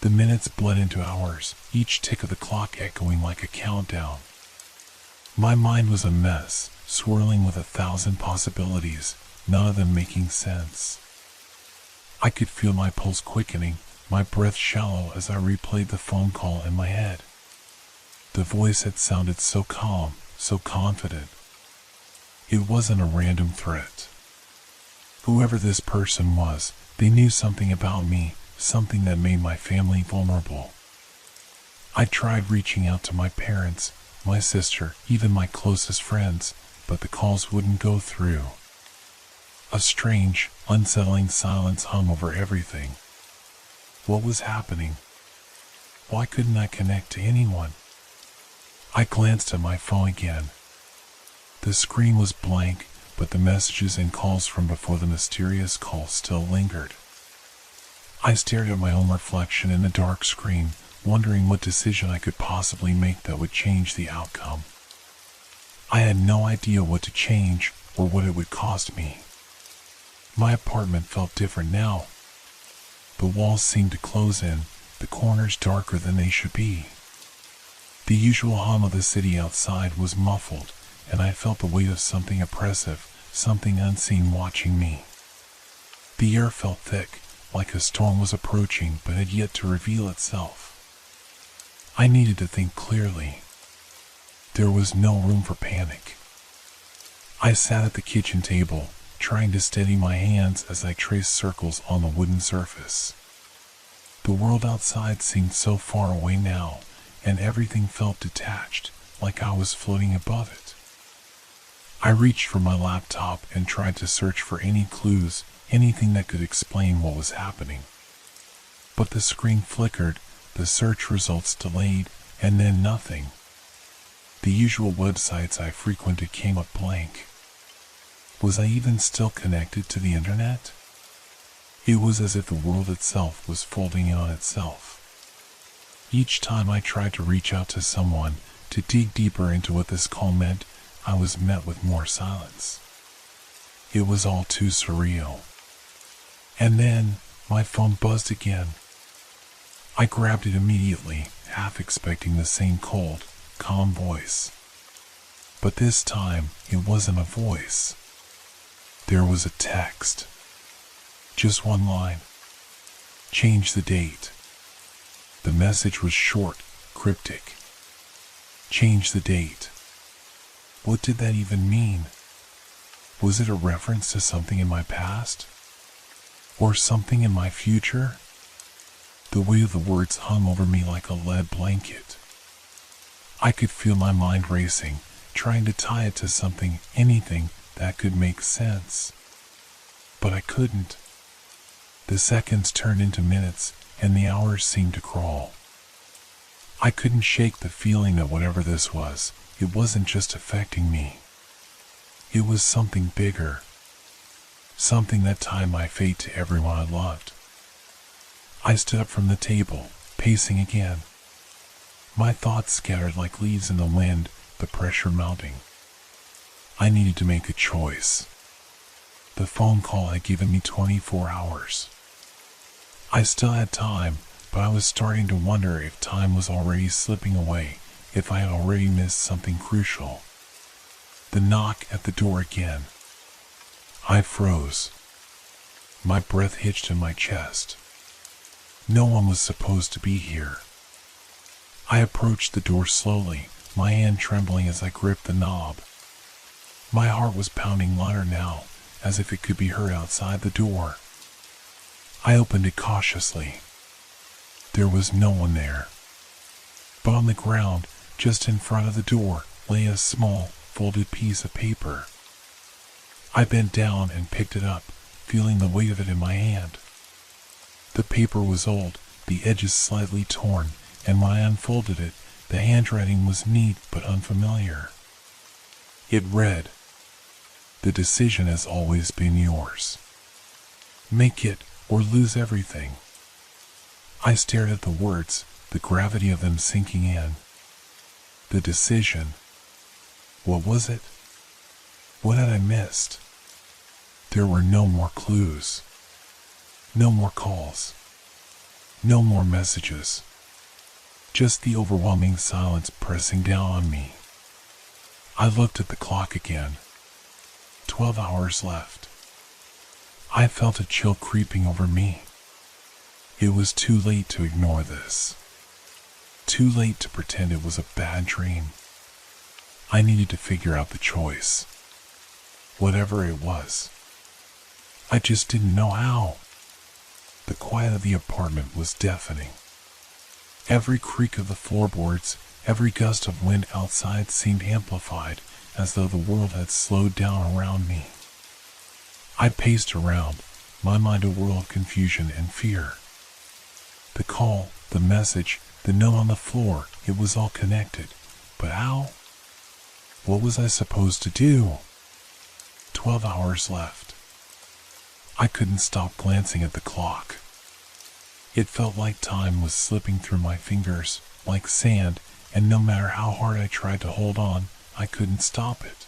The minutes bled into hours, each tick of the clock echoing like a countdown. My mind was a mess, swirling with 1,000 possibilities, none of them making sense. I could feel my pulse quickening, my breath shallow as I replayed the phone call in my head. The voice had sounded so calm, so confident. It wasn't a random threat. Whoever this person was, they knew something about me, something that made my family vulnerable. I tried reaching out to my parents, my sister, even my closest friends, but the calls wouldn't go through. A strange, unsettling silence hung over everything. What was happening? Why couldn't I connect to anyone? I glanced at my phone again. The screen was blank, but the messages and calls from before the mysterious call still lingered. I stared at my own reflection in the dark screen, wondering what decision I could possibly make that would change the outcome. I had no idea what to change or what it would cost me. My apartment felt different now. The walls seemed to close in, the corners darker than they should be. The usual hum of the city outside was muffled, and I felt the weight of something oppressive, something unseen watching me. The air felt thick, like a storm was approaching but had yet to reveal itself. I needed to think clearly. There was no room for panic. I sat at the kitchen table, trying to steady my hands as I traced circles on the wooden surface. The world outside seemed so far away now, and everything felt detached, like I was floating above it. I reached for my laptop and tried to search for any clues, anything that could explain what was happening. But the screen flickered, the search results delayed, and then nothing. The usual websites I frequented came up blank. Was I even still connected to the internet? It was as if the world itself was folding in on itself. Each time I tried to reach out to someone, to dig deeper into what this call meant, I was met with more silence. It was all too surreal. And then, my phone buzzed again. I grabbed it immediately, half expecting the same cold, calm voice. But this time, it wasn't a voice. There was a text. Just one line. Change the date. The message was short, cryptic. Change the date. What did that even mean? Was it a reference to something in my past? Or something in my future? The weight of the words hung over me like a lead blanket. I could feel my mind racing, trying to tie it to something, anything that could make sense. But I couldn't. The seconds turned into minutes, and the hours seemed to crawl. I couldn't shake the feeling that whatever this was, it wasn't just affecting me. It was something bigger. Something that tied my fate to everyone I loved. I stood up from the table, pacing again. My thoughts scattered like leaves in the wind, the pressure mounting. I needed to make a choice. The phone call had given me 24 hours. I still had time, but I was starting to wonder if time was already slipping away, if I had already missed something crucial. The knock at the door again. I froze. My breath hitched in my chest. No one was supposed to be here. I approached the door slowly, my hand trembling as I gripped the knob. My heart was pounding louder now, as if it could be heard outside the door. I opened it cautiously. There was no one there. But on the ground, just in front of the door, lay a small, folded piece of paper. I bent down and picked it up, feeling the weight of it in my hand. The paper was old, the edges slightly torn, and when I unfolded it, the handwriting was neat but unfamiliar. It read, "The decision has always been yours. Make it or lose everything." I stared at the words, the gravity of them sinking in. The decision. What was it? What had I missed? There were no more clues. No more calls. No more messages. Just the overwhelming silence pressing down on me. I looked at the clock again. 12 hours left. I felt a chill creeping over me. It was too late to ignore this. Too late to pretend it was a bad dream. I needed to figure out the choice. Whatever it was. I just didn't know how. The quiet of the apartment was deafening. Every creak of the floorboards, every gust of wind outside seemed amplified, as though the world had slowed down around me. I paced around, my mind a whirl of confusion and fear. The call, the message, the note on the floor, it was all connected. But how? What was I supposed to do? 12 hours left. I couldn't stop glancing at the clock. It felt like time was slipping through my fingers, like sand, and no matter how hard I tried to hold on, I couldn't stop it.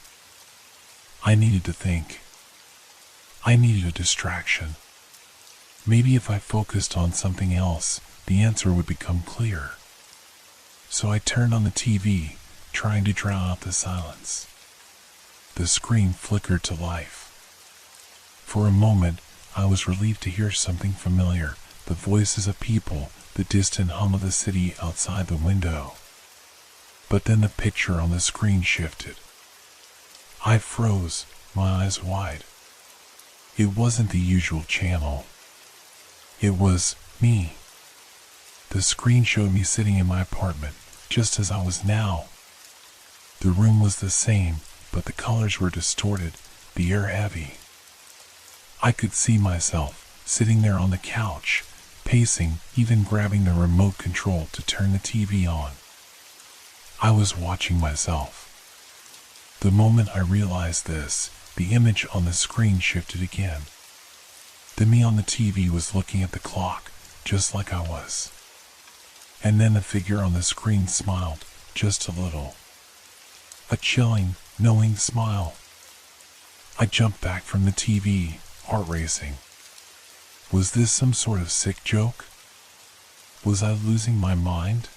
I needed to think. I needed a distraction. Maybe if I focused on something else, the answer would become clear. So I turned on the TV, trying to drown out the silence. The screen flickered to life. For a moment, I was relieved to hear something familiar, the voices of people, the distant hum of the city outside the window. But then the picture on the screen shifted. I froze, my eyes wide. It wasn't the usual channel. It was me. The screen showed me sitting in my apartment, just as I was now. The room was the same, but the colors were distorted, the air heavy. I could see myself sitting there on the couch, pacing, even grabbing the remote control to turn the TV on. I was watching myself. The moment I realized this, the image on the screen shifted again. The me on the TV was looking at the clock, just like I was. And then the figure on the screen smiled, just a little. A chilling, knowing smile. I jumped back from the TV, heart racing. Was this some sort of sick joke? Was I losing my mind?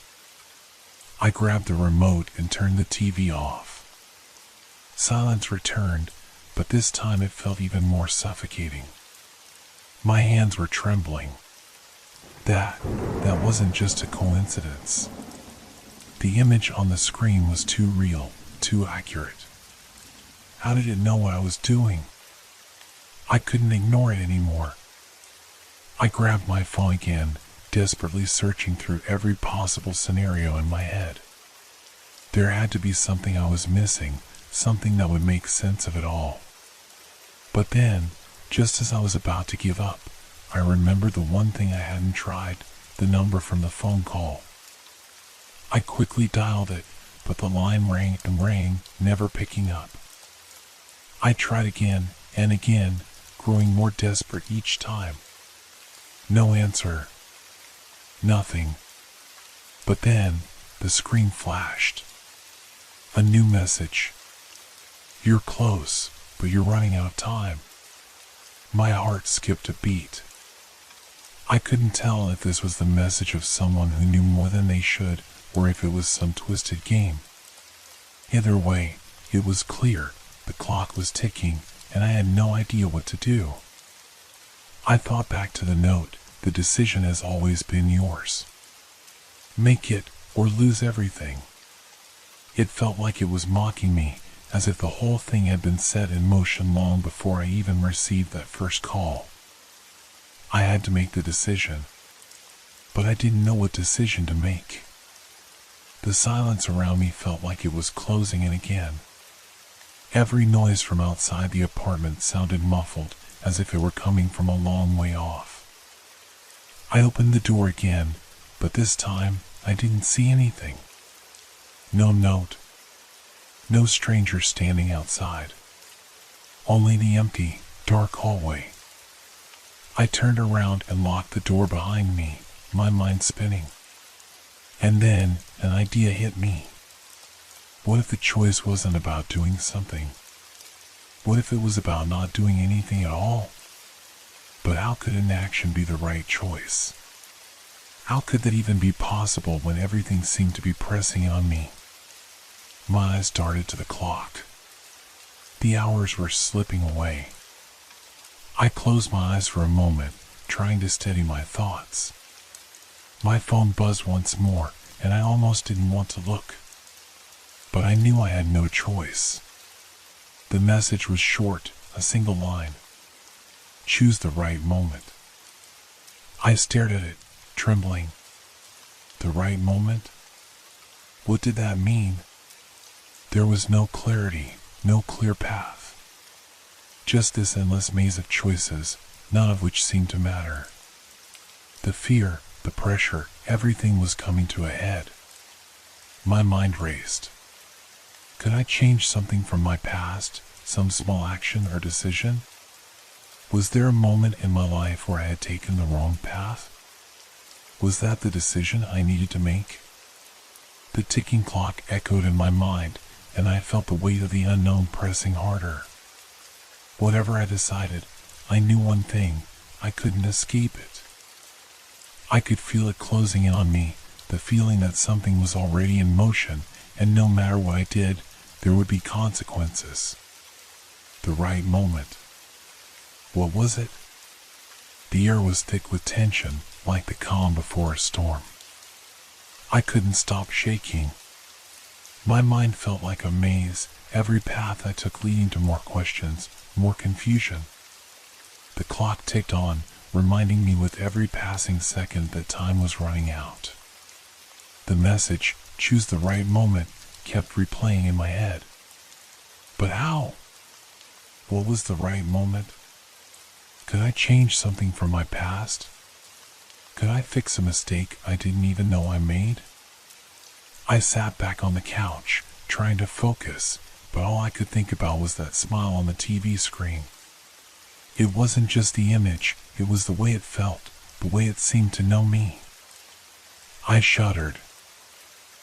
I grabbed the remote and turned the TV off. Silence returned, but this time it felt even more suffocating. My hands were trembling. That wasn't just a coincidence. The image on the screen was too real, too accurate. How did it know what I was doing? I couldn't ignore it anymore. I grabbed my phone again, desperately searching through every possible scenario in my head. There had to be something I was missing, something that would make sense of it all. But then, just as I was about to give up, I remembered the one thing I hadn't tried, the number from the phone call. I quickly dialed it, but the line rang and rang, never picking up. I tried again and again, growing more desperate each time. No answer. Nothing. But then, the screen flashed. A new message. You're close, but you're running out of time. My heart skipped a beat. I couldn't tell if this was the message of someone who knew more than they should, or if it was some twisted game. Either way, it was clear. The clock was ticking, and I had no idea what to do. I thought back to the note. The decision has always been yours. Make it or lose everything. It felt like it was mocking me, as if the whole thing had been set in motion long before I even received that first call. I had to make the decision, but I didn't know what decision to make. The silence around me felt like it was closing in again. Every noise from outside the apartment sounded muffled, as if it were coming from a long way off. I opened the door again, but this time I didn't see anything. No note. No stranger standing outside. Only the empty, dark hallway. I turned around and locked the door behind me, my mind spinning. And then an idea hit me. What if the choice wasn't about doing something? What if it was about not doing anything at all? But how could inaction be the right choice? How could that even be possible when everything seemed to be pressing on me? My eyes darted to the clock. The hours were slipping away. I closed my eyes for a moment, trying to steady my thoughts. My phone buzzed once more, and I almost didn't want to look. But I knew I had no choice. The message was short, a single line. Choose the right moment. I stared at it, trembling. The right moment? What did that mean? There was no clarity, no clear path. Just this endless maze of choices, none of which seemed to matter. The fear, the pressure, everything was coming to a head. My mind raced. Could I change something from my past, some small action or decision? Was there a moment in my life where I had taken the wrong path? Was that the decision I needed to make? The ticking clock echoed in my mind, and I felt the weight of the unknown pressing harder. Whatever I decided, I knew one thing: I couldn't escape it. I could feel it closing in on me, the feeling that something was already in motion, and no matter what I did, there would be consequences. The right moment. What was it? The air was thick with tension, like the calm before a storm. I couldn't stop shaking. My mind felt like a maze, every path I took leading to more questions, more confusion. The clock ticked on, reminding me with every passing second that time was running out. The message, choose the right moment, kept replaying in my head. But how? What was the right moment? Could I change something from my past? Could I fix a mistake I didn't even know I made? I sat back on the couch, trying to focus, but all I could think about was that smile on the TV screen. It wasn't just the image, it was the way it felt, the way it seemed to know me. I shuddered.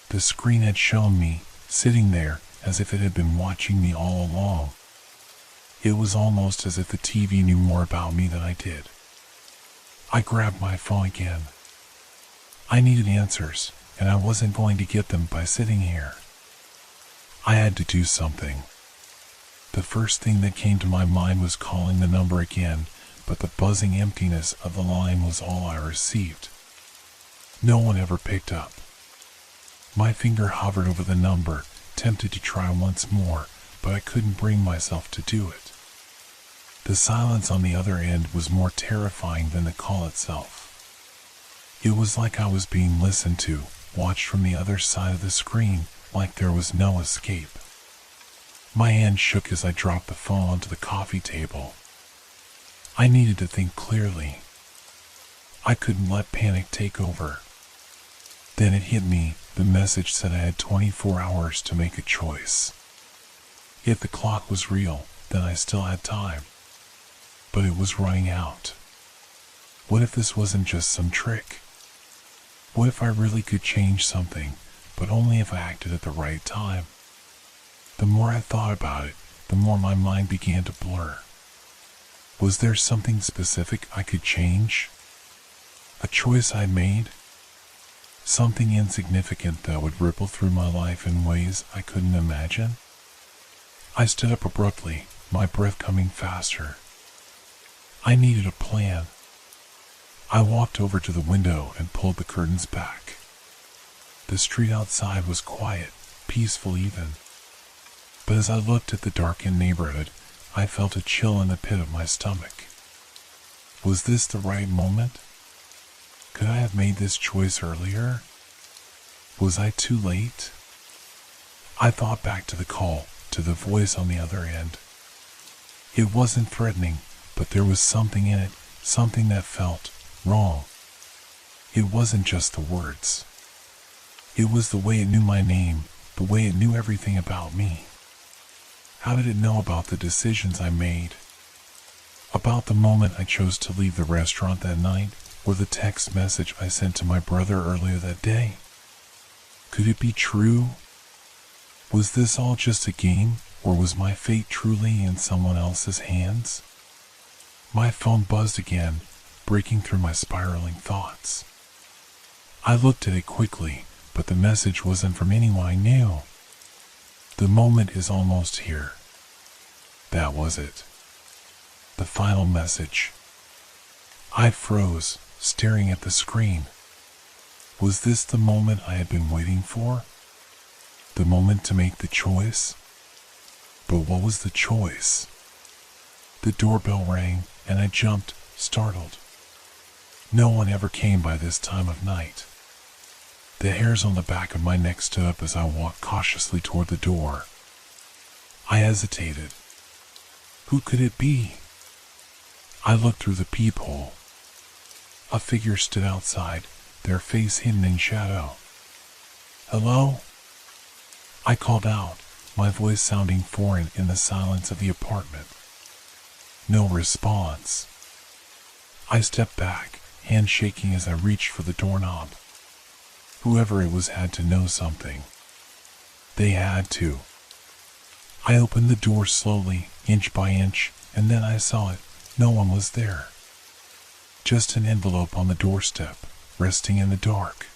The screen had shown me, sitting there, as if it had been watching me all along. It was almost as if the TV knew more about me than I did. I grabbed my phone again. I needed answers, and I wasn't going to get them by sitting here. I had to do something. The first thing that came to my mind was calling the number again, but the buzzing emptiness of the line was all I received. No one ever picked up. My finger hovered over the number, tempted to try once more, but I couldn't bring myself to do it. The silence on the other end was more terrifying than the call itself. It was like I was being listened to, watched from the other side of the screen, like there was no escape. My hand shook as I dropped the phone onto the coffee table. I needed to think clearly. I couldn't let panic take over. Then it hit me, the message said I had 24 hours to make a choice. If the clock was real, then I still had time. But it was running out. What if this wasn't just some trick? What if I really could change something, but only if I acted at the right time? The more I thought about it, the more my mind began to blur. Was there something specific I could change? A choice I made? Something insignificant that would ripple through my life in ways I couldn't imagine? I stood up abruptly, my breath coming faster. I needed a plan. I walked over to the window and pulled the curtains back. The street outside was quiet, peaceful even. But as I looked at the darkened neighborhood, I felt a chill in the pit of my stomach. Was this the right moment? Could I have made this choice earlier? Was I too late? I thought back to the call, to the voice on the other end. It wasn't threatening, but there was something in it, something that felt wrong. It wasn't just the words. It was the way it knew my name, the way it knew everything about me. How did it know about the decisions I made? About the moment I chose to leave the restaurant that night, or the text message I sent to my brother earlier that day? Could it be true? Was this all just a game, or was my fate truly in someone else's hands? My phone buzzed again, breaking through my spiraling thoughts. I looked at it quickly, but the message wasn't from anyone I knew. The moment is almost here. That was it. The final message. I froze, staring at the screen. Was this the moment I had been waiting for? The moment to make the choice? But what was the choice? The doorbell rang, and I jumped, startled. No one ever came by this time of night. The hairs on the back of my neck stood up as I walked cautiously toward the door. I hesitated. Who could it be? I looked through the peephole. A figure stood outside, their face hidden in shadow. Hello? I called out, my voice sounding foreign in the silence of the apartment. No response. I stepped back, hand shaking as I reached for the doorknob. Whoever it was had to know something. They had to. I opened the door slowly, inch by inch, and then I saw it. No one was there. Just an envelope on the doorstep, resting in the dark.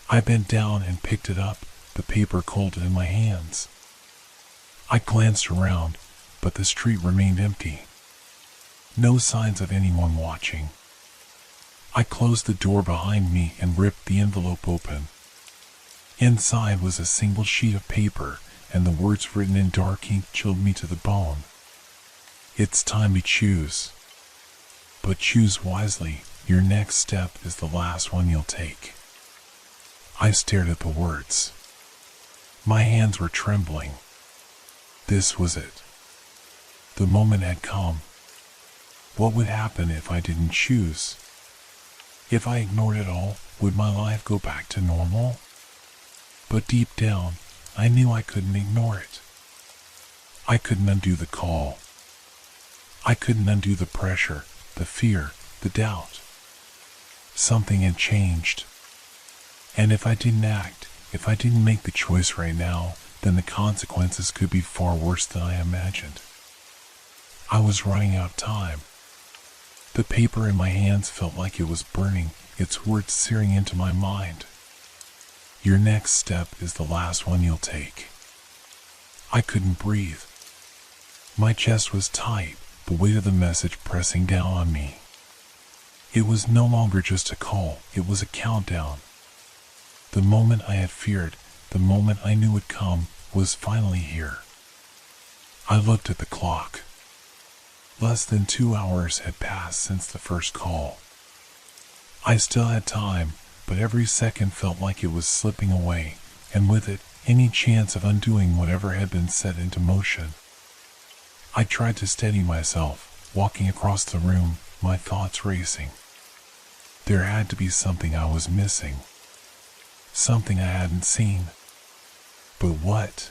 I bent down and picked it up, the paper cold in my hands. I glanced around, but the street remained empty. No signs of anyone watching. I closed the door behind me and ripped the envelope open. Inside was a single sheet of paper, and the words written in dark ink chilled me to the bone. It's time to choose. But choose wisely. Your next step is the last one you'll take. I stared at the words. My hands were trembling. This was it. The moment had come. What would happen if I didn't choose? If I ignored it all, would my life go back to normal? But deep down, I knew I couldn't ignore it. I couldn't undo the call. I couldn't undo the pressure, the fear, the doubt. Something had changed. And if I didn't act, if I didn't make the choice right now, then the consequences could be far worse than I imagined. I was running out of time. The paper in my hands felt like it was burning, its words searing into my mind. Your next step is the last one you'll take. I couldn't breathe. My chest was tight, the weight of the message pressing down on me. It was no longer just a call, it was a countdown. The moment I had feared, the moment I knew would come, was finally here. I looked at the clock. Less than 2 hours had passed since the first call. I still had time, but every second felt like it was slipping away, and with it, any chance of undoing whatever had been set into motion. I tried to steady myself, walking across the room, my thoughts racing. There had to be something I was missing. Something I hadn't seen. But what?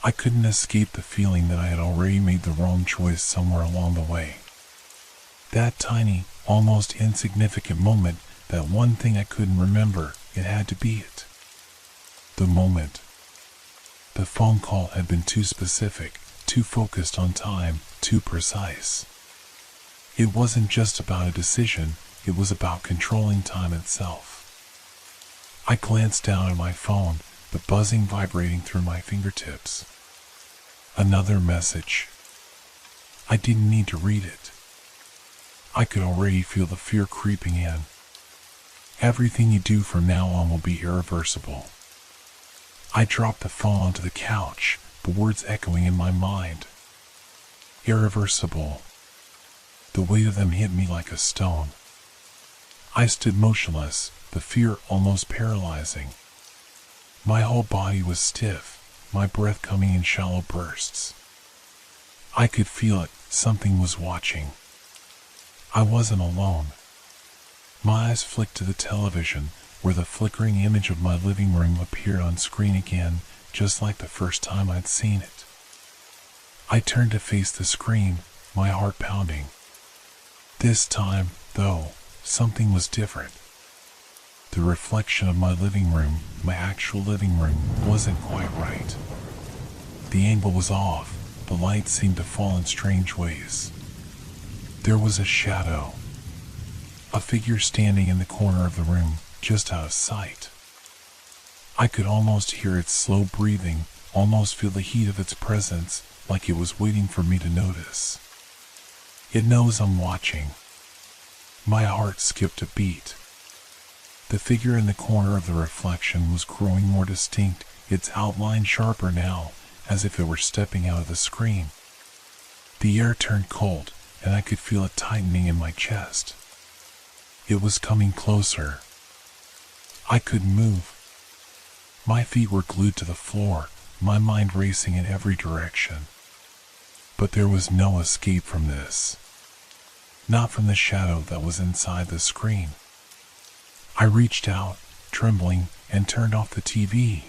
I couldn't escape the feeling that I had already made the wrong choice somewhere along the way. That tiny, almost insignificant moment, that one thing I couldn't remember, it had to be it. The moment. The phone call had been too specific, too focused on time, too precise. It wasn't just about a decision, it was about controlling time itself. I glanced down at my phone, the buzzing vibrating through my fingertips. Another message. I didn't need to read it. I could already feel the fear creeping in. Everything you do from now on will be irreversible. I dropped the phone onto the couch, the words echoing in my mind. Irreversible. The weight of them hit me like a stone. I stood motionless, the fear almost paralyzing. My whole body was stiff, my breath coming in shallow bursts. I could feel it, something was watching. I wasn't alone. My eyes flicked to the television, where the flickering image of my living room appeared on screen again, just like the first time I'd seen it. I turned to face the screen, my heart pounding. This time, though, something was different. The reflection of my living room, my actual living room, wasn't quite right. The angle was off, the light seemed to fall in strange ways. There was a shadow. A figure standing in the corner of the room, just out of sight. I could almost hear its slow breathing, almost feel the heat of its presence, like it was waiting for me to notice. It knows I'm watching. My heart skipped a beat. The figure in the corner of the reflection was growing more distinct, its outline sharper now, as if it were stepping out of the screen. The air turned cold, and I could feel it tightening in my chest. It was coming closer. I couldn't move. My feet were glued to the floor, my mind racing in every direction. But there was no escape from this. Not from the shadow that was inside the screen. I reached out, trembling, and turned off the TV.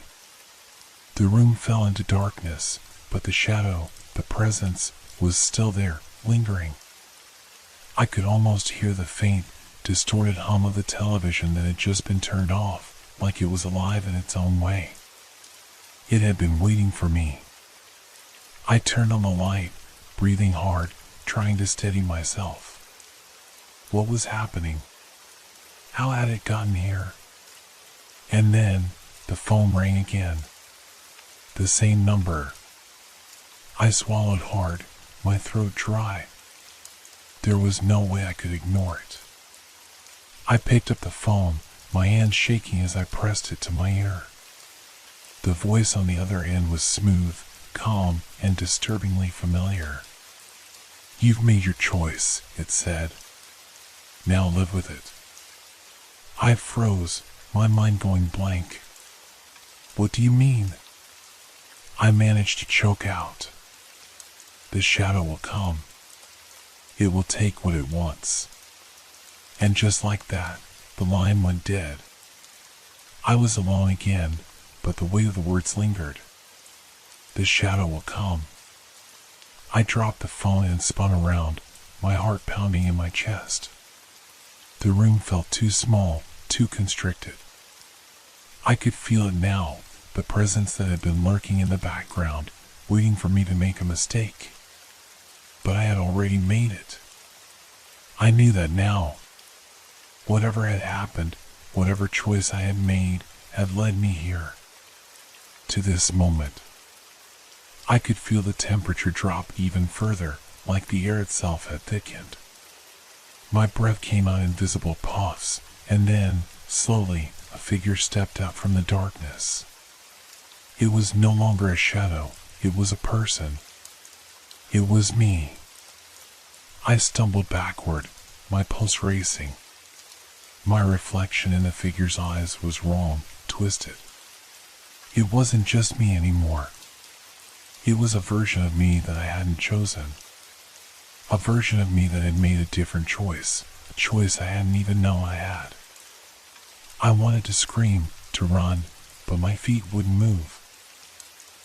The room fell into darkness, but the shadow, the presence, was still there, lingering. I could almost hear the faint, distorted hum of the television that had just been turned off, like it was alive in its own way. It had been waiting for me. I turned on the light, breathing hard, trying to steady myself. What was happening? How had it gotten here? And then, the phone rang again. The same number. I swallowed hard, my throat dry. There was no way I could ignore it. I picked up the phone, my hand shaking as I pressed it to my ear. The voice on the other end was smooth, calm, and disturbingly familiar. "You've made your choice," it said. "Now live with it." I froze, my mind going blank. "What do you mean?" I managed to choke out. The shadow will come. It will take what it wants. And just like that, the line went dead. I was alone again, but the weight of the words lingered. The shadow will come. I dropped the phone and spun around, my heart pounding in my chest. The room felt too small, too constricted. I could feel it now, the presence that had been lurking in the background, waiting for me to make a mistake. But I had already made it. I knew that now. Whatever had happened, whatever choice I had made, had led me here. To this moment. I could feel the temperature drop even further, like the air itself had thickened. My breath came out in visible puffs, and then, slowly, a figure stepped out from the darkness. It was no longer a shadow, it was a person. It was me. I stumbled backward, my pulse racing. My reflection in the figure's eyes was wrong, twisted. It wasn't just me anymore. It was a version of me that I hadn't chosen. A version of me that had made a different choice, a choice I hadn't even known I had. I wanted to scream, to run, but my feet wouldn't move.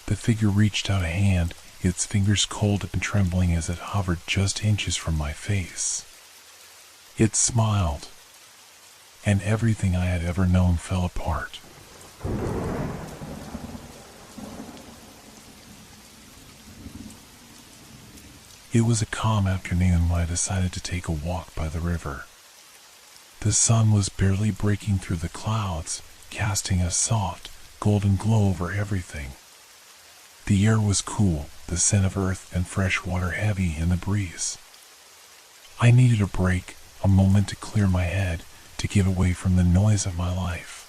The figure reached out a hand, its fingers cold and trembling as it hovered just inches from my face. It smiled, and everything I had ever known fell apart. It was a calm afternoon when I decided to take a walk by the river. The sun was barely breaking through the clouds, casting a soft, golden glow over everything. The air was cool, the scent of earth and fresh water heavy in the breeze. I needed a break, a moment to clear my head, to get away from the noise of my life.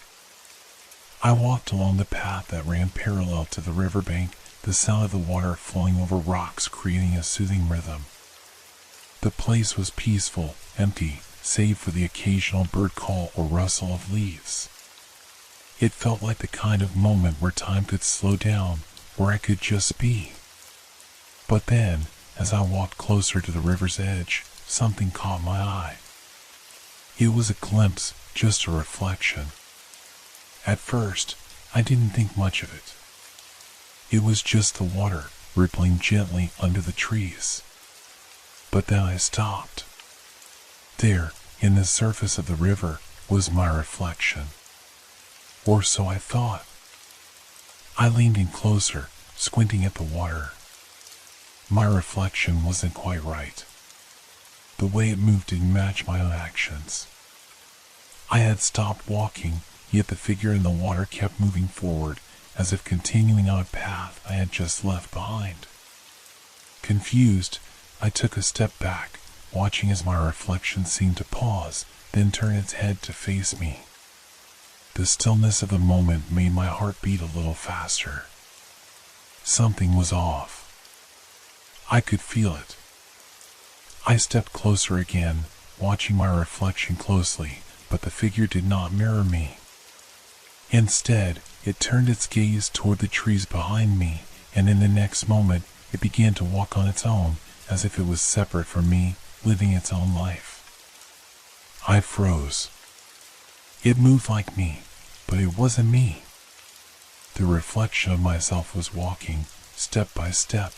I walked along the path that ran parallel to the riverbank, the sound of the water flowing over rocks creating a soothing rhythm. The place was peaceful, empty, save for the occasional bird call or rustle of leaves. It felt like the kind of moment where time could slow down, where I could just be. But then, as I walked closer to the river's edge, something caught my eye. It was a glimpse, just a reflection. At first, I didn't think much of it. It was just the water, rippling gently under the trees. But then I stopped. There, in the surface of the river, was my reflection. Or so I thought. I leaned in closer, squinting at the water. My reflection wasn't quite right. The way it moved didn't match my own actions. I had stopped walking, yet the figure in the water kept moving forward, as if continuing on a path I had just left behind. Confused, I took a step back, watching as my reflection seemed to pause, then turn its head to face me. The stillness of the moment made my heart beat a little faster. Something was off. I could feel it. I stepped closer again, watching my reflection closely, but the figure did not mirror me. Instead, it turned its gaze toward the trees behind me, and in the next moment, it began to walk on its own, as if it was separate from me, living its own life. I froze. It moved like me, but it wasn't me. The reflection of myself was walking, step by step,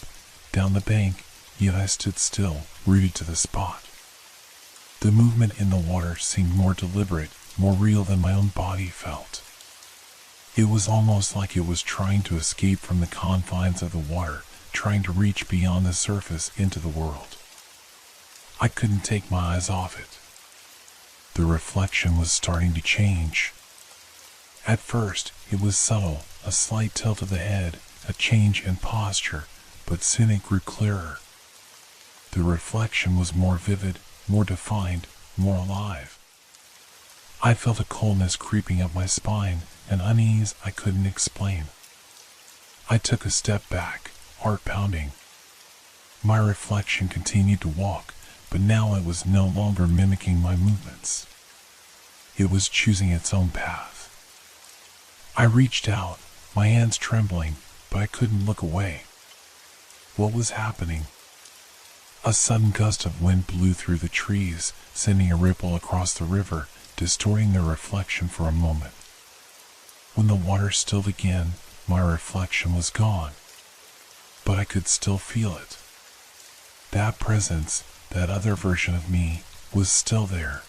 down the bank, yet I stood still, rooted to the spot. The movement in the water seemed more deliberate, more real than my own body felt. It was almost like it was trying to escape from the confines of the water, trying to reach beyond the surface into the world. I couldn't take my eyes off it. The reflection was starting to change. At first, it was subtle, a slight tilt of the head, a change in posture, but soon it grew clearer. The reflection was more vivid, more defined, more alive. I felt a coldness creeping up my spine, an unease I couldn't explain. I took a step back, heart pounding. My reflection continued to walk, but now it was no longer mimicking my movements. It was choosing its own path. I reached out, my hands trembling, but I couldn't look away. What was happening? A sudden gust of wind blew through the trees, sending a ripple across the river, distorting their reflection for a moment. When the water stilled again, my reflection was gone, but I could still feel it. That presence, that other version of me, was still there.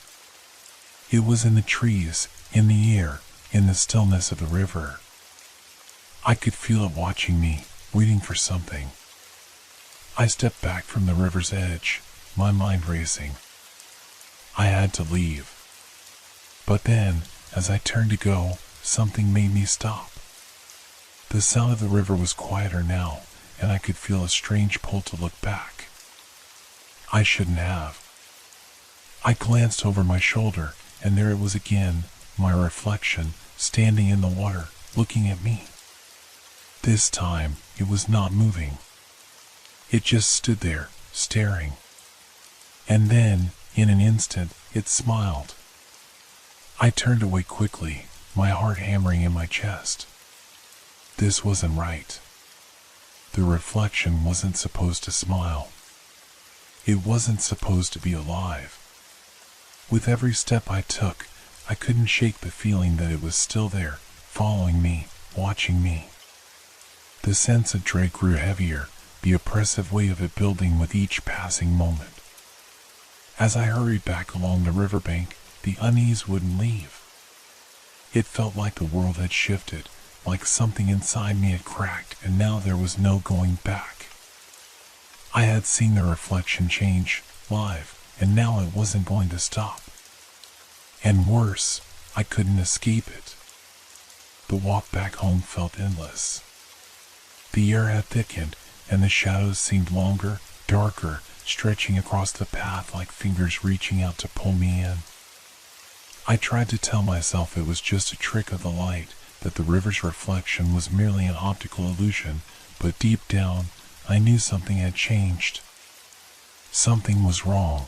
It was in the trees, in the air, in the stillness of the river. I could feel it watching me, waiting for something. I stepped back from the river's edge, my mind racing. I had to leave. But then, as I turned to go, something made me stop. The sound of the river was quieter now, and I could feel a strange pull to look back. I shouldn't have. I glanced over my shoulder, and there it was again, my reflection, standing in the water, looking at me. This time, it was not moving. It just stood there, staring. And then, in an instant, it smiled. I turned away quickly, my heart hammering in my chest. This wasn't right. The reflection wasn't supposed to smile. It wasn't supposed to be alive. With every step I took, I couldn't shake the feeling that it was still there, following me, watching me. The sense of dread grew heavier, the oppressive weight of it building with each passing moment. As I hurried back along the riverbank, the unease wouldn't leave. It felt like the world had shifted, like something inside me had cracked, and now there was no going back. I had seen the reflection change, live, and now it wasn't going to stop. And worse, I couldn't escape it. The walk back home felt endless. The air had thickened, and the shadows seemed longer, darker, stretching across the path like fingers reaching out to pull me in. I tried to tell myself it was just a trick of the light, that the river's reflection was merely an optical illusion, but deep down, I knew something had changed. Something was wrong.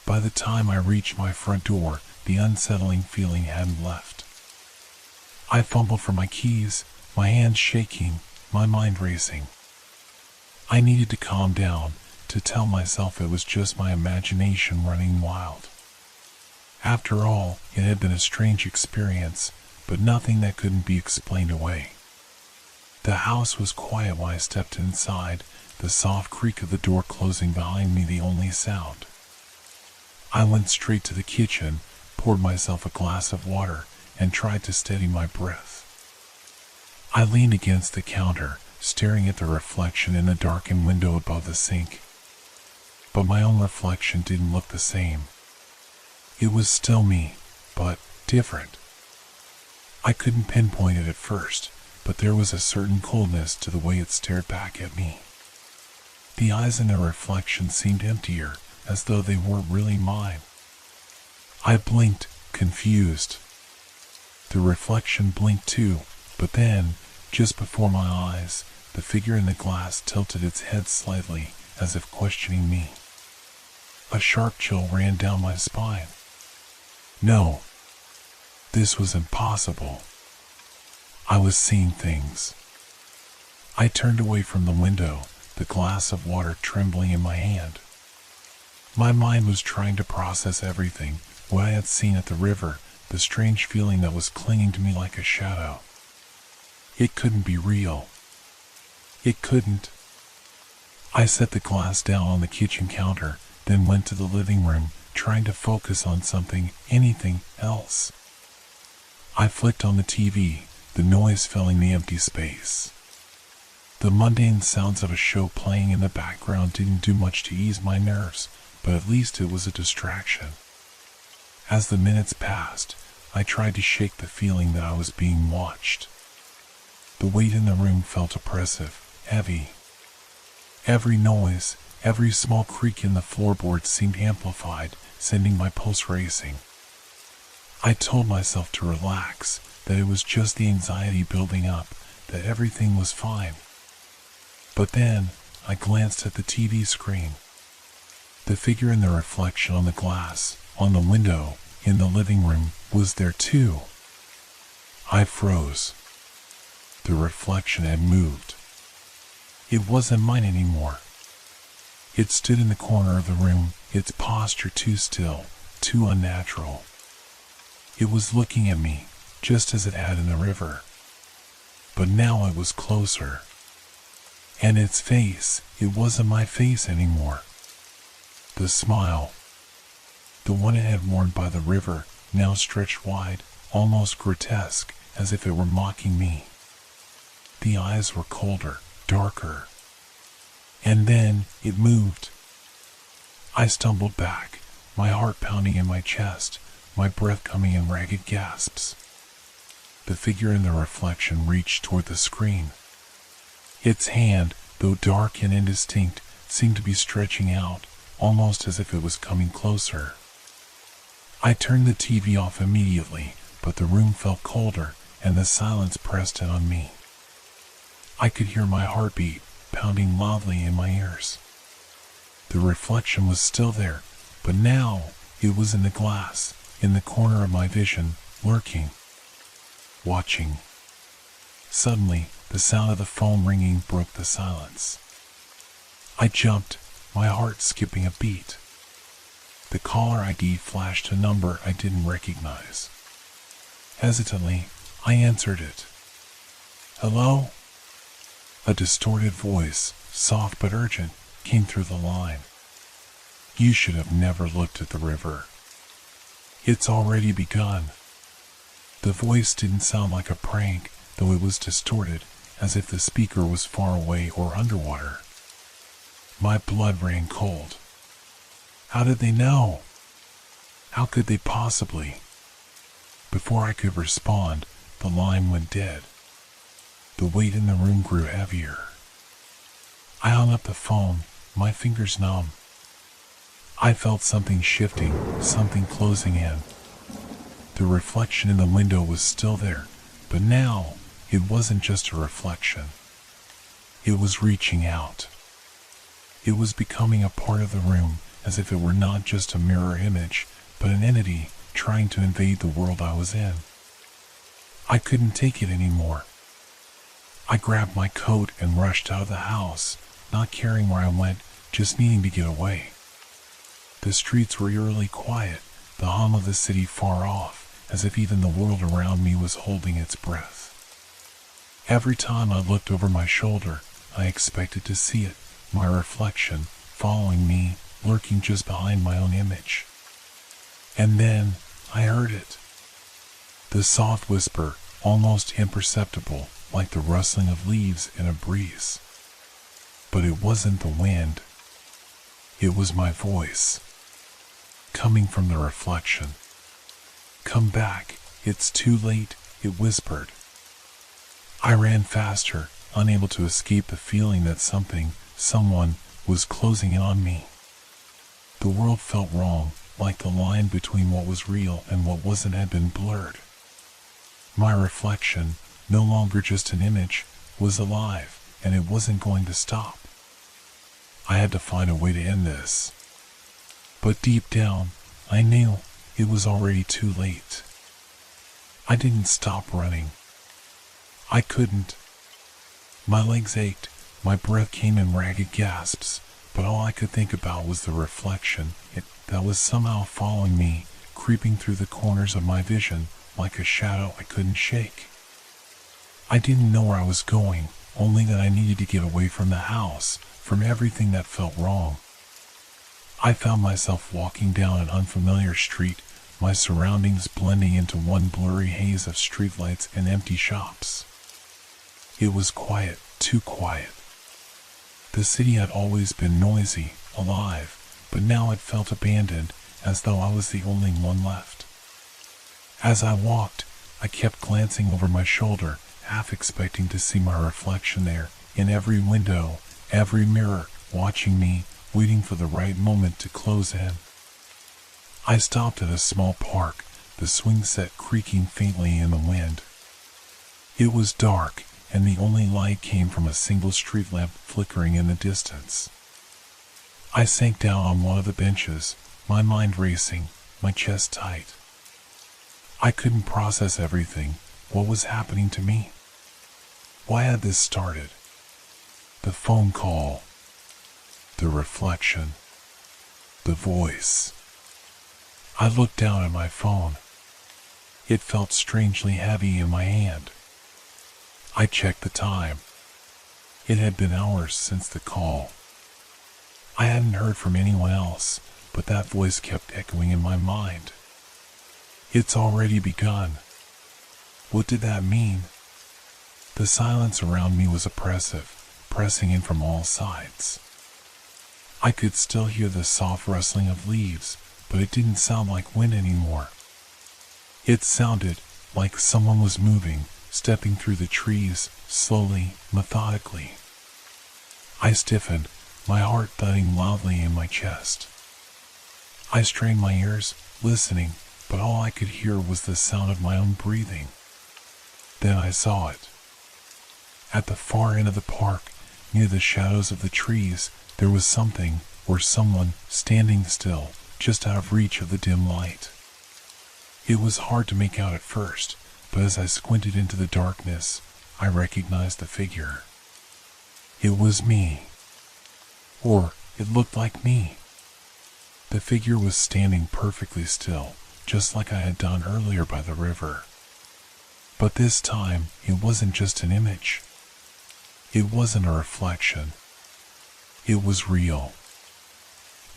By the time I reached my front door, the unsettling feeling hadn't left. I fumbled for my keys, my hands shaking, my mind racing. I needed to calm down, to tell myself it was just my imagination running wild. After all, it had been a strange experience, but nothing that couldn't be explained away. The house was quiet when I stepped inside, the soft creak of the door closing behind me the only sound. I went straight to the kitchen, poured myself a glass of water, and tried to steady my breath. I leaned against the counter, staring at the reflection in the darkened window above the sink. But my own reflection didn't look the same. It was still me, but different. I couldn't pinpoint it at first, but there was a certain coldness to the way it stared back at me. The eyes in the reflection seemed emptier, as though they weren't really mine. I blinked, confused. The reflection blinked too, but then, just before my eyes, the figure in the glass tilted its head slightly, as if questioning me. A sharp chill ran down my spine. No. This was impossible. I was seeing things. I turned away from the window, the glass of water trembling in my hand. My mind was trying to process everything, what I had seen at the river, the strange feeling that was clinging to me like a shadow. It couldn't be real. It couldn't. I set the glass down on the kitchen counter, then went to the living room, trying to focus on something, anything else. I flicked on the TV, the noise filling the empty space. The mundane sounds of a show playing in the background didn't do much to ease my nerves, but at least it was a distraction. As the minutes passed, I tried to shake the feeling that I was being watched. The weight in the room felt oppressive, heavy. Every noise, every small creak in the floorboards seemed amplified, sending my pulse racing. I told myself to relax, that it was just the anxiety building up, that everything was fine. But then, I glanced at the TV screen. The figure in the reflection on the glass, on the window, in the living room, was there too. I froze. The reflection had moved. It wasn't mine anymore. It stood in the corner of the room, its posture too still, too unnatural. It was looking at me, just as it had in the river. But now it was closer. And its face, it wasn't my face anymore. The smile, the one it had worn by the river, now stretched wide, almost grotesque, as if it were mocking me. The eyes were colder, darker. And then it moved. I stumbled back, my heart pounding in my chest, my breath coming in ragged gasps. The figure in the reflection reached toward the screen. Its hand, though dark and indistinct, seemed to be stretching out, almost as if it was coming closer. I turned the TV off immediately, but the room felt colder, and the silence pressed in on me. I could hear my heartbeat pounding loudly in my ears. The reflection was still there, but now it was in the glass, in the corner of my vision, lurking, watching. Suddenly, the sound of the phone ringing broke the silence. I jumped, my heart skipping a beat. The caller ID flashed a number I didn't recognize. Hesitantly, I answered it. "Hello?" A distorted voice, soft but urgent, came through the line. "You should have never looked at the river. It's already begun." The voice didn't sound like a prank, though it was distorted, as if the speaker was far away or underwater. My blood ran cold. How did they know? How could they possibly? Before I could respond, the line went dead. The weight in the room grew heavier. I hung up the phone, my fingers numb. I felt something shifting, something closing in. The reflection in the window was still there, but now it wasn't just a reflection. It was reaching out. It was becoming a part of the room, as if it were not just a mirror image, but an entity trying to invade the world I was in. I couldn't take it anymore. I grabbed my coat and rushed out of the house, not caring where I went, just needing to get away. The streets were eerily quiet, the hum of the city far off, as if even the world around me was holding its breath. Every time I looked over my shoulder, I expected to see it, my reflection, following me, lurking just behind my own image. And then I heard it. The soft whisper, almost imperceptible, like the rustling of leaves in a breeze. But it wasn't the wind. It was my voice, coming from the reflection. "Come back, it's too late," it whispered. I ran faster, unable to escape the feeling that someone, was closing in on me. The world felt wrong, like the line between what was real and what wasn't had been blurred. My reflection, no longer just an image, was alive, and it wasn't going to stop. I had to find a way to end this. But deep down, I knew it was already too late. I didn't stop running. I couldn't. My legs ached, my breath came in ragged gasps, but all I could think about was the reflection, that was somehow following me, creeping through the corners of my vision, like a shadow I couldn't shake. I didn't know where I was going, only that I needed to get away from the house, from everything that felt wrong. I found myself walking down an unfamiliar street, my surroundings blending into one blurry haze of streetlights and empty shops. It was quiet, too quiet. The city had always been noisy, alive, but now it felt abandoned, as though I was the only one left. As I walked, I kept glancing over my shoulder, half expecting to see my reflection there, in every window, every mirror, watching me, waiting for the right moment to close in. I stopped at a small park, the swing set creaking faintly in the wind. It was dark, and the only light came from a single street lamp flickering in the distance. I sank down on one of the benches, my mind racing, my chest tight. I couldn't process everything, what was happening to me. Why had this started? The phone call, the reflection, the voice. I looked down at my phone. It felt strangely heavy in my hand. I checked the time. It had been hours since the call. I hadn't heard from anyone else, but that voice kept echoing in my mind. It's already begun. What did that mean? The silence around me was oppressive, pressing in from all sides. I could still hear the soft rustling of leaves, but it didn't sound like wind anymore. It sounded like someone was moving, stepping through the trees, slowly, methodically. I stiffened, my heart thudding loudly in my chest. I strained my ears, listening, but all I could hear was the sound of my own breathing. Then I saw it. At the far end of the park, near the shadows of the trees, there was something, or someone, standing still, just out of reach of the dim light. It was hard to make out at first, but as I squinted into the darkness, I recognized the figure. It was me. Or it looked like me. The figure was standing perfectly still, just like I had done earlier by the river. But this time, it wasn't just an image. It wasn't a reflection. It was real.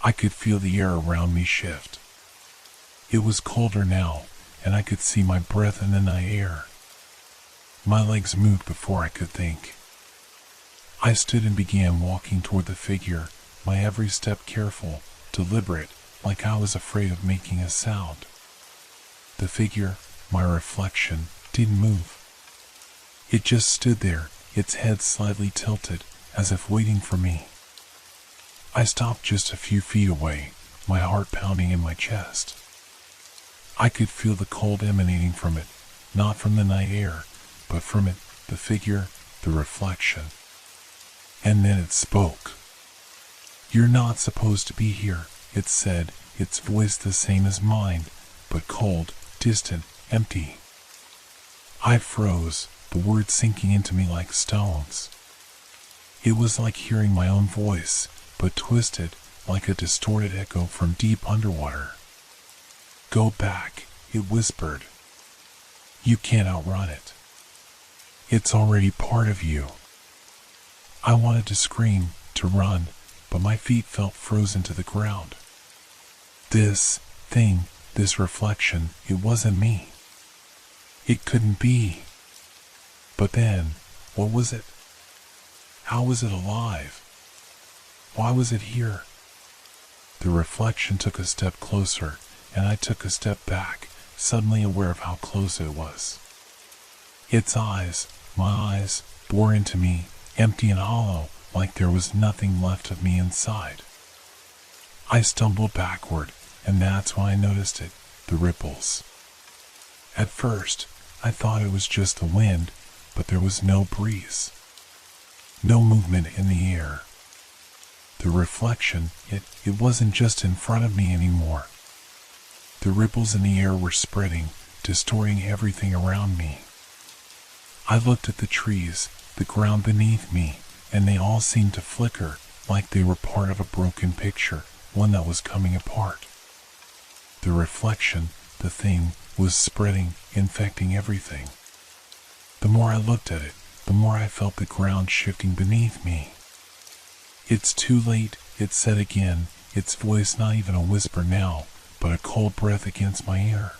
I could feel the air around me shift. It was colder now, and I could see my breath in the night air. My legs moved before I could think. I stood and began walking toward the figure, my every step careful, deliberate, like I was afraid of making a sound. The figure, my reflection, didn't move. It just stood there, its head slightly tilted, as if waiting for me. I stopped just a few feet away, my heart pounding in my chest. I could feel the cold emanating from it, not from the night air, but from it, the figure, the reflection. And then it spoke. "You're not supposed to be here," it said, its voice the same as mine, but cold, distant, empty. I froze, the words sinking into me like stones. It was like hearing my own voice, but twisted, like a distorted echo from deep underwater. "Go back," it whispered. "You can't outrun it. It's already part of you." I wanted to scream, to run, but my feet felt frozen to the ground. This thing, this reflection, it wasn't me. It couldn't be. But then, what was it? How was it alive? Why was it here? The reflection took a step closer, and I took a step back, suddenly aware of how close it was. Its eyes, my eyes, bore into me, empty and hollow, like there was nothing left of me inside. I stumbled backward, and that's when I noticed it, the ripples. At first, I thought it was just the wind, but there was no breeze. No movement in the air. The reflection, it wasn't just in front of me anymore. The ripples in the air were spreading, distorting everything around me. I looked at the trees, the ground beneath me, and they all seemed to flicker, like they were part of a broken picture, one that was coming apart. The reflection, the thing, was spreading, infecting everything. The more I looked at it, the more I felt the ground shifting beneath me. "It's too late," it said again, its voice not even a whisper now, but a cold breath against my ear.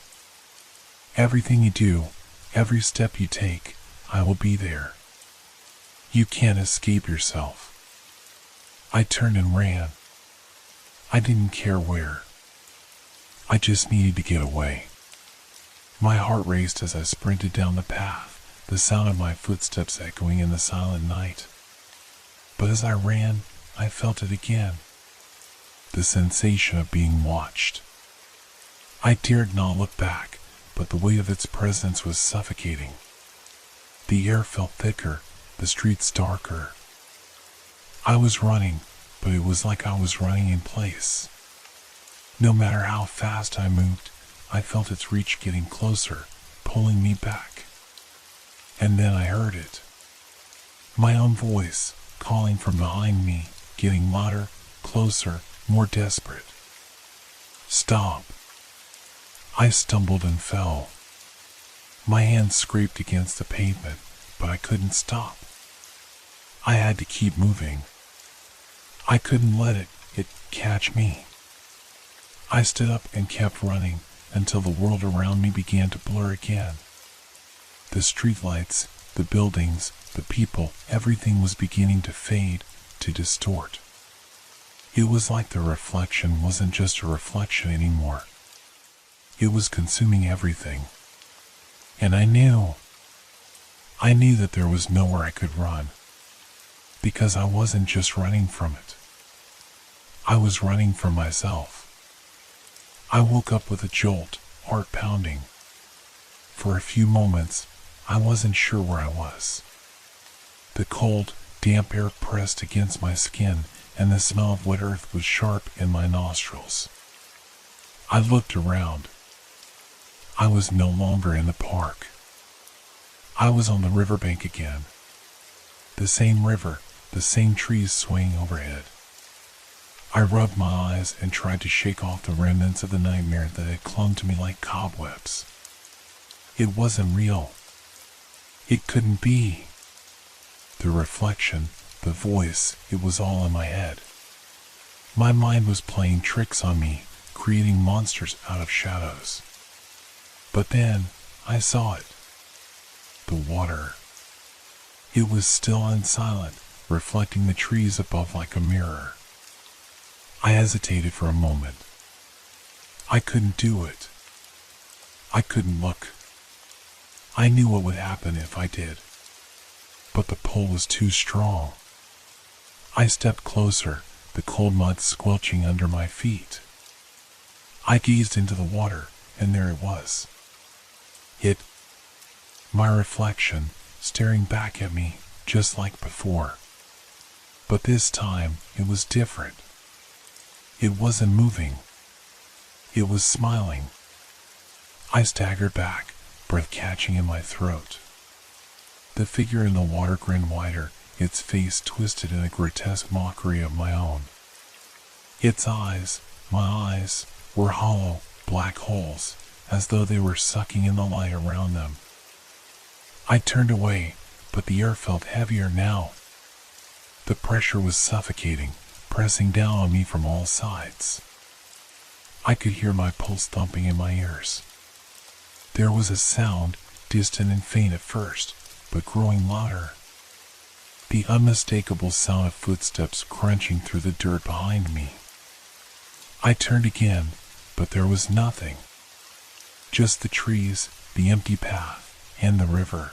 "Everything you do, every step you take, I will be there. You can't escape yourself." I turned and ran. I didn't care where. I just needed to get away. My heart raced as I sprinted down the path, the sound of my footsteps echoing in the silent night. But as I ran, I felt it again. The sensation of being watched. I dared not look back, but the weight of its presence was suffocating. The air felt thicker, the streets darker. I was running, but it was like I was running in place. No matter how fast I moved, I felt its reach getting closer, pulling me back. And then I heard it. My own voice, calling from behind me, getting louder, closer, more desperate. Stop. I stumbled and fell. My hand scraped against the pavement, but I couldn't stop. I had to keep moving. I couldn't let it catch me. I stood up and kept running until the world around me began to blur again. The streetlights, the buildings, the people, everything was beginning to fade, to distort. It was like the reflection wasn't just a reflection anymore. It was consuming everything. And I knew that there was nowhere I could run. Because I wasn't just running from it. I was running from myself. I woke up with a jolt, heart pounding. For a few moments, I wasn't sure where I was. The cold, damp air pressed against my skin, and the smell of wet earth was sharp in my nostrils. I looked around. I was no longer in the park. I was on the riverbank again. The same river, the same trees swaying overhead. I rubbed my eyes and tried to shake off the remnants of the nightmare that had clung to me like cobwebs. It wasn't real. It couldn't be. The reflection, the voice, it was all in my head. My mind was playing tricks on me, creating monsters out of shadows. But then, I saw it. The water. It was still and silent, reflecting the trees above like a mirror. I hesitated for a moment. I couldn't do it. I couldn't look. I knew what would happen if I did. But the pull was too strong. I stepped closer, the cold mud squelching under my feet. I gazed into the water, and there it was. My reflection, staring back at me, just like before. But this time, it was different. It wasn't moving. It was smiling. I staggered back, breath catching in my throat. The figure in the water grinned wider, its face twisted in a grotesque mockery of my own. Its eyes, my eyes, were hollow, black holes, as though they were sucking in the light around them. I turned away, but the air felt heavier now. The pressure was suffocating, pressing down on me from all sides. I could hear my pulse thumping in my ears. There was a sound, distant and faint at first, but growing louder. The unmistakable sound of footsteps crunching through the dirt behind me. I turned again, but there was nothing. Just the trees, the empty path, and the river.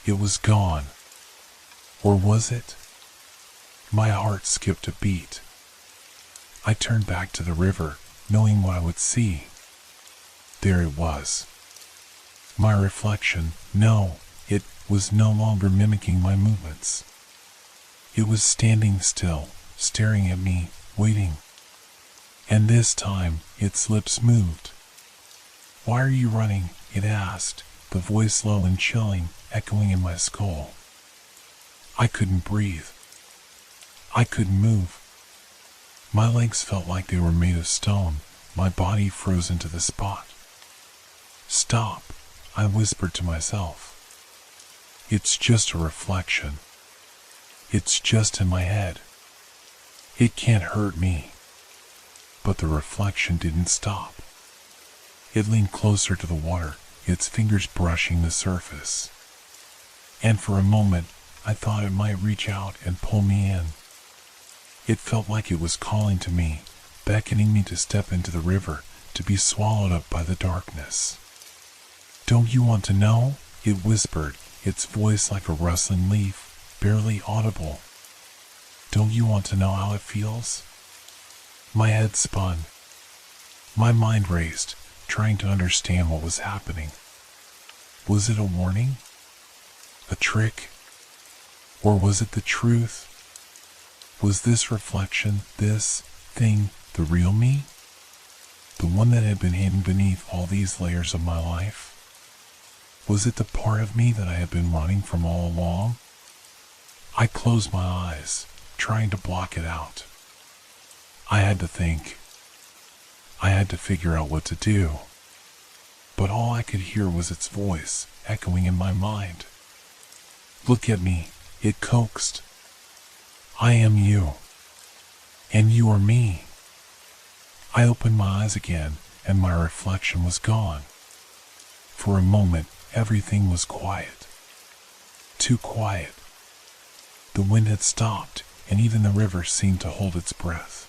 It was gone. Or was it? My heart skipped a beat. I turned back to the river, knowing what I would see. There it was. My reflection, no, it was no longer mimicking my movements. It was standing still, staring at me, waiting. And this time, its lips moved. "Why are you running?" it asked, the voice low and chilling, echoing in my skull. I couldn't breathe. I couldn't move. My legs felt like they were made of stone, my body frozen to the spot. "Stop," I whispered to myself. "It's just a reflection. It's just in my head. It can't hurt me." But the reflection didn't stop. It leaned closer to the water, its fingers brushing the surface. And for a moment, I thought it might reach out and pull me in. It felt like it was calling to me, beckoning me to step into the river, to be swallowed up by the darkness. "Don't you want to know?" it whispered, its voice like a rustling leaf, barely audible. "Don't you want to know how it feels?" My head spun. My mind raced, trying to understand what was happening. Was it a warning? A trick? Or was it the truth? Was this reflection, this thing, the real me? The one that had been hidden beneath all these layers of my life? Was it the part of me that I had been running from all along? I closed my eyes, trying to block it out. I had to think. I had to figure out what to do. But all I could hear was its voice echoing in my mind. "Look at me," it coaxed. "I am you. And you are me." I opened my eyes again, and my reflection was gone. For a moment, everything was quiet. Too quiet. The wind had stopped, and even the river seemed to hold its breath.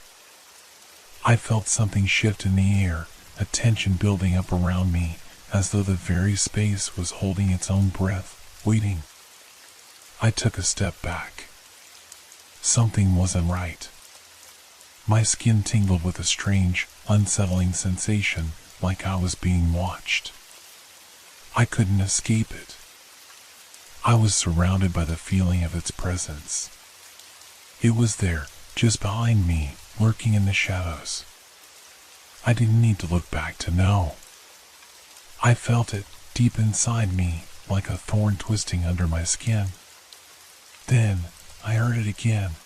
I felt something shift in the air, a tension building up around me, as though the very space was holding its own breath, waiting. I took a step back. Something wasn't right. My skin tingled with a strange, unsettling sensation, like I was being watched. I couldn't escape it. I was surrounded by the feeling of its presence. It was there, just behind me, lurking in the shadows. I didn't need to look back to know. I felt it deep inside me, like a thorn twisting under my skin. Then I heard it again.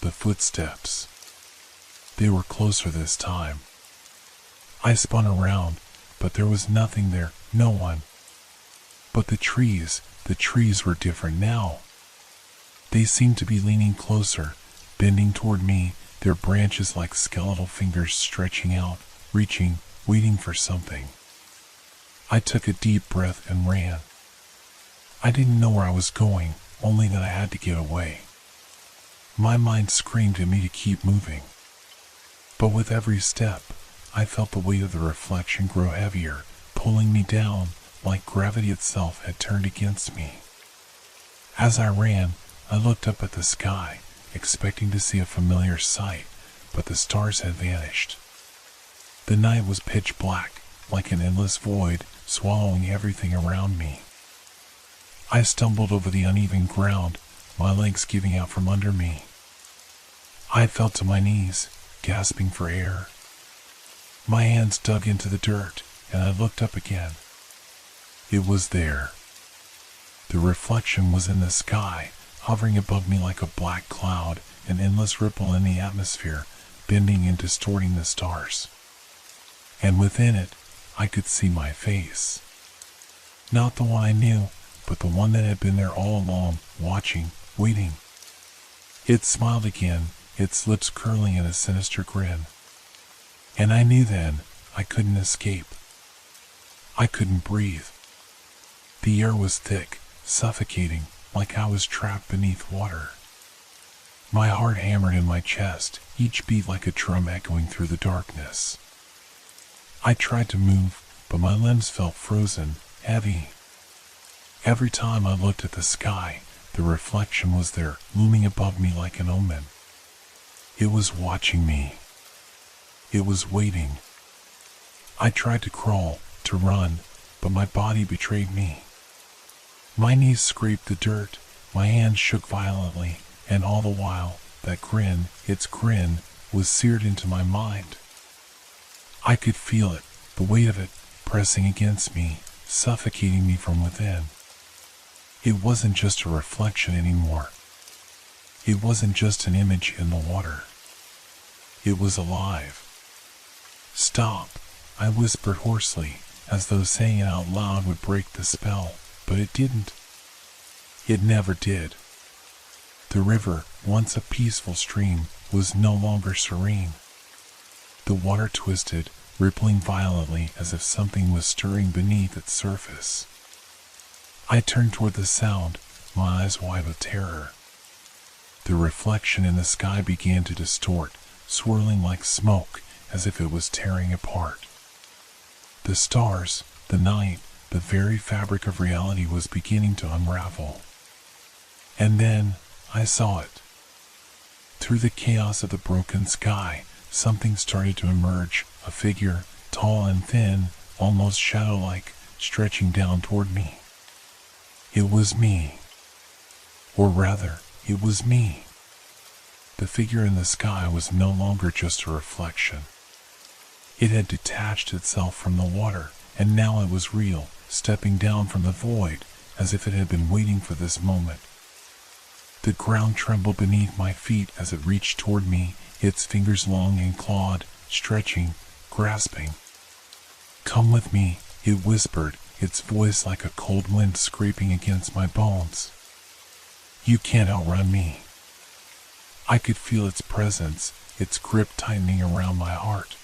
The footsteps. They were closer this time. I spun around, but there was nothing there, no one. But the trees were different now. They seemed to be leaning closer, bending toward me, their branches like skeletal fingers stretching out, reaching, waiting for something. I took a deep breath and ran. I didn't know where I was going, only that I had to get away. My mind screamed at me to keep moving. But with every step, I felt the weight of the reflection grow heavier, pulling me down, like gravity itself had turned against me. As I ran, I looked up at the sky, expecting to see a familiar sight, but the stars had vanished. The night was pitch black, like an endless void, swallowing everything around me. I stumbled over the uneven ground, my legs giving out from under me. I fell to my knees, gasping for air. My hands dug into the dirt, and I looked up again. It was there. The reflection was in the sky, hovering above me like a black cloud, an endless ripple in the atmosphere, bending and distorting the stars. And within it, I could see my face. Not the one I knew, but the one that had been there all along, watching, waiting. It smiled again, its lips curling in a sinister grin. And I knew then I couldn't escape. I couldn't breathe. The air was thick, suffocating, like I was trapped beneath water. My heart hammered in my chest, each beat like a drum echoing through the darkness. I tried to move, but my limbs felt frozen, heavy. Every time I looked at the sky, the reflection was there, looming above me like an omen. It was watching me. It was waiting. I tried to crawl, to run, but my body betrayed me. My knees scraped the dirt, my hands shook violently, and all the while, that grin, its grin, was seared into my mind. I could feel it, the weight of it, pressing against me, suffocating me from within. It wasn't just a reflection anymore. It wasn't just an image in the water. It was alive. "Stop," I whispered hoarsely, as though saying it out loud would break the spell, but it didn't. It never did. The river, once a peaceful stream, was no longer serene. The water twisted, rippling violently as if something was stirring beneath its surface. I turned toward the sound, my eyes wide with terror. The reflection in the sky began to distort, swirling like smoke, as if it was tearing apart. The stars, the night, the very fabric of reality was beginning to unravel. And then, I saw it. Through the chaos of the broken sky, something started to emerge, a figure, tall and thin, almost shadow-like, stretching down toward me. It was me. Or rather, it was me. The figure in the sky was no longer just a reflection. It had detached itself from the water, and now it was real, stepping down from the void, as if it had been waiting for this moment. The ground trembled beneath my feet as it reached toward me, its fingers long and clawed, stretching, grasping. "Come with me," it whispered, its voice like a cold wind scraping against my bones. "You can't outrun me." I could feel its presence, its grip tightening around my heart.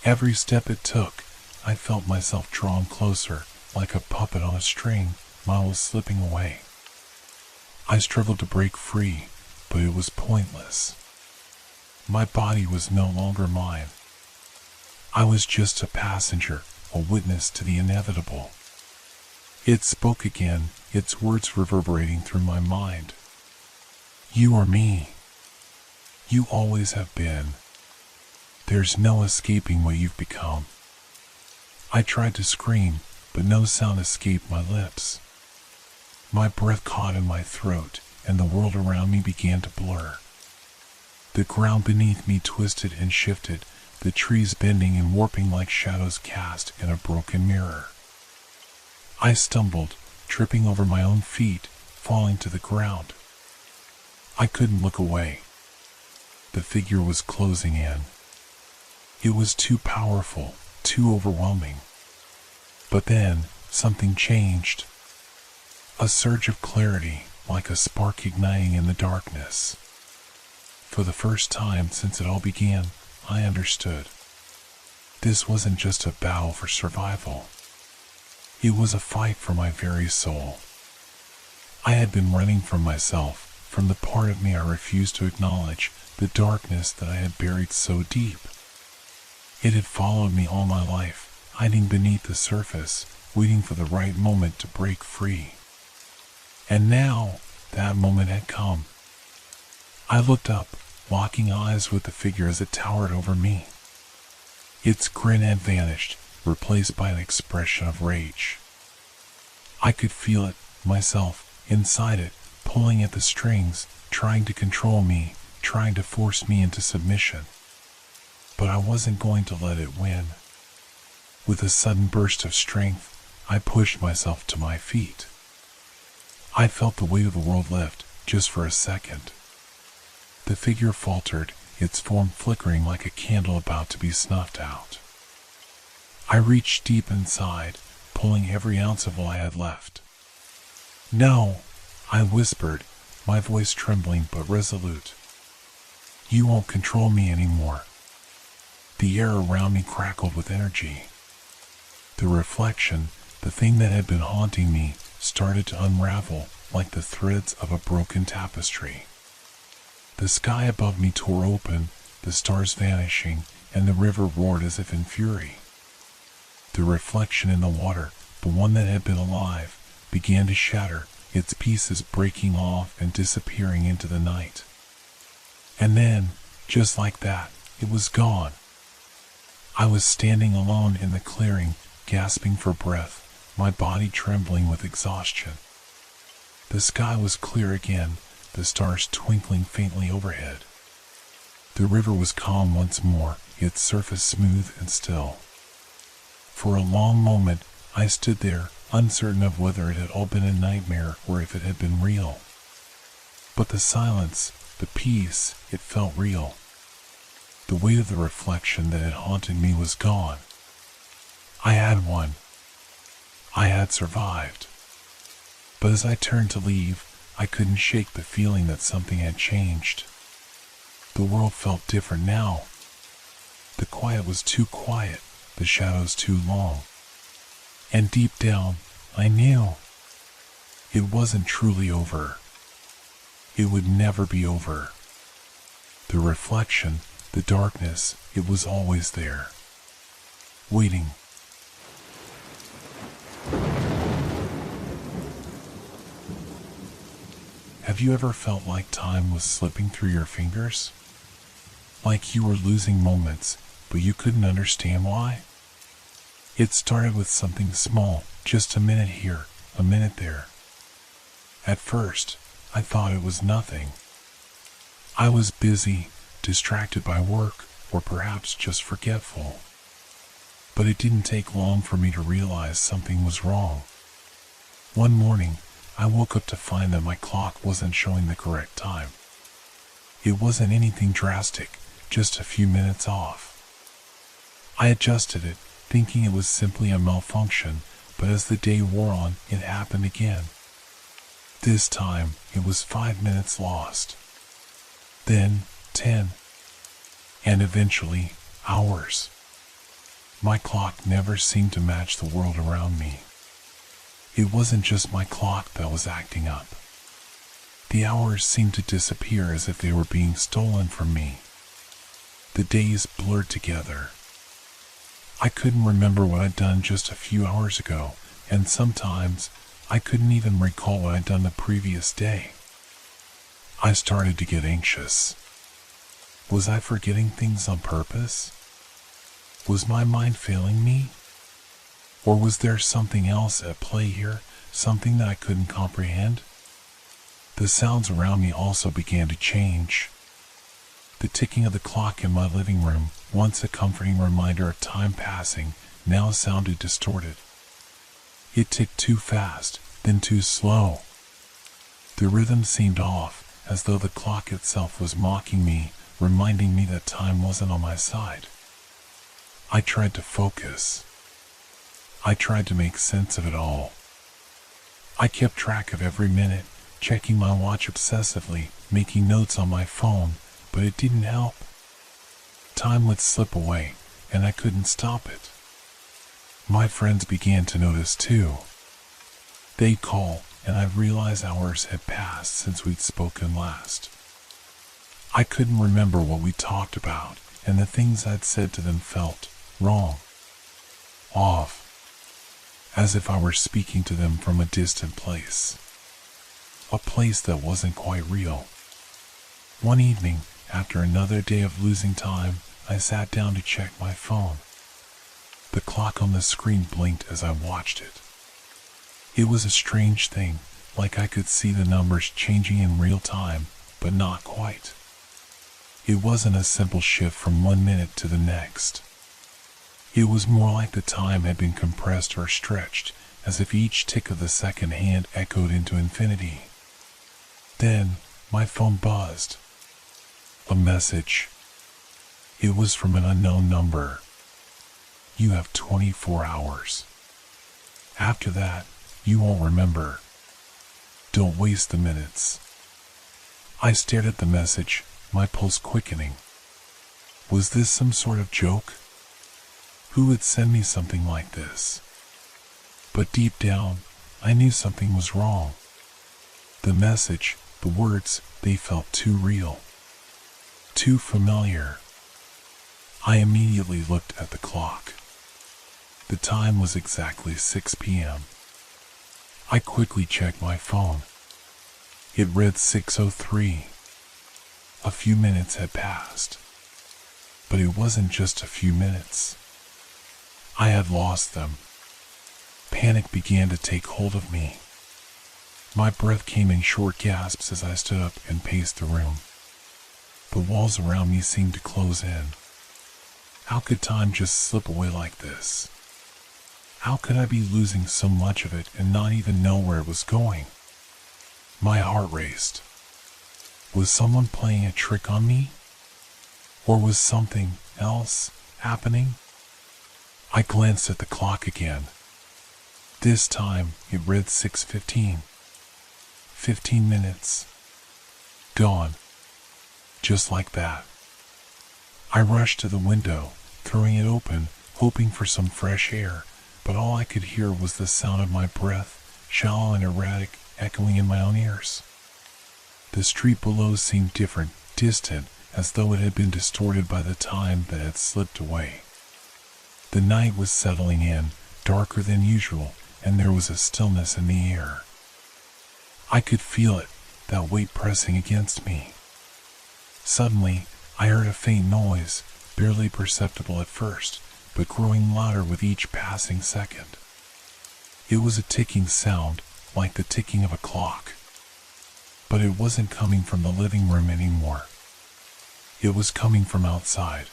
Every step it took, I felt myself drawn closer, like a puppet on a string, miles slipping away. I struggled to break free, but it was pointless. My body was no longer mine. I was just a passenger, a witness to the inevitable. It spoke again, its words reverberating through my mind. "You are me. You always have been. There's no escaping what you've become." I tried to scream, but no sound escaped my lips. My breath caught in my throat, and the world around me began to blur. The ground beneath me twisted and shifted, the trees bending and warping like shadows cast in a broken mirror. I stumbled, tripping over my own feet, falling to the ground. I couldn't look away. The figure was closing in. It was too powerful, too overwhelming. But then, something changed. A surge of clarity, like a spark igniting in the darkness. For the first time since it all began, I understood. This wasn't just a battle for survival. It was a fight for my very soul. I had been running from myself, from the part of me I refused to acknowledge, the darkness that I had buried so deep. It had followed me all my life, hiding beneath the surface, waiting for the right moment to break free. And now, that moment had come. I looked up, locking eyes with the figure as it towered over me. Its grin had vanished, replaced by an expression of rage. I could feel it, myself, inside it, pulling at the strings, trying to control me, trying to force me into submission. But I wasn't going to let it win. With a sudden burst of strength, I pushed myself to my feet. I felt the weight of the world lift, just for a second. The figure faltered, its form flickering like a candle about to be snuffed out. I reached deep inside, pulling every ounce of all I had left. "No," I whispered, my voice trembling but resolute. "You won't control me anymore." The air around me crackled with energy. The reflection, the thing that had been haunting me, started to unravel like the threads of a broken tapestry. The sky above me tore open, the stars vanishing, and the river roared as if in fury. The reflection in the water, the one that had been alive, began to shatter, its pieces breaking off and disappearing into the night. And then, just like that, it was gone. I was standing alone in the clearing, gasping for breath, my body trembling with exhaustion. The sky was clear again, the stars twinkling faintly overhead. The river was calm once more, its surface smooth and still. For a long moment, I stood there, uncertain of whether it had all been a nightmare or if it had been real. But the silence, the peace, it felt real. The weight of the reflection that had haunted me was gone. I had won. I had survived. But as I turned to leave, I couldn't shake the feeling that something had changed. The world felt different now. The quiet was too quiet, the shadows too long. And deep down, I knew it wasn't truly over. It would never be over. The reflection, the darkness, it was always there, waiting. Have you ever felt like time was slipping through your fingers? Like you were losing moments, but you couldn't understand why? It started with something small, just a minute here, a minute there. At first, I thought it was nothing. I was busy, distracted by work, or perhaps just forgetful. But it didn't take long for me to realize something was wrong. One morning, I woke up to find that my clock wasn't showing the correct time. It wasn't anything drastic, just a few minutes off. I adjusted it, thinking it was simply a malfunction, but as the day wore on, it happened again. This time, it was 5 minutes lost. Then, 10. And eventually, hours. My clock never seemed to match the world around me. It wasn't just my clock that was acting up. The hours seemed to disappear as if they were being stolen from me. The days blurred together. I couldn't remember what I'd done just a few hours ago, and sometimes I couldn't even recall what I'd done the previous day. I started to get anxious. Was I forgetting things on purpose? Was my mind failing me? Or was there something else at play here, something that I couldn't comprehend? The sounds around me also began to change. The ticking of the clock in my living room, once a comforting reminder of time passing, now sounded distorted. It ticked too fast, then too slow. The rhythm seemed off, as though the clock itself was mocking me, reminding me that time wasn't on my side. I tried to focus. I tried to make sense of it all. I kept track of every minute, checking my watch obsessively, making notes on my phone, but it didn't help. Time would slip away, and I couldn't stop it. My friends began to notice too. They'd call, and I'd realize hours had passed since we'd spoken last. I couldn't remember what we talked about, and the things I'd said to them felt wrong, off, as if I were speaking to them from a distant place, a place that wasn't quite real. One evening, after another day of losing time, I sat down to check my phone. The clock on the screen blinked as I watched it. It was a strange thing, like I could see the numbers changing in real time, but not quite. It wasn't a simple shift from 1 minute to the next. It was more like the time had been compressed or stretched, as if each tick of the second hand echoed into infinity. Then, my phone buzzed. A message. It was from an unknown number. You have 24 hours. After that, you won't remember. Don't waste the minutes. I stared at the message, my pulse quickening. Was this some sort of joke? Who would send me something like this? But deep down, I knew something was wrong. The message, the words, they felt too real. Too familiar. I immediately looked at the clock. The time was exactly 6 p.m. I quickly checked my phone. It read 6:03. A few minutes had passed. But it wasn't just a few minutes. I had lost them. Panic began to take hold of me. My breath came in short gasps as I stood up and paced the room. The walls around me seemed to close in. How could time just slip away like this? How could I be losing so much of it and not even know where it was going? My heart raced. Was someone playing a trick on me? Or was something else happening? I glanced at the clock again. This time it read 6:15. 15 minutes. Gone. Just like that. I rushed to the window, throwing it open, hoping for some fresh air, but all I could hear was the sound of my breath, shallow and erratic, echoing in my own ears. The street below seemed different, distant, as though it had been distorted by the time that had slipped away. The night was settling in, darker than usual, and there was a stillness in the air. I could feel it, that weight pressing against me. Suddenly, I heard a faint noise, barely perceptible at first, but growing louder with each passing second. It was a ticking sound, like the ticking of a clock. But it wasn't coming from the living room anymore. It was coming from outside.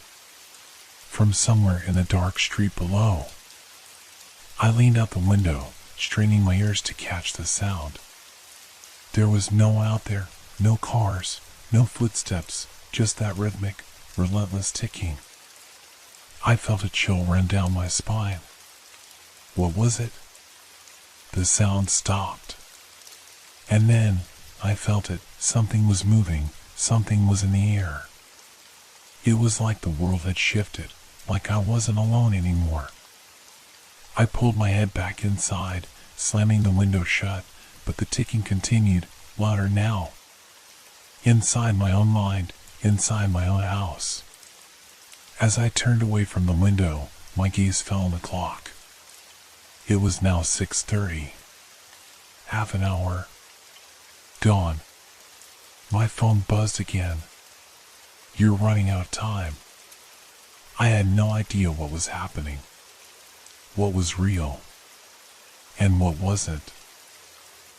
From somewhere in the dark street below. I leaned out the window, straining my ears to catch the sound. There was no one out there, no cars, no footsteps, just that rhythmic, relentless ticking. I felt a chill run down my spine. What was it? The sound stopped. And then, I felt it. Something was moving. Something was in the air. It was like the world had shifted, like I wasn't alone anymore. I pulled my head back inside, slamming the window shut, but the ticking continued, louder now. Inside my own mind, inside my own house. As I turned away from the window, my gaze fell on the clock. It was now 6:30. Half an hour. Gone. My phone buzzed again. You're running out of time. I had no idea what was happening, what was real, and what wasn't.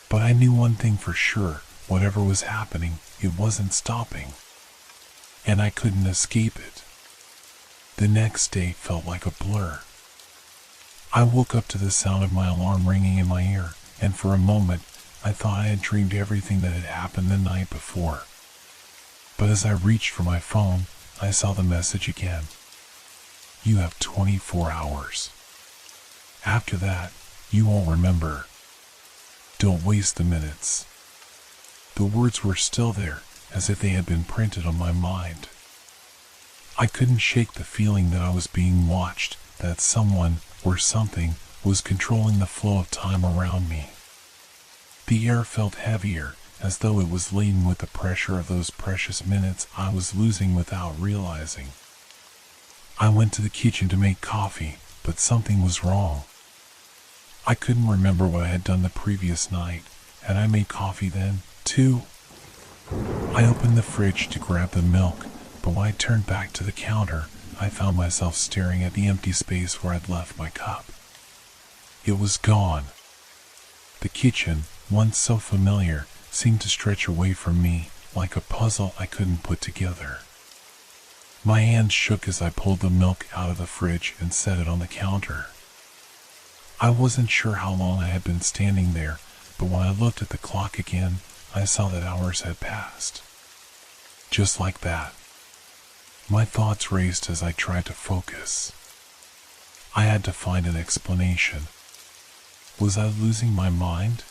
But I knew one thing for sure, whatever was happening, it wasn't stopping. And I couldn't escape it. The next day felt like a blur. I woke up to the sound of my alarm ringing in my ear, and for a moment, I thought I had dreamed everything that had happened the night before. But as I reached for my phone, I saw the message again. You have 24 hours. After that, you won't remember. Don't waste the minutes. The words were still there, as if they had been printed on my mind. I couldn't shake the feeling that I was being watched, that someone, or something, was controlling the flow of time around me. The air felt heavier, as though it was laden with the pressure of those precious minutes I was losing without realizing. I went to the kitchen to make coffee, but something was wrong. I couldn't remember what I had done the previous night. Had I made coffee then, too? I opened the fridge to grab the milk, but when I turned back to the counter, I found myself staring at the empty space where I'd left my cup. It was gone. The kitchen, once so familiar, seemed to stretch away from me, like a puzzle I couldn't put together. My hands shook as I pulled the milk out of the fridge and set it on the counter. I wasn't sure how long I had been standing there, but when I looked at the clock again, I saw that hours had passed. Just like that. My thoughts raced as I tried to focus. I had to find an explanation. Was I losing my mind?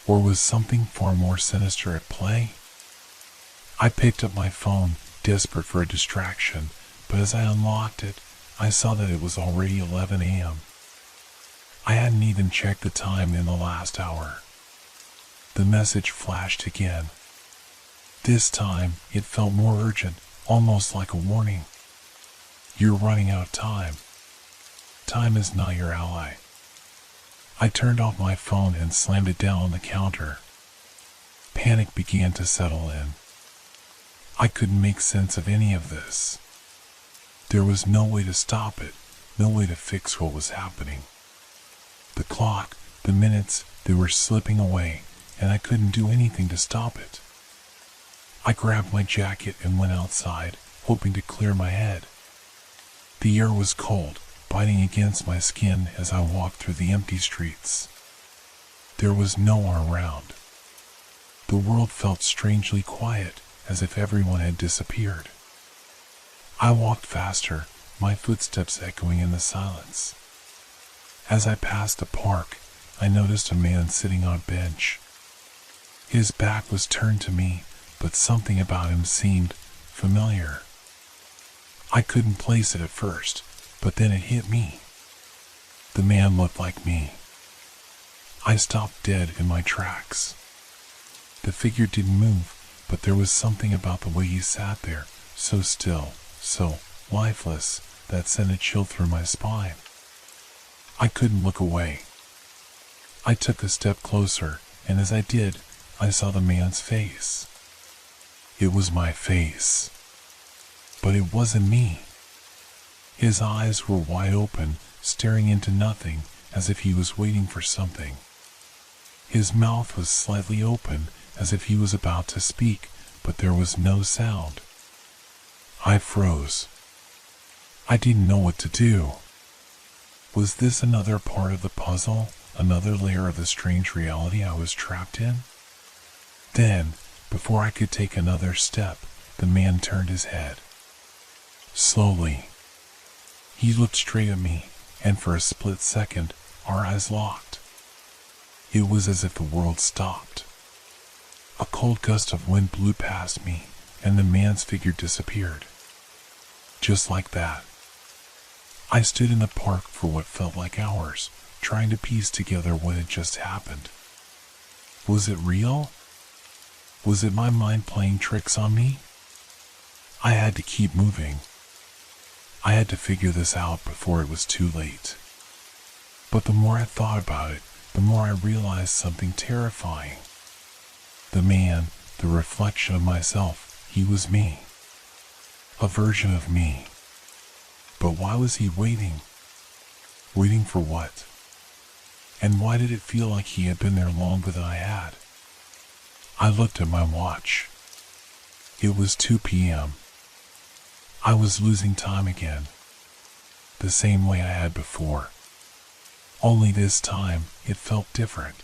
Or was something far more sinister at play? I picked up my phone, desperate for a distraction, but as I unlocked it, I saw that it was already 11 a.m. I hadn't even checked the time in the last hour. The message flashed again. This time, it felt more urgent, almost like a warning. You're running out of time. Time is not your ally. I turned off my phone and slammed it down on the counter. Panic began to settle in. I couldn't make sense of any of this. There was no way to stop it, no way to fix what was happening. The clock, the minutes, they were slipping away, and I couldn't do anything to stop it. I grabbed my jacket and went outside, hoping to clear my head. The air was cold, biting against my skin as I walked through the empty streets. There was no one around. The world felt strangely quiet, as if everyone had disappeared. I walked faster, my footsteps echoing in the silence. As I passed a park, I noticed a man sitting on a bench. His back was turned to me, but something about him seemed familiar. I couldn't place it at first, but then it hit me. The man looked like me. I stopped dead in my tracks. The figure didn't move, but there was something about the way he sat there, so still, so lifeless, that sent a chill through my spine. I couldn't look away. I took a step closer, and as I did, I saw the man's face. It was my face. But it wasn't me. His eyes were wide open, staring into nothing, as if he was waiting for something. His mouth was slightly open, as if he was about to speak, but there was no sound. I froze. I didn't know what to do. Was this another part of the puzzle, another layer of the strange reality I was trapped in? Then, before I could take another step, the man turned his head. Slowly. He looked straight at me, and for a split second, our eyes locked. It was as if the world stopped. A cold gust of wind blew past me, and the man's figure disappeared. Just like that. I stood in the park for what felt like hours, trying to piece together what had just happened. Was it real? Was it my mind playing tricks on me? I had to keep moving. I had to figure this out before it was too late. But the more I thought about it, the more I realized something terrifying. The man, the reflection of myself, he was me. A version of me. But why was he waiting? Waiting for what? And why did it feel like he had been there longer than I had? I looked at my watch. It was 2 p.m. I was losing time again. The same way I had before. Only this time, it felt different.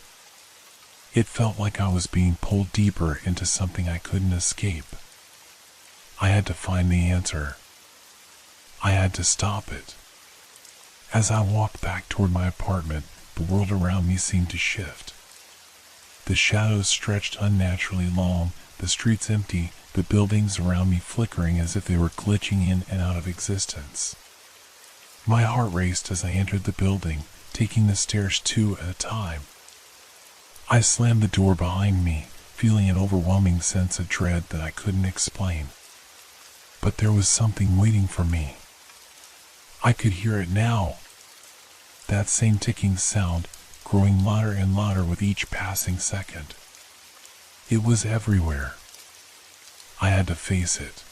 It felt like I was being pulled deeper into something I couldn't escape. I had to find the answer. I had to stop it. As I walked back toward my apartment, the world around me seemed to shift. The shadows stretched unnaturally long, the streets empty, the buildings around me flickering as if they were glitching in and out of existence. My heart raced as I entered the building, taking the stairs 2 at a time. I slammed the door behind me, feeling an overwhelming sense of dread that I couldn't explain. But there was something waiting for me. I could hear it now. That same ticking sound, growing louder and louder with each passing second. It was everywhere. I had to face it.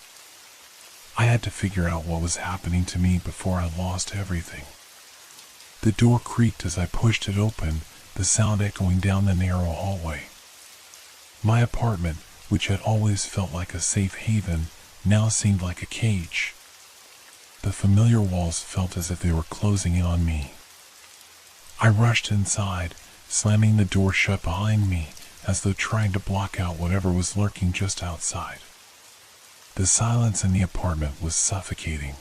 I had to figure out what was happening to me before I lost everything. The door creaked as I pushed it open, the sound echoing down the narrow hallway. My apartment, which had always felt like a safe haven, now seemed like a cage. The familiar walls felt as if they were closing in on me. I rushed inside, slamming the door shut behind me, as though trying to block out whatever was lurking just outside. The silence in the apartment was suffocating.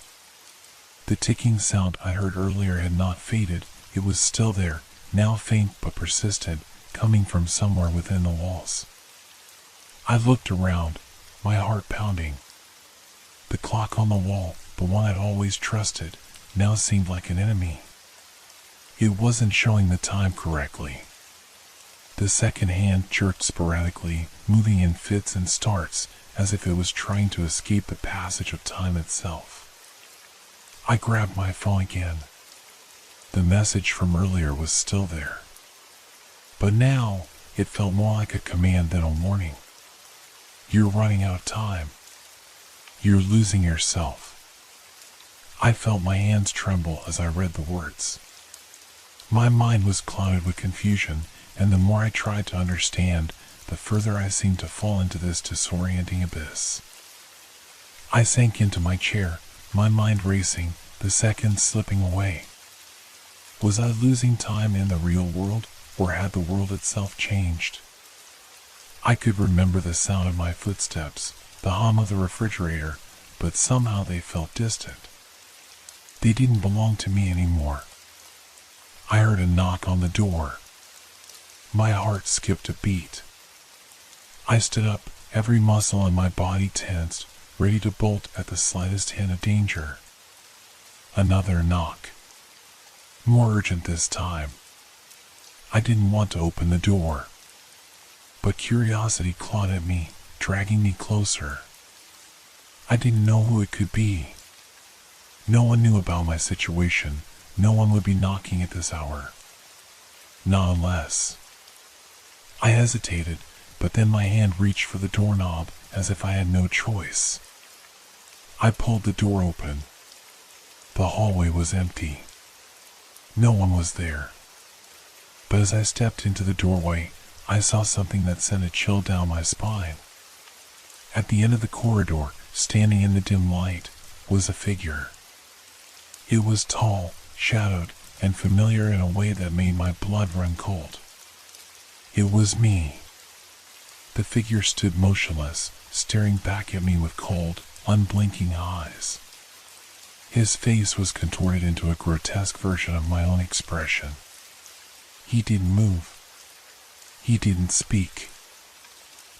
The ticking sound I heard earlier had not faded, it was still there, now faint but persistent, coming from somewhere within the walls. I looked around, my heart pounding. The clock on the wall, the one I'd always trusted, now seemed like an enemy. It wasn't showing the time correctly. The second hand jerked sporadically, moving in fits and starts, as if it was trying to escape the passage of time itself. I grabbed my phone again. The message from earlier was still there. But now, it felt more like a command than a warning. You're running out of time. You're losing yourself. I felt my hands tremble as I read the words. My mind was clouded with confusion, and the more I tried to understand, the further I seemed to fall into this disorienting abyss. I sank into my chair, my mind racing, the seconds slipping away. Was I losing time in the real world, or had the world itself changed? I could remember the sound of my footsteps, the hum of the refrigerator, but somehow they felt distant. They didn't belong to me anymore. I heard a knock on the door. My heart skipped a beat. I stood up, every muscle in my body tensed, ready to bolt at the slightest hint of danger. Another knock. More urgent this time. I didn't want to open the door. But curiosity clawed at me, dragging me closer. I didn't know who it could be. No one knew about my situation. No one would be knocking at this hour. Not unless. I hesitated, but then my hand reached for the doorknob as if I had no choice. I pulled the door open. The hallway was empty. No one was there. But as I stepped into the doorway, I saw something that sent a chill down my spine. At the end of the corridor, standing in the dim light, was a figure. It was tall, shadowed, and familiar in a way that made my blood run cold. It was me. The figure stood motionless, staring back at me with cold, unblinking eyes. His face was contorted into a grotesque version of my own expression. He didn't move. He didn't speak.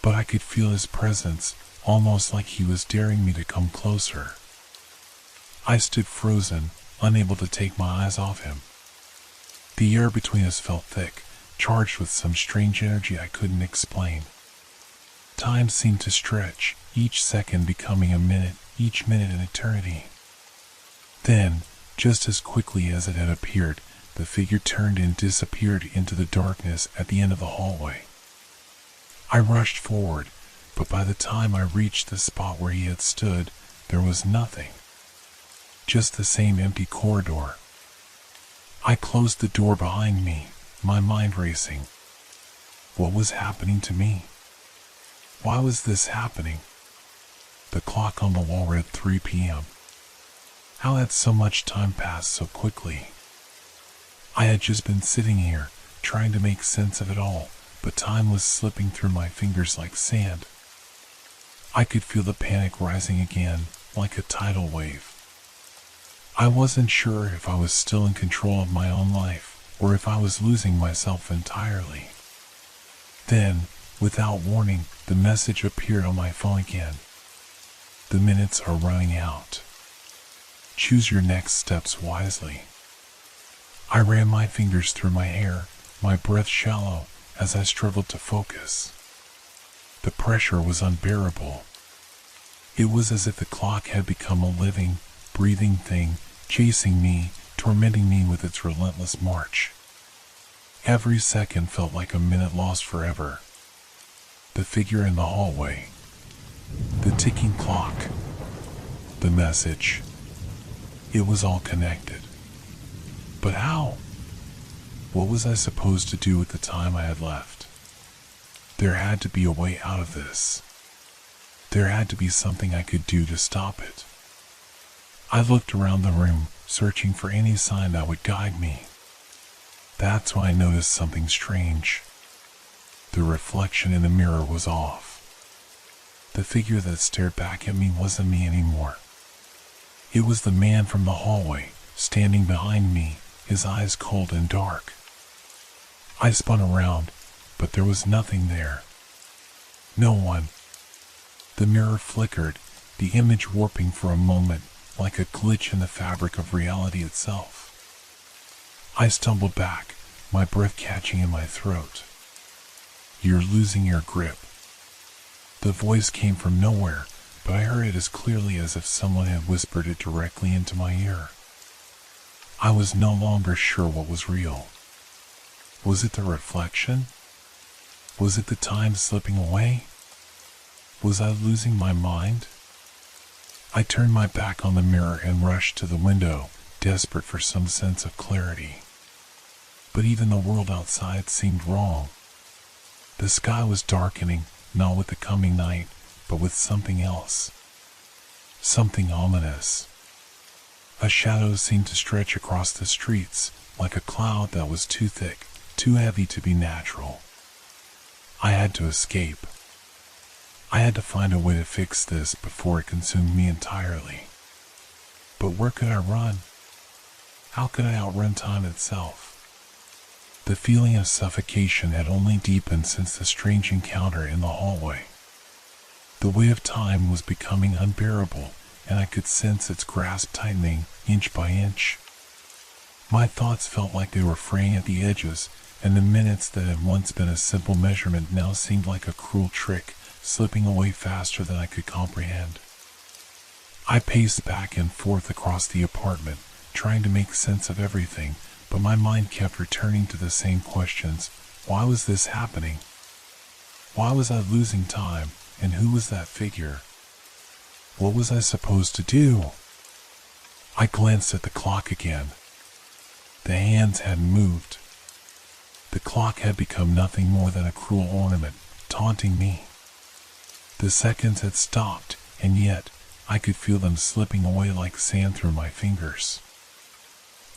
But I could feel his presence, almost like he was daring me to come closer. I stood frozen, unable to take my eyes off him. The air between us felt thick, charged with some strange energy I couldn't explain. Time seemed to stretch, each second becoming a minute, each minute an eternity. Then, just as quickly as it had appeared, the figure turned and disappeared into the darkness at the end of the hallway. I rushed forward, but by the time I reached the spot where he had stood, there was nothing. Just the same empty corridor. I closed the door behind me, my mind racing. What was happening to me? Why was this happening? The clock on the wall read 3 p.m. How had so much time passed so quickly? I had just been sitting here, trying to make sense of it all, but time was slipping through my fingers like sand. I could feel the panic rising again, like a tidal wave. I wasn't sure if I was still in control of my own life, or if I was losing myself entirely. Then, without warning, the message appeared on my phone again. The minutes are running out. Choose your next steps wisely. I ran my fingers through my hair, my breath shallow, as I struggled to focus. The pressure was unbearable. It was as if the clock had become a living, breathing thing, chasing me, tormenting me with its relentless march. Every second felt like a minute lost forever. The figure in the hallway. The ticking clock. The message. It was all connected. But how? What was I supposed to do with the time I had left? There had to be a way out of this. There had to be something I could do to stop it. I looked around the room, searching for any sign that would guide me. That's when I noticed something strange. The reflection in the mirror was off. The figure that stared back at me wasn't me anymore. It was the man from the hallway, standing behind me, his eyes cold and dark. I spun around, but there was nothing there. No one. The mirror flickered, the image warping for a moment, like a glitch in the fabric of reality itself. I stumbled back, my breath catching in my throat. You're losing your grip. The voice came from nowhere, but I heard it as clearly as if someone had whispered it directly into my ear. I was no longer sure what was real. Was it the reflection? Was it the time slipping away? Was I losing my mind? I turned my back on the mirror and rushed to the window, desperate for some sense of clarity. But even the world outside seemed wrong. The sky was darkening, not with the coming night, but with something else. Something ominous. A shadow seemed to stretch across the streets, like a cloud that was too thick, too heavy to be natural. I had to escape. I had to find a way to fix this before it consumed me entirely. But where could I run? How could I outrun time itself? The feeling of suffocation had only deepened since the strange encounter in the hallway. The weight of time was becoming unbearable, and I could sense its grasp tightening, inch by inch. My thoughts felt like they were fraying at the edges, and the minutes that had once been a simple measurement now seemed like a cruel trick, slipping away faster than I could comprehend. I paced back and forth across the apartment, trying to make sense of everything, but my mind kept returning to the same questions. Why was this happening? Why was I losing time, and who was that figure? What was I supposed to do? I glanced at the clock again. The hands hadn't moved. The clock had become nothing more than a cruel ornament, taunting me. The seconds had stopped, and yet I could feel them slipping away like sand through my fingers.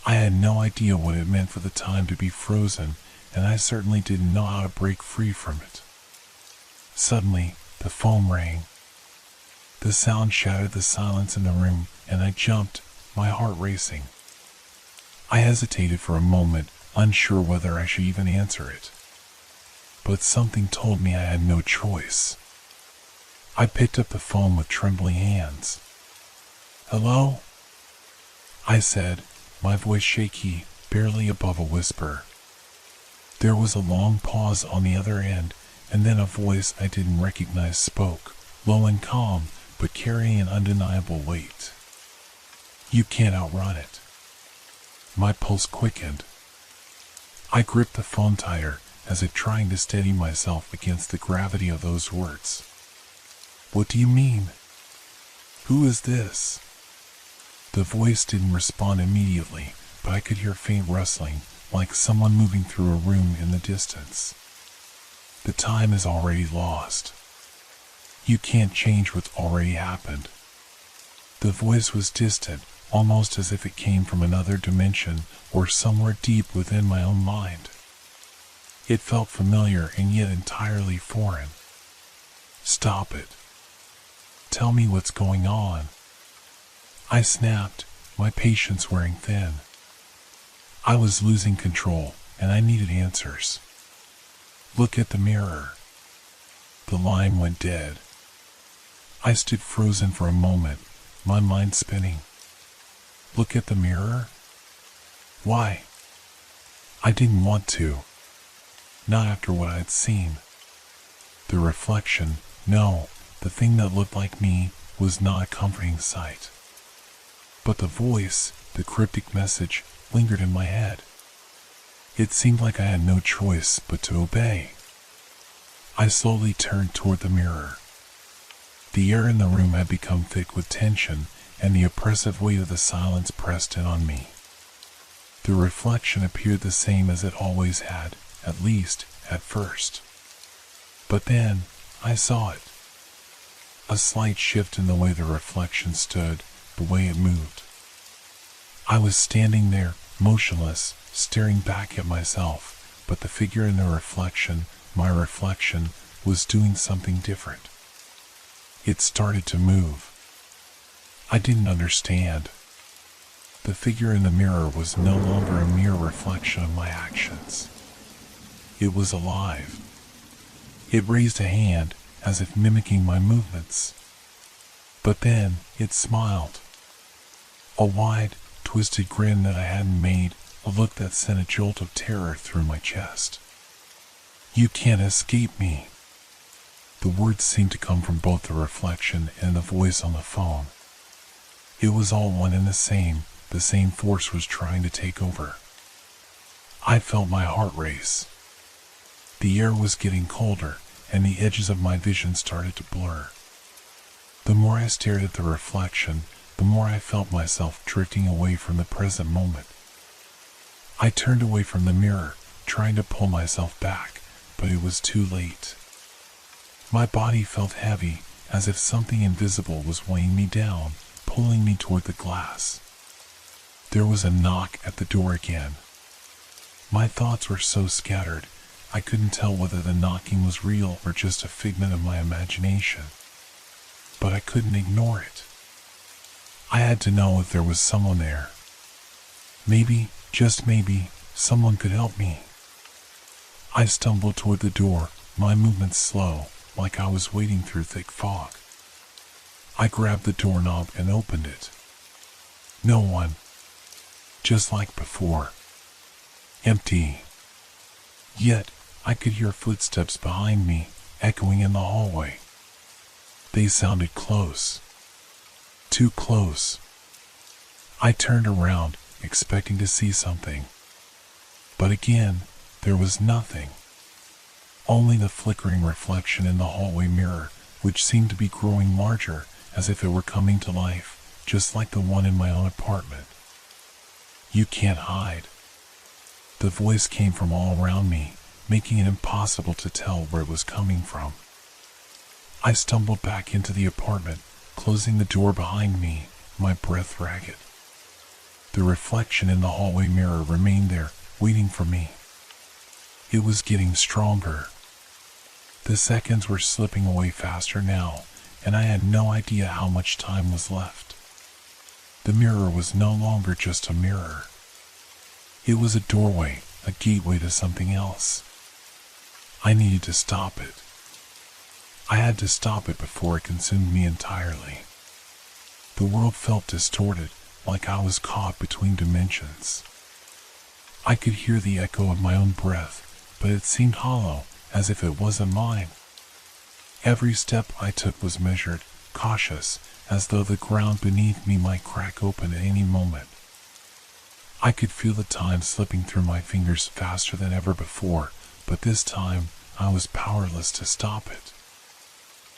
I had no idea what it meant for the time to be frozen, and I certainly didn't know how to break free from it. Suddenly, the phone rang. The sound shattered the silence in the room, and I jumped, my heart racing. I hesitated for a moment, unsure whether I should even answer it. But something told me I had no choice. I picked up the phone with trembling hands. "Hello?" I said, my voice shaky, barely above a whisper. There was a long pause on the other end, and then a voice I didn't recognize spoke, low and calm, but carrying an undeniable weight. "You can't outrun it." My pulse quickened. I gripped the phone tighter, as if trying to steady myself against the gravity of those words. "What do you mean? Who is this?" The voice didn't respond immediately, but I could hear faint rustling, like someone moving through a room in the distance. "The time is already lost. You can't change what's already happened." The voice was distant, almost as if it came from another dimension or somewhere deep within my own mind. It felt familiar and yet entirely foreign. "Stop it. Tell me what's going on." I snapped, my patience wearing thin. I was losing control, and I needed answers. "Look at the mirror." The line went dead. I stood frozen for a moment, my mind spinning. Look at the mirror? Why? I didn't want to. Not after what I'd seen. The reflection, no, the thing that looked like me, was not a comforting sight. But the voice, the cryptic message, lingered in my head. It seemed like I had no choice but to obey. I slowly turned toward the mirror. The air in the room had become thick with tension, and the oppressive weight of the silence pressed in on me. The reflection appeared the same as it always had, at least at first. But then, I saw it. A slight shift in the way the reflection stood, the way it moved. I was standing there, motionless, staring back at myself, but the figure in the reflection, my reflection, was doing something different. It started to move. I didn't understand. The figure in the mirror was no longer a mere reflection of my actions. It was alive. It raised a hand, as if mimicking my movements. But then, it smiled. A wide, twisted grin that I hadn't made, a look that sent a jolt of terror through my chest. "You can't escape me." The words seemed to come from both the reflection and the voice on the phone. It was all one and the same force was trying to take over. I felt my heart race. The air was getting colder, and the edges of my vision started to blur. The more I stared at the reflection, the more I felt myself drifting away from the present moment. I turned away from the mirror, trying to pull myself back, but it was too late. My body felt heavy, as if something invisible was weighing me down, pulling me toward the glass. There was a knock at the door again. My thoughts were so scattered, I couldn't tell whether the knocking was real or just a figment of my imagination. But I couldn't ignore it. I had to know if there was someone there. Maybe, just maybe, someone could help me. I stumbled toward the door, my movements slow, like I was wading through thick fog. I grabbed the doorknob and opened it. No one. Just like before. Empty. Yet, I could hear footsteps behind me, echoing in the hallway. They sounded close. Too close. I turned around, expecting to see something. But again, there was nothing. Only the flickering reflection in the hallway mirror, which seemed to be growing larger, as if it were coming to life, just like the one in my own apartment. "You can't hide." The voice came from all around me, making it impossible to tell where it was coming from. I stumbled back into the apartment, closing the door behind me, my breath ragged. The reflection in the hallway mirror remained there, waiting for me. It was getting stronger. The seconds were slipping away faster now, and I had no idea how much time was left. The mirror was no longer just a mirror. It was a doorway, a gateway to something else. I needed to stop it. I had to stop it before it consumed me entirely. The world felt distorted, like I was caught between dimensions. I could hear the echo of my own breath, but it seemed hollow, as if it wasn't mine. Every step I took was measured, cautious, as though the ground beneath me might crack open at any moment. I could feel the time slipping through my fingers faster than ever before, but this time I was powerless to stop it.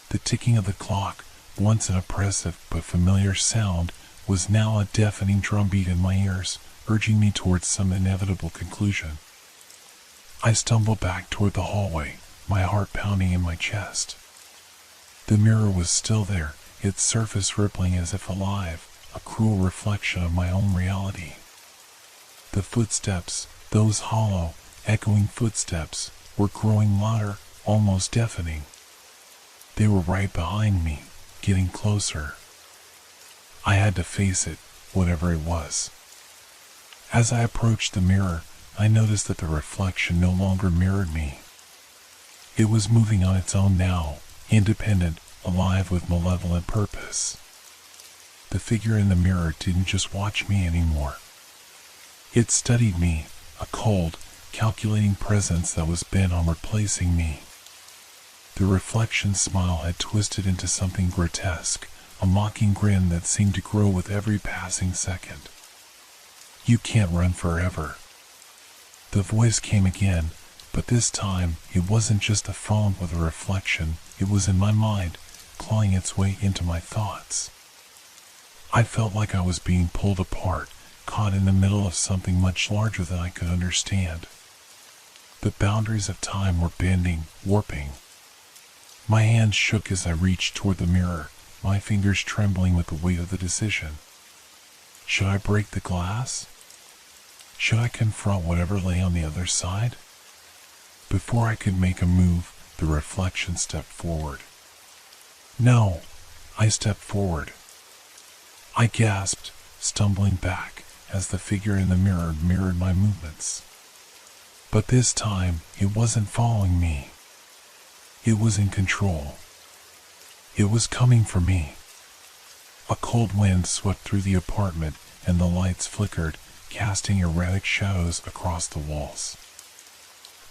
The ticking of the clock, once an oppressive but familiar sound, was now a deafening drumbeat in my ears, urging me towards some inevitable conclusion. I stumbled back toward the hallway, my heart pounding in my chest. The mirror was still there, its surface rippling as if alive, a cruel reflection of my own reality. The footsteps, those hollow, echoing footsteps, were growing louder, almost deafening. They were right behind me, getting closer. I had to face it, whatever it was. As I approached the mirror, I noticed that the reflection no longer mirrored me. It was moving on its own now, independent, alive with malevolent purpose. The figure in the mirror didn't just watch me anymore. It studied me, a cold, calculating presence that was bent on replacing me. The reflection's smile had twisted into something grotesque, a mocking grin that seemed to grow with every passing second. "You can't run forever." The voice came again, but this time it wasn't just a phone with a reflection, it was in my mind, clawing its way into my thoughts. I felt like I was being pulled apart, caught in the middle of something much larger than I could understand. The boundaries of time were bending, warping. My hands shook as I reached toward the mirror, my fingers trembling with the weight of the decision. Should I break the glass? Should I confront whatever lay on the other side? Before I could make a move, the reflection stepped forward. No, I stepped forward. I gasped, stumbling back, as the figure in the mirror mirrored my movements. But this time, it wasn't following me. It was in control. It was coming for me. A cold wind swept through the apartment, and the lights flickered, casting erratic shadows across the walls.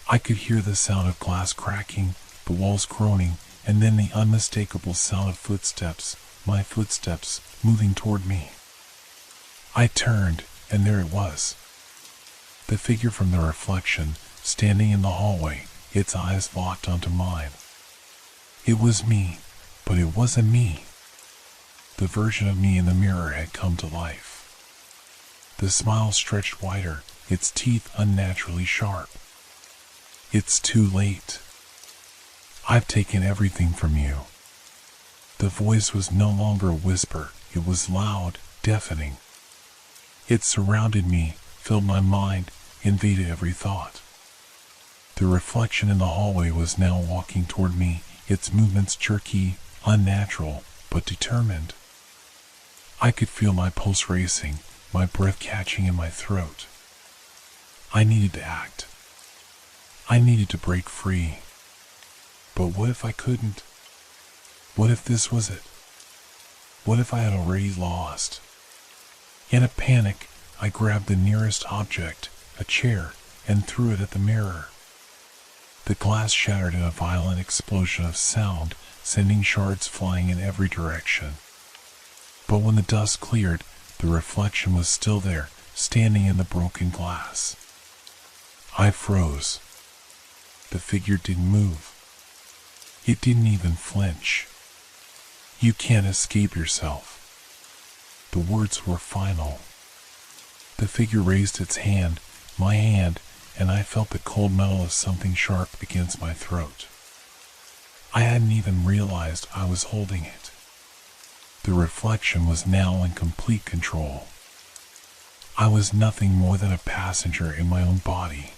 I could hear the sound of glass cracking, the walls groaning, and then the unmistakable sound of footsteps, my footsteps, moving toward me. I turned, and there it was. The figure from the reflection, standing in the hallway, its eyes locked onto mine. It was me, but it wasn't me. The version of me in the mirror had come to life. The smile stretched wider, its teeth unnaturally sharp. "It's too late. I've taken everything from you." The voice was no longer a whisper, it was loud, deafening. It surrounded me, filled my mind, invaded every thought. The reflection in the hallway was now walking toward me, its movements jerky, unnatural, but determined. I could feel my pulse racing, my breath catching in my throat. I needed to act. I needed to break free. But what if I couldn't? What if this was it? What if I had already lost? In a panic, I grabbed the nearest object, a chair, and threw it at the mirror. The glass shattered in a violent explosion of sound, sending shards flying in every direction. But when the dust cleared, the reflection was still there, standing in the broken glass. I froze. The figure didn't move. It didn't even flinch. "You can't escape yourself." The words were final. The figure raised its hand, my hand, and I felt the cold metal of something sharp against my throat. I hadn't even realized I was holding it. The reflection was now in complete control. I was nothing more than a passenger in my own body.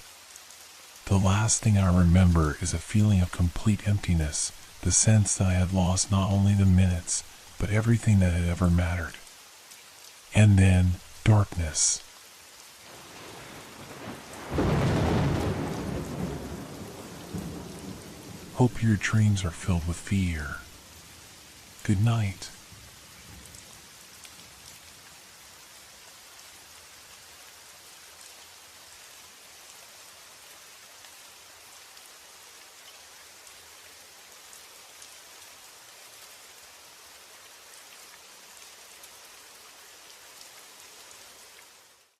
The last thing I remember is a feeling of complete emptiness, the sense that I had lost not only the minutes, but everything that had ever mattered. And then, darkness. Hope your dreams are filled with fear. Good night.